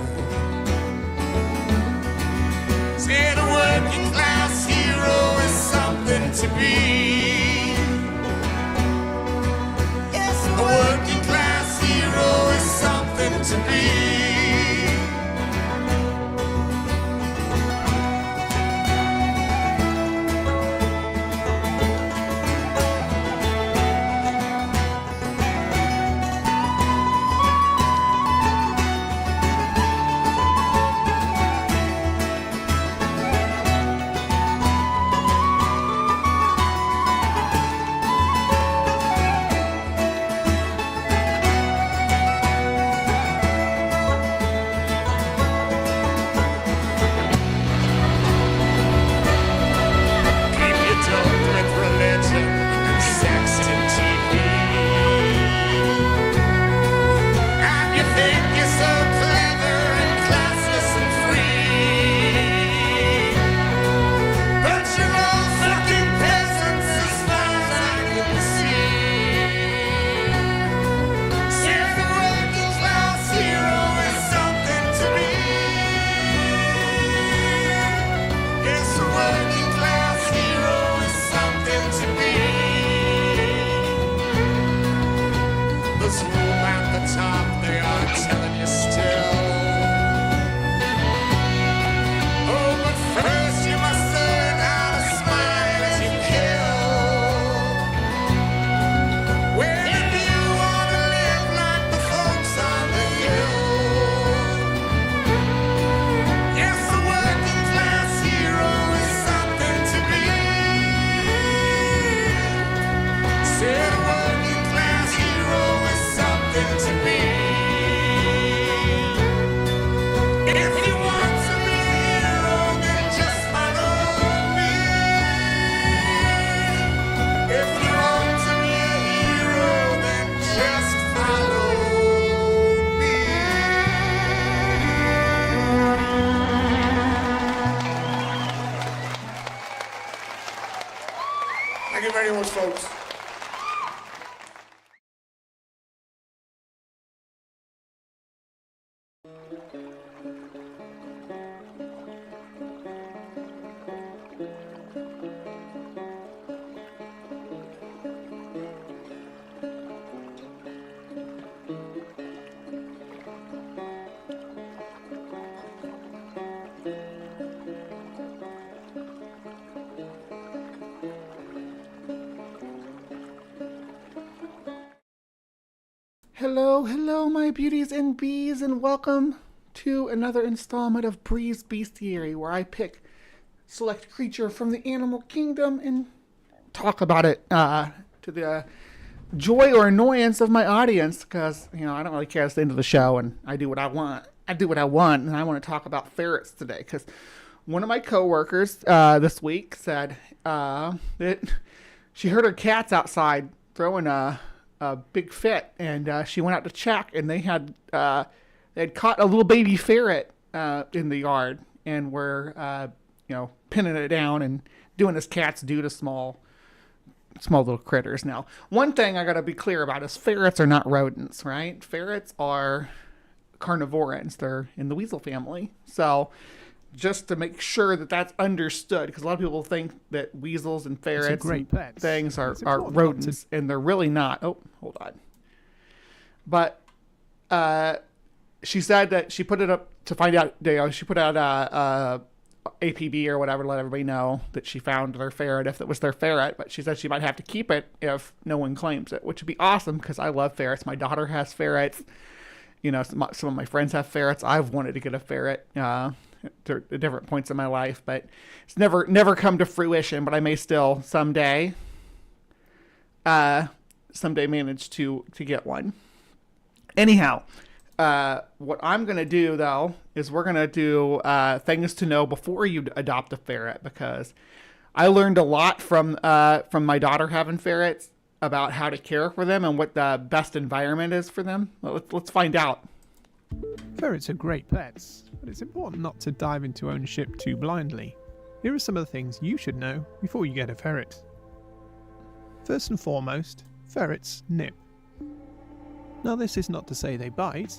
Said a working class hero is something to be. Yes, a working class hero is something to be. there's room at the top, they are telling you still. Oh, but first you must learn how to smile as you kill. Well, if you want to live like the folks on the hill, yes, the working class hero is something to be. Said a working class hero is something to be. If you want to be a hero, then just follow me. If you want to be a hero, then just follow me. Thank you very much, folks. Hello, hello, my beauties and bees, and welcome to another installment of Bree's Bestiary, where I pick select creature from the animal kingdom and talk about it to the joy or annoyance of my audience, because, you know, I don't really care at the end of the show, and I do what I want. And I want to talk about ferrets today, because one of my coworkers this week said that she heard her cats outside throwing a big fit, and she went out to check, and they had caught a little baby ferret in the yard, and were pinning it down and doing as cats do to small little critters. Now, one thing I gotta be clear about is ferrets are not rodents, right? Ferrets are carnivorans. They're in the weasel family. So just to make sure that that's understood, because a lot of people think that weasels and ferrets and things are rodents, and they're really not. Oh, hold on. But she said that she put it up to find out. She put out a APB or whatever to let everybody know that she found their ferret, if it was their ferret. But she said she might have to keep it if no one claims it, which would be awesome, because I love ferrets. My daughter has ferrets. You know, some of my friends have ferrets. I've wanted to get a ferret at different points in my life, but it's never come to fruition. But I may still someday manage to get one. Anyhow, what I'm gonna do though is we're gonna do things to know before you adopt a ferret, because I learned a lot from my daughter having ferrets about how to care for them and what the best environment is for them. Let's find out. Ferrets are great pets, but it's important not to dive into ownership too blindly. Here are some of the things you should know before you get a ferret. First and foremost, ferrets nip. Now, this is not to say they bite.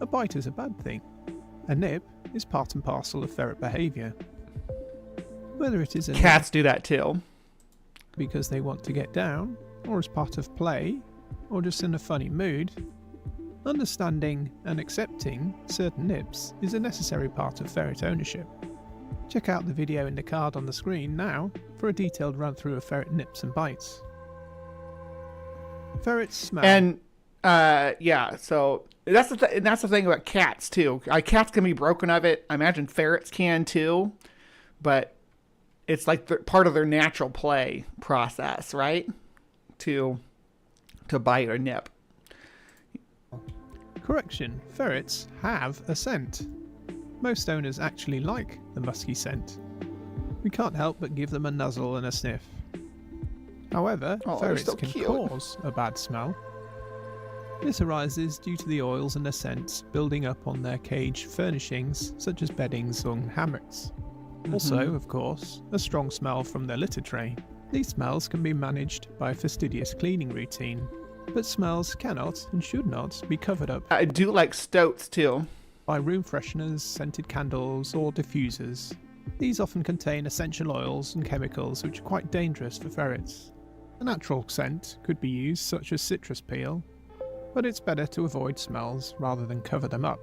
A bite is a bad thing. A nip is part and parcel of ferret behaviour. Whether it is a cats do that too, because they want to get down, or as part of play, or just in a funny mood, understanding and accepting certain nips is a necessary part of ferret ownership. Check out the video in the card on the screen now for a detailed run through of ferret nips and bites. Ferrets smell. And so that's the thing about cats too. Cats can be broken of it. I imagine ferrets can too, but it's like part of their natural play process, right? To bite or nip. Correction, ferrets have a scent. Most owners actually like the musky scent. We can't help but give them a nuzzle and a sniff. However, ferrets can cause a bad smell. This arises due to the oils and the scents building up on their cage furnishings, such as beddings and hammocks. Also, of course, a strong smell from their litter tray. These smells can be managed by a fastidious cleaning routine, but smells cannot and should not be covered up. I do like stoats too. By room fresheners, scented candles, or diffusers. These often contain essential oils and chemicals which are quite dangerous for ferrets. A natural scent could be used, such as citrus peel, but it's better to avoid smells rather than cover them up.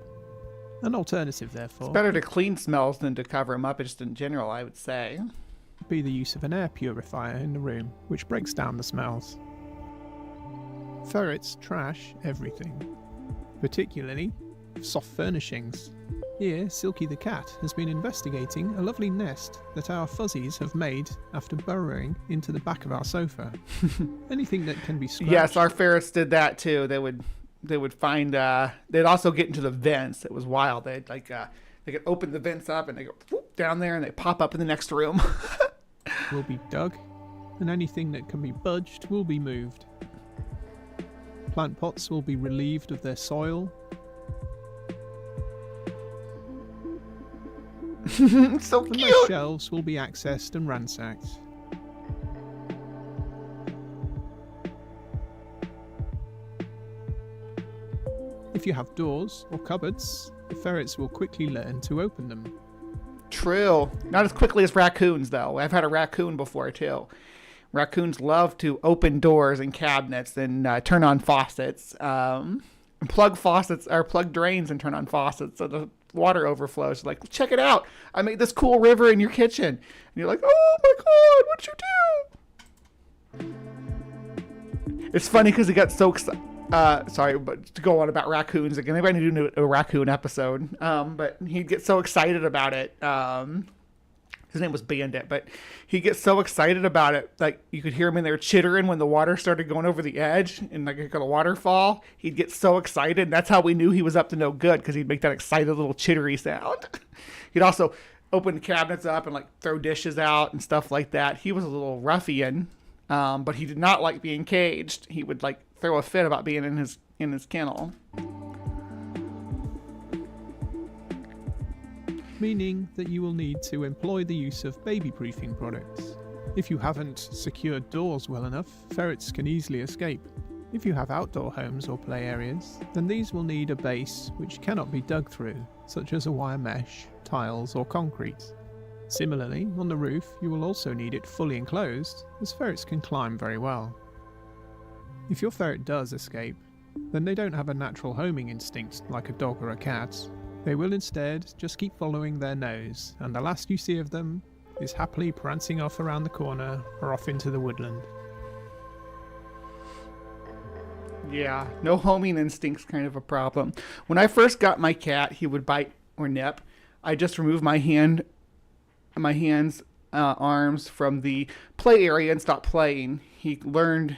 An alternative, therefore, It's better to clean smells than to cover them up, just in general, I would say. would be the use of an air purifier in the room, which breaks down the smells. Ferrets trash everything, particularly soft furnishings. Here, Silky the cat has been investigating a lovely nest that our fuzzies have made after burrowing into the back of our sofa. Anything that can be scratched. Yes, our ferrets did that too. They would find. They'd also get into the vents. It was wild. They'd they could open the vents up and they go whoop, down there and they pop up in the next room. Will be dug, and anything that can be budged will be moved. Plant pots will be relieved of their soil. So and cute. those shelves will be accessed and ransacked. If you have doors or cupboards, the ferrets will quickly learn to open them. True. Not as quickly as raccoons, though. I've had a raccoon before, too. Raccoons love to open doors and cabinets and turn on faucets. Plug faucets or plug drains and turn on faucets so the water overflows. Like, check it out. I made this cool river in your kitchen. And you're like, oh my God, what'd you do? It's funny because he got so excited. Sorry, but to go on about raccoons again, maybe I need to do a raccoon episode. But he'd get so excited about it. His name was Bandit, but he'd get so excited about it. Like, you could hear him in there chittering when the water started going over the edge and like a waterfall. He'd get so excited. And that's how we knew he was up to no good, because he'd make that excited little chittery sound. He'd also open the cabinets up and like throw dishes out and stuff like that. He was a little ruffian, but he did not like being caged. He would like throw a fit about being in his kennel. Meaning that you will need to employ the use of baby-proofing products. If you haven't secured doors well enough, ferrets can easily escape. If you have outdoor homes or play areas, then these will need a base which cannot be dug through, such as a wire mesh, tiles or concrete. Similarly, on the roof you will also need it fully enclosed, as ferrets can climb very well. If your ferret does escape, then they don't have a natural homing instinct like a dog or a cat. They will instead just keep following their nose, and the last you see of them is happily prancing off around the corner or off into the woodland. Yeah, no homing instinct's kind of a problem. When I first got my cat, he would bite or nip. I just removed my hands, arms from the play area and stopped playing. He learned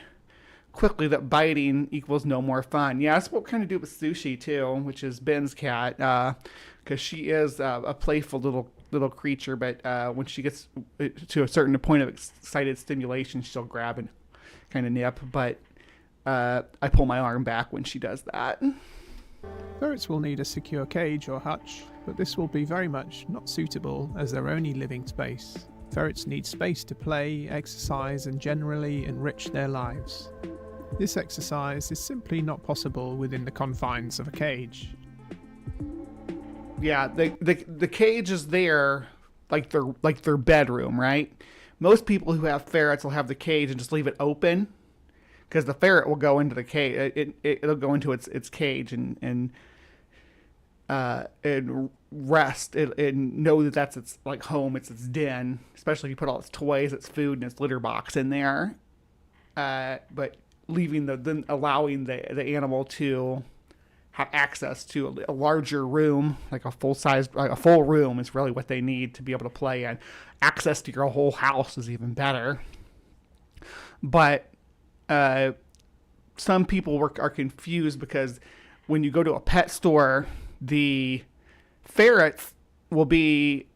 quickly that biting equals no more fun. Yeah, that's what we kind of do with Sushi too, which is Ben's cat, because she is a playful little creature, but when she gets to a certain point of excited stimulation, she'll grab and kind of nip, but I pull my arm back when she does that. Ferrets will need a secure cage or hutch, but this will be very much not suitable as their only living space. Ferrets need space to play, exercise, and generally enrich their lives. This exercise is simply not possible within the confines of a cage. Yeah, the cage is there like their bedroom, right? Most people who have ferrets will have the cage and just leave it open, because the ferret will go into the cage. It'll go into its cage and rest and know that that's its like home, it's its den. Especially if you put all its toys, its food, and its litter box in there. But then allowing the animal to have access to a larger room, like a full room, is really what they need to be able to play in. Access to your whole house is even better. But some people are confused, because when you go to a pet store, the ferrets will be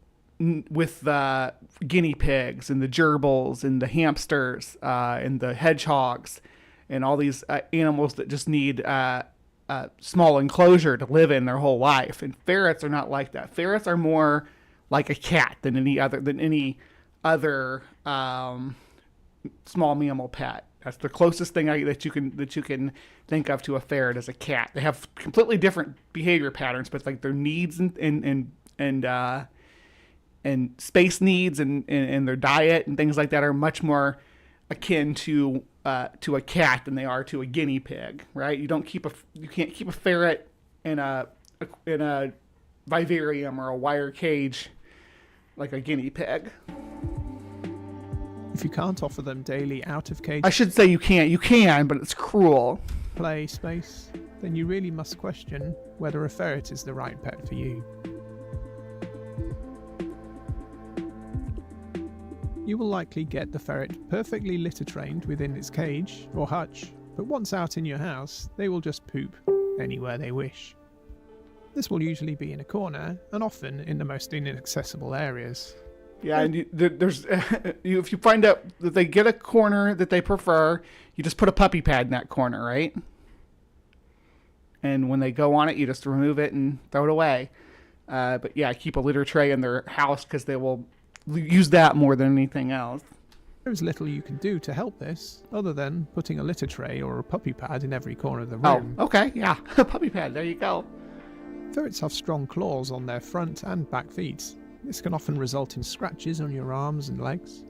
with the guinea pigs and the gerbils and the hamsters and the hedgehogs and all these animals that just need a small enclosure to live in their whole life. And ferrets are not like that. Ferrets are more like a cat than any other small mammal pet. That's the closest thing that you can think of to a ferret as a cat. They have completely different behavior patterns, but like their needs and space needs and their diet and things like that are much more akin to to a cat than they are to a guinea pig, right? You can't keep a ferret in a vivarium or a wire cage like a guinea pig. If you can't offer them daily out-of-cage... I should say you can't. You can, but it's cruel. ...play space, then you really must question whether a ferret is the right pet for you. You will likely get the ferret perfectly litter-trained within its cage or hutch, but once out in your house, they will just poop anywhere they wish. This will usually be in a corner, and often in the most inaccessible areas. Yeah, and there's if you find out that they get a corner that they prefer, you just put a puppy pad in that corner, right? And when they go on it, you just remove it and throw it away. But yeah, keep a litter tray in their house because they will use that more than anything else. There is little you can do to help this, other than putting a litter tray or a puppy pad in every corner of the room. Oh, okay, yeah, a puppy pad, there you go. Ferrets have strong claws on their front and back feet. This can often result in scratches on your arms and legs,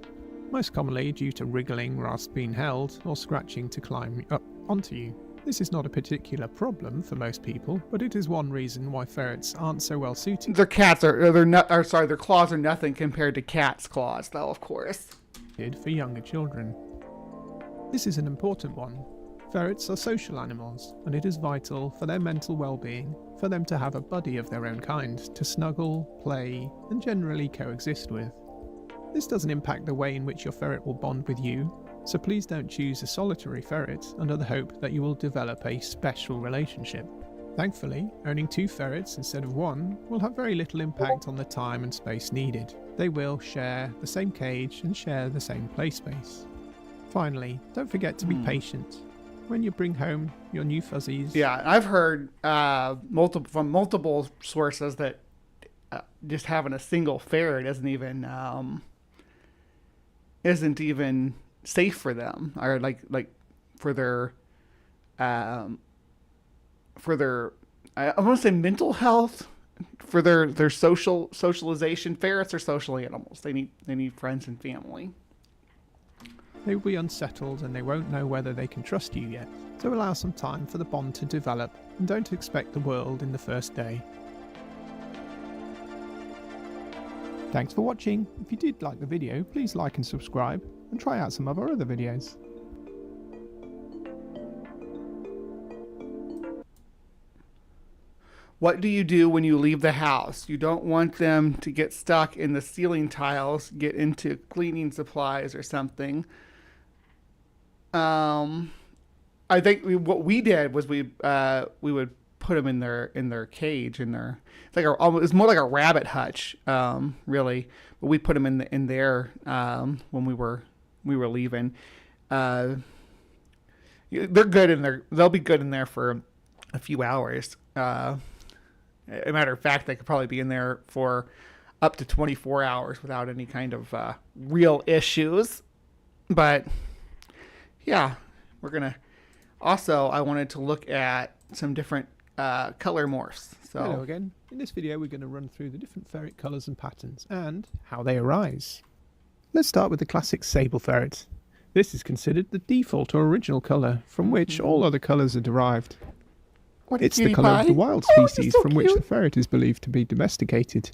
most commonly due to wriggling whilst being held or scratching to climb up onto you. This is not a particular problem for most people, but it is one reason why ferrets aren't so well suited. Their claws are nothing compared to cats' claws, though, of course. For younger children. This is an important one. Ferrets are social animals, and it is vital for their mental well-being for them to have a buddy of their own kind to snuggle, play, and generally coexist with. This doesn't impact the way in which your ferret will bond with you, so please don't choose a solitary ferret under the hope that you will develop a special relationship. Thankfully, owning 2 ferrets instead of 1 will have very little impact on the time and space needed. They will share the same cage and share the same play space. Finally, don't forget to be patient. When you bring home your new fuzzies... Yeah, I've heard from multiple sources that just having a single ferret isn't even safe for them, or like for their I want to say mental health, for their socialization. Ferrets are social animals. They need friends and family. They will be unsettled and they won't know whether they can trust you yet, so allow some time for the bond to develop and don't expect the world in the first day. Thanks for watching. If you did like the video, please like and subscribe and try out some of our other videos. What do you do when you leave the house? You don't want them to get stuck in the ceiling tiles, get into cleaning supplies or something. I think what we did was we would put them in their cage, it's more like a rabbit hutch, really. But we put them in there when we were leaving. They're good in there. They'll be good in there for a few hours. As a matter of fact, they could probably be in there for up to 24 hours without any kind of real issues. But yeah, we're gonna. Also, I wanted to look at some different color morphs. So hello again. In this video, we're going to run through the different ferret colors and patterns and how they arise. Let's start with the classic sable ferret. This is considered the default or original color from which all other colors are derived. It's the colour of the wild species from which the ferret is believed to be domesticated,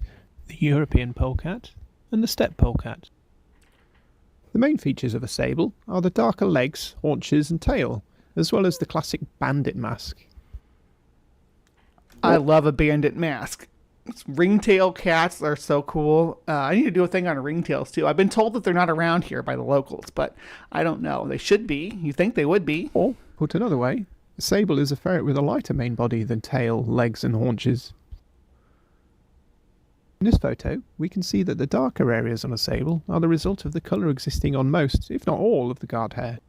the European polecat and the steppe polecat. The main features of a sable are the darker legs, haunches and tail, as well as the classic bandit mask. I love a bandit mask. Ringtail cats are so cool. I need to do a thing on ringtails too. I've been told that they're not around here by the locals, but I don't know. They should be. You think they would be. Or, put another way, a sable is a ferret with a lighter main body than tail, legs and haunches. In this photo, we can see that the darker areas on a sable are the result of the colour existing on most, if not all, of the guard hair.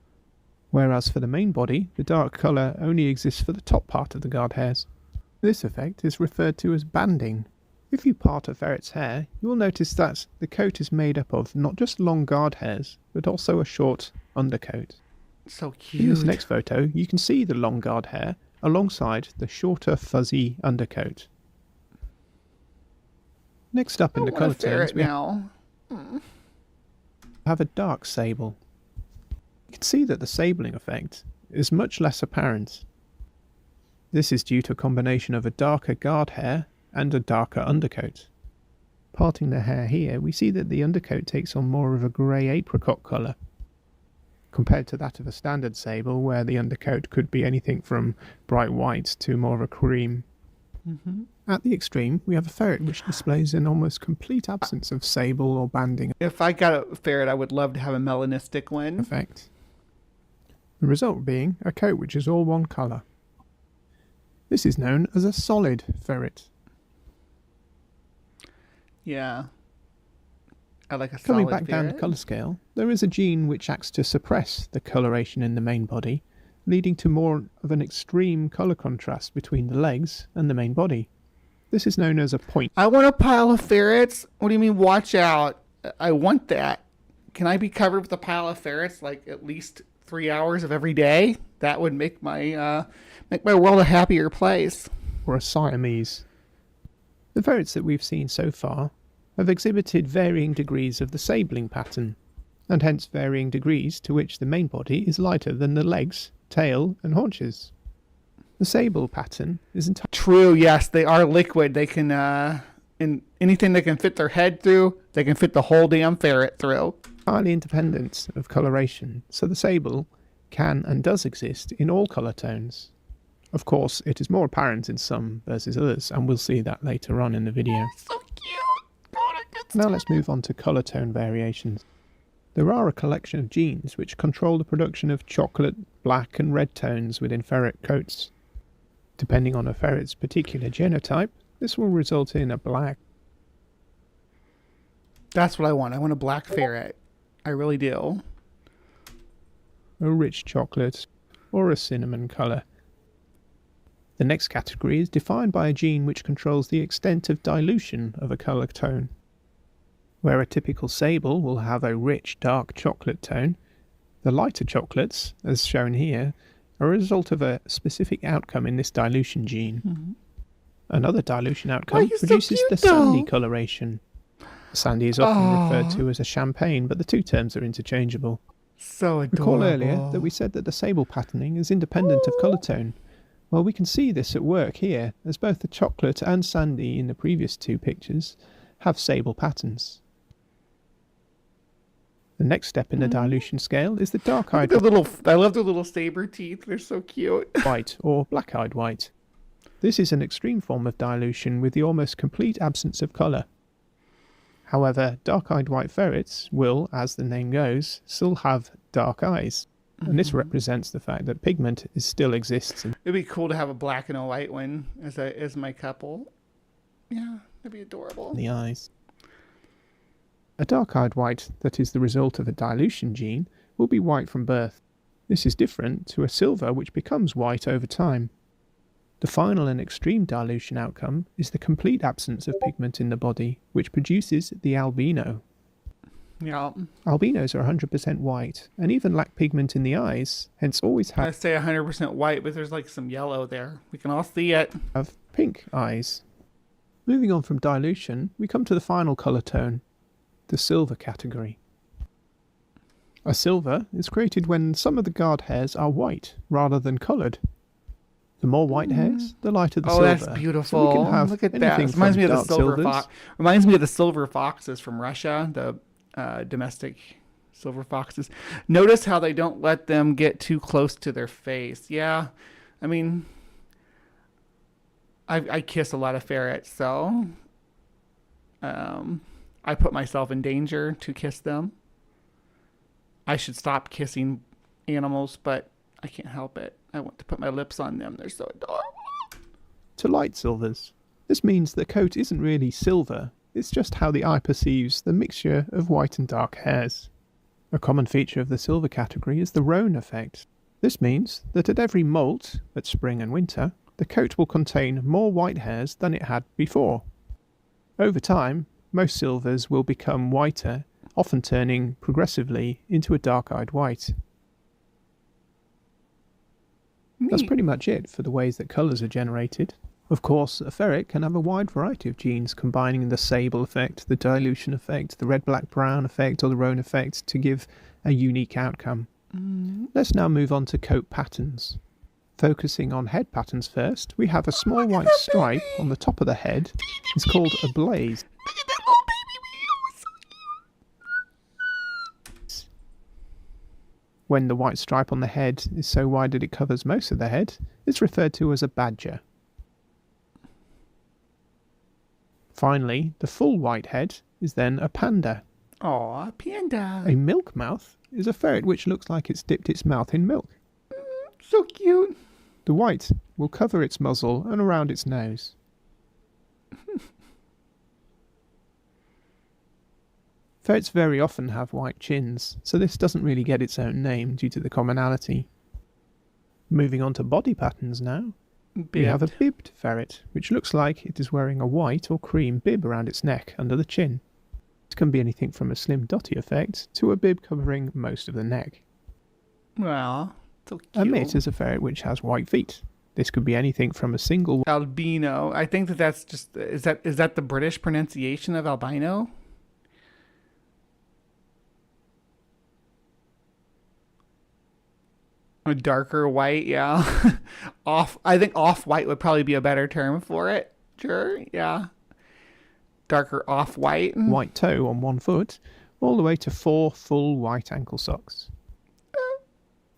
Whereas for the main body, the dark colour only exists for the top part of the guard hairs. This effect is referred to as banding. If you part a ferret's hair, you will notice that the coat is made up of not just long guard hairs, but also a short undercoat. So cute. In this next photo, you can see the long guard hair alongside the shorter fuzzy undercoat. Next up in the colour terms, we have a dark sable. You can see that the sabling effect is much less apparent. This is due to a combination of a darker guard hair and a darker undercoat. Parting the hair here, we see that the undercoat takes on more of a grey apricot colour, compared to that of a standard sable, where the undercoat could be anything from bright white to more of a cream. Mm-hmm. At the extreme, we have a ferret which displays an almost complete absence of sable or banding. If I got a ferret, I would love to have a melanistic one. Effect. The result being a coat which is all one colour. This is known as a solid ferret. Yeah. I like a Coming solid back down the ferret. colour scale, there is a gene which acts to suppress the coloration in the main body, leading to more of an extreme colour contrast between the legs and the main body. This is known as a point. I want a pile of ferrets. What do you mean, watch out? I want that. Can I be covered with a pile of ferrets like at least 3 hours of every day? That would make my world a happier place. Or a Siamese. The ferrets that we've seen so far have exhibited varying degrees of the sabling pattern, and hence varying degrees to which the main body is lighter than the legs, tail, and haunches. The sable pattern is entirely true. Yes, they are liquid. They can, in anything they can fit their head through, they can fit the whole damn ferret through. Highly independent of coloration, so the sable can and does exist in all colour tones. Of course, it is more apparent in some versus others, and we'll see that later on in the video. So cute. Now let's move on to colour tone variations. There are a collection of genes which control the production of chocolate, black and red tones within ferret coats. Depending on a ferret's particular genotype, this will result in a black. That's what I want. I want a black ferret. I really do. A rich chocolate, or a cinnamon colour. The next category is defined by a gene which controls the extent of dilution of a colour tone. Where a typical sable will have a rich dark chocolate tone, the lighter chocolates, as shown here, are a result of a specific outcome in this dilution gene. Mm-hmm. Another dilution outcome produces the sandy coloration. Sandy is often referred to as a champagne, but the two terms are interchangeable. So adorable. Recall earlier that we said that the sable patterning is independent of colour tone. Well, we can see this at work here, as both the chocolate and sandy in the previous two pictures have sable patterns. The next step in the dilution scale is the dark-eyed I love the little saber teeth. They're so cute. white or black-eyed white. This is an extreme form of dilution with the almost complete absence of colour. However, dark-eyed white ferrets will, as the name goes, still have dark eyes. And this represents the fact that pigment still exists. It'd be cool to have a black and a white one as my couple. Yeah, that'd be adorable. The eyes. A dark-eyed white that is the result of a dilution gene will be white from birth. This is different to a silver which becomes white over time. The final and extreme dilution outcome is the complete absence of pigment in the body, which produces the albino. Yeah. Albinos are 100% white, and even lack pigment in the eyes, hence always I say 100% white, but there's like some yellow there. We can all see it. Have pink eyes. Moving on from dilution, we come to the final colour tone, the silver category. A silver is created when some of the guard hairs are white rather than coloured. The more white hairs, the lighter the silver. Oh, that's beautiful. So we can have look at that. It reminds me of the silver fox. Reminds me of the silver foxes from Russia, the domestic silver foxes. Notice how they don't let them get too close to their face. Yeah, I mean, I kiss a lot of ferrets, so I put myself in danger to kiss them. I should stop kissing animals, but I can't help it. I want to put my lips on them. They're so adorable. To light silvers. This means the coat isn't really silver. It's just how the eye perceives the mixture of white and dark hairs. A common feature of the silver category is the roan effect. This means that at every molt, at spring and winter, the coat will contain more white hairs than it had before. Over time, most silvers will become whiter, often turning progressively into a dark-eyed white. That's pretty much it for the ways that colours are generated. Of course, a ferret can have a wide variety of genes combining the sable effect, the dilution effect, the red-black-brown effect, or the roan effect to give a unique outcome. Let's now move on to coat patterns. Focusing on head patterns first, we have a small white stripe on the top of the head. It's called a blaze. When the white stripe on the head is so wide that it covers most of the head, it's referred to as a badger. Finally, the full white head is then a panda. Aw, panda. A milk mouth is a ferret which looks like it's dipped its mouth in milk. So cute. The white will cover its muzzle and around its nose. Ferrets very often have white chins, so this doesn't really get its own name due to the commonality. Moving on to body patterns now. We have a bibbed ferret, which looks like it is wearing a white or cream bib around its neck under the chin. It can be anything from a slim dotty effect to a bib covering most of the neck. Well, so cute. A mitt is a ferret which has white feet. This could be anything from a single albino. I think that's just is that the British pronunciation of albino? A darker white, yeah. I think off-white would probably be a better term for it. Sure, yeah. Darker off-white. White toe on one foot, all the way to 4 full white ankle socks.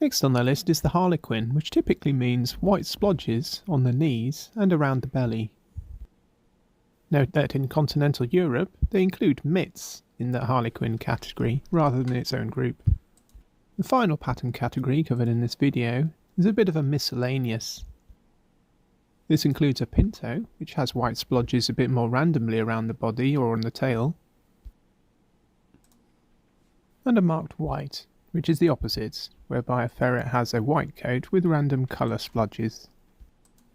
Next on the list is the harlequin, which typically means white splodges on the knees and around the belly. Note that in continental Europe, they include mitts in the harlequin category rather than its own group. The final pattern category covered in this video is a bit of a miscellaneous. This includes a pinto, which has white splodges a bit more randomly around the body or on the tail, and a marked white, which is the opposite, whereby a ferret has a white coat with random colour splodges.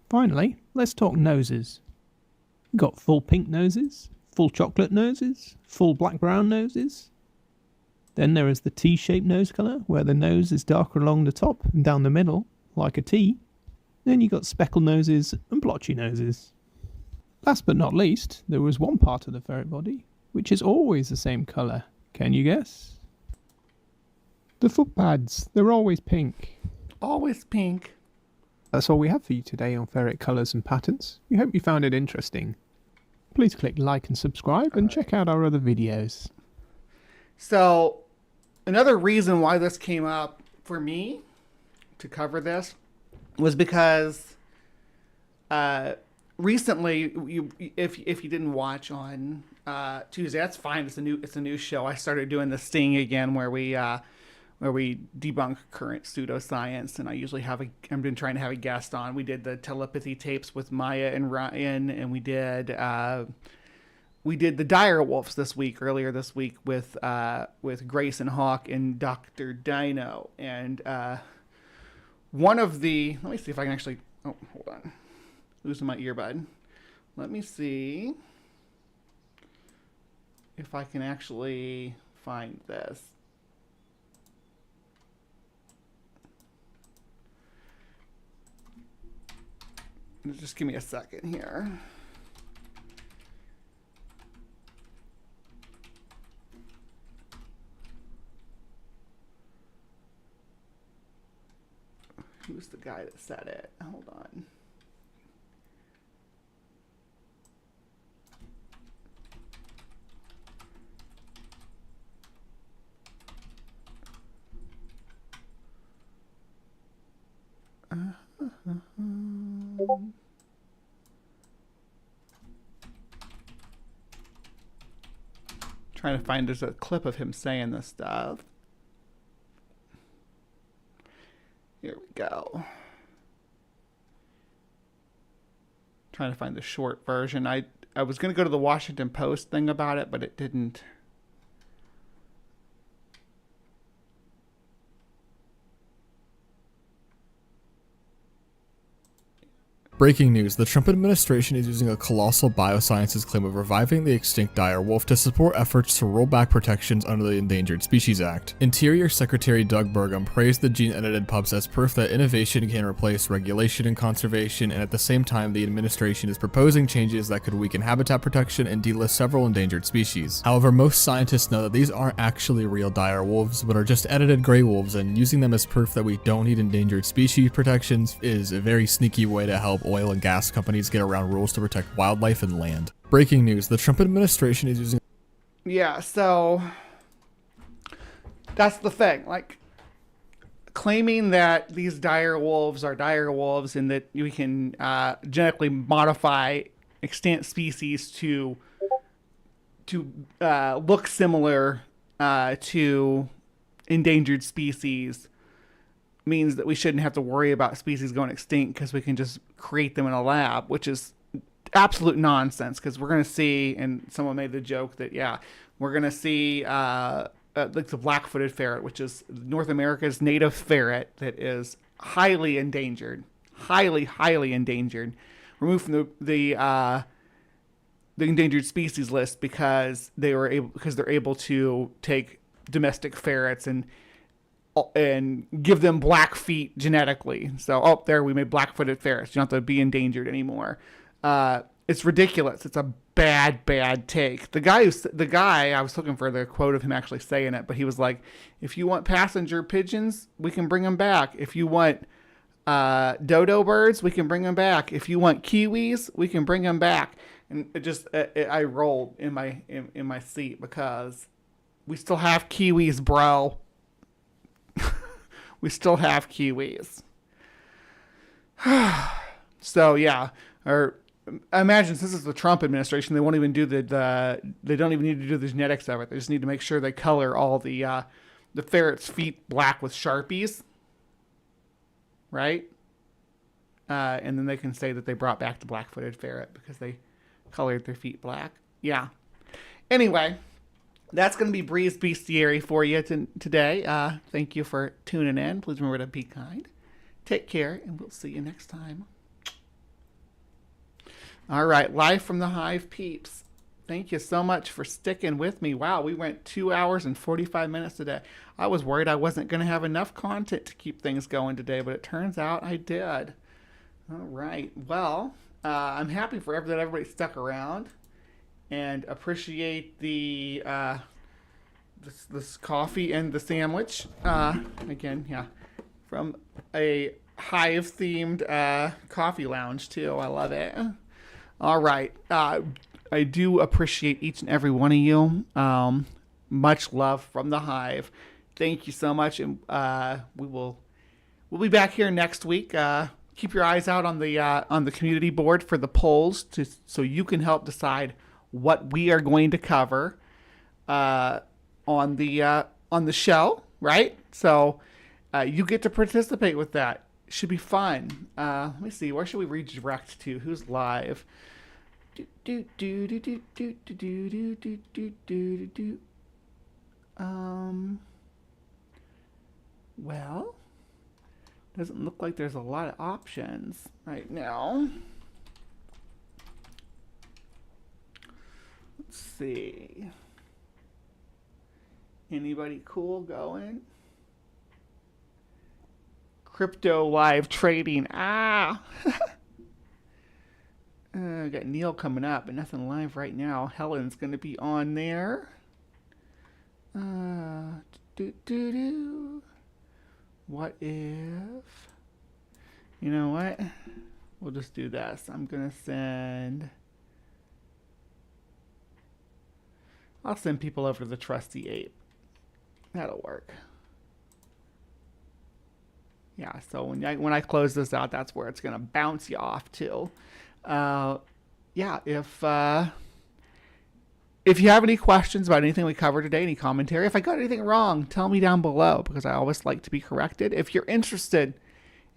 Finally, let's talk noses. We've got full pink noses, full chocolate noses, full black-brown noses. Then there is the T-shaped nose colour, where the nose is darker along the top and down the middle, like a T. Then you got speckled noses and blotchy noses. Last but not least, there was one part of the ferret body, which is always the same colour. Can you guess? The foot pads, they're always pink. Always pink. That's all we have for you today on ferret colours and patterns. We hope you found it interesting. Please click like and subscribe and check out our other videos. So, another reason why this came up for me to cover this was because recently, if you didn't watch on Tuesday, that's fine. It's a new show. I started doing this thing again where we debunk current pseudoscience, and I usually I've been trying to have a guest on. We did the telepathy tapes with Maya and Ryan, and we did the dire wolves earlier this week with Grace and Hawk and Dr. Dino. And one of the, let me see if I can actually, oh, hold on, losing my earbud. Let me see if I can actually find this. Just give me a second here. Who's the guy that said it? Hold on. Trying to find, there's a clip of him saying this stuff. Here we go. Trying to find the short version. I was going to go to the Washington Post thing about it, but it didn't. Breaking news, the Trump administration is using a colossal biosciences claim of reviving the extinct dire wolf to support efforts to roll back protections under the Endangered Species Act. Interior Secretary Doug Burgum praised the gene-edited pups as proof that innovation can replace regulation and conservation, and at the same time the administration is proposing changes that could weaken habitat protection and delist several endangered species. However, most scientists know that these aren't actually real dire wolves, but are just edited gray wolves, and using them as proof that we don't need endangered species protections is a very sneaky way to help oil and gas companies get around rules to protect wildlife and land. Breaking news, the Trump administration is using... Yeah, so that's the thing. Like, claiming that these dire wolves are dire wolves and that we can genetically modify extant species to look similar to endangered species means that we shouldn't have to worry about species going extinct because we can just create them in a lab, which is absolute nonsense, because we're going to see, and someone made the joke that, yeah, we're going to see like the black-footed ferret, which is North America's native ferret that is highly endangered, highly endangered, removed from the endangered species list because they're able to take domestic ferrets and give them black feet genetically. So, there, we made black-footed ferrets. You don't have to be endangered anymore. It's ridiculous. It's a bad take. The guy, I was looking for the quote of him actually saying it, but he was like, if you want passenger pigeons, we can bring them back. If you want dodo birds, we can bring them back. If you want kiwis, we can bring them back. And I rolled in my seat because we still have kiwis, bro. We still have kiwis. So yeah, or I imagine since it's the Trump administration, they won't even do they don't even need to do the genetics of it. They just need to make sure they color all the ferret's feet black with Sharpies, right? And then they can say that they brought back the black-footed ferret because they colored their feet black. Yeah. Anyway, that's going to be Bree's Bestiary for you today. Thank you for tuning in. Please remember to be kind. Take care, and we'll see you next time. All right, live from the Hive peeps. Thank you so much for sticking with me. Wow, we went 2 hours and 45 minutes today. I was worried I wasn't going to have enough content to keep things going today, but it turns out I did. All right, well, I'm happy that everybody stuck around. And appreciate the this coffee and the sandwich. Again, yeah, from a Hive-themed coffee lounge too. I love it. All right, I do appreciate each and every one of you. Much love from the Hive. Thank you so much, and we'll be back here next week. Keep your eyes out on the community board for the polls so you can help decide what we are going to cover on the show, right? So you get to participate with that. It should be fun. Let me see. Where should we redirect to? Who's live? Well, doesn't look like there's a lot of options right now. Let's see. Anybody cool going? Crypto live trading. Got Neil coming up, but nothing live right now. Helen's going to be on there. What if... You know what? We'll just do this. I'm going to send... I'll send people over to the Trusty Ape. That'll work. Yeah, so when I close this out, that's where it's going to bounce you off to. Yeah, if you have any questions about anything we covered today, any commentary, if I got anything wrong, tell me down below, because I always like to be corrected. If you're interested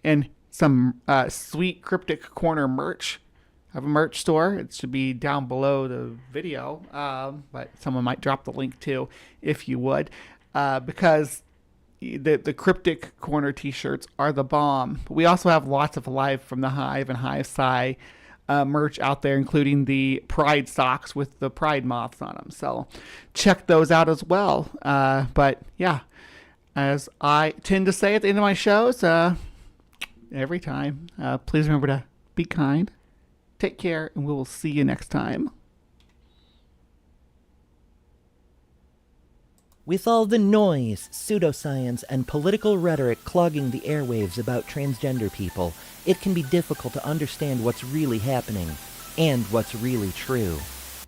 in some sweet Cryptic Corner merch, I have a merch store. It should be down below the video, but someone might drop the link too, if you would, because the Cryptic Corner t-shirts are the bomb. We also have lots of Live from the Hive and Hive Sci merch out there, including the Pride socks with the Pride moths on them. So check those out as well. But yeah, as I tend to say at the end of my shows, every time, please remember to be kind, take care, and we will see you next time. With all the noise, pseudoscience, and political rhetoric clogging the airwaves about transgender people, it can be difficult to understand what's really happening and what's really true.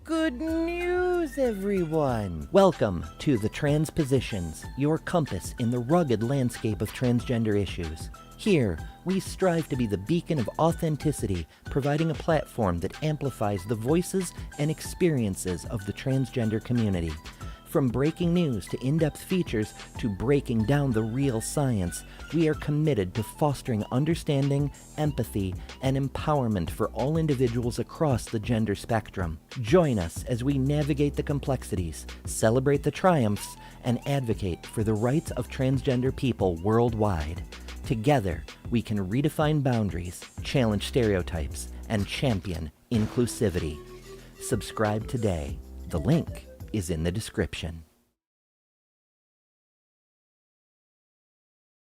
Good news, everyone! Welcome to The Transpositions, your compass in the rugged landscape of transgender issues. Here, we strive to be the beacon of authenticity, providing a platform that amplifies the voices and experiences of the transgender community. From breaking news to in-depth features to breaking down the real science, we are committed to fostering understanding, empathy, and empowerment for all individuals across the gender spectrum. Join us as we navigate the complexities, celebrate the triumphs, and advocate for the rights of transgender people worldwide. Together, we can redefine boundaries, challenge stereotypes, and champion inclusivity. Subscribe today. The link is in the description.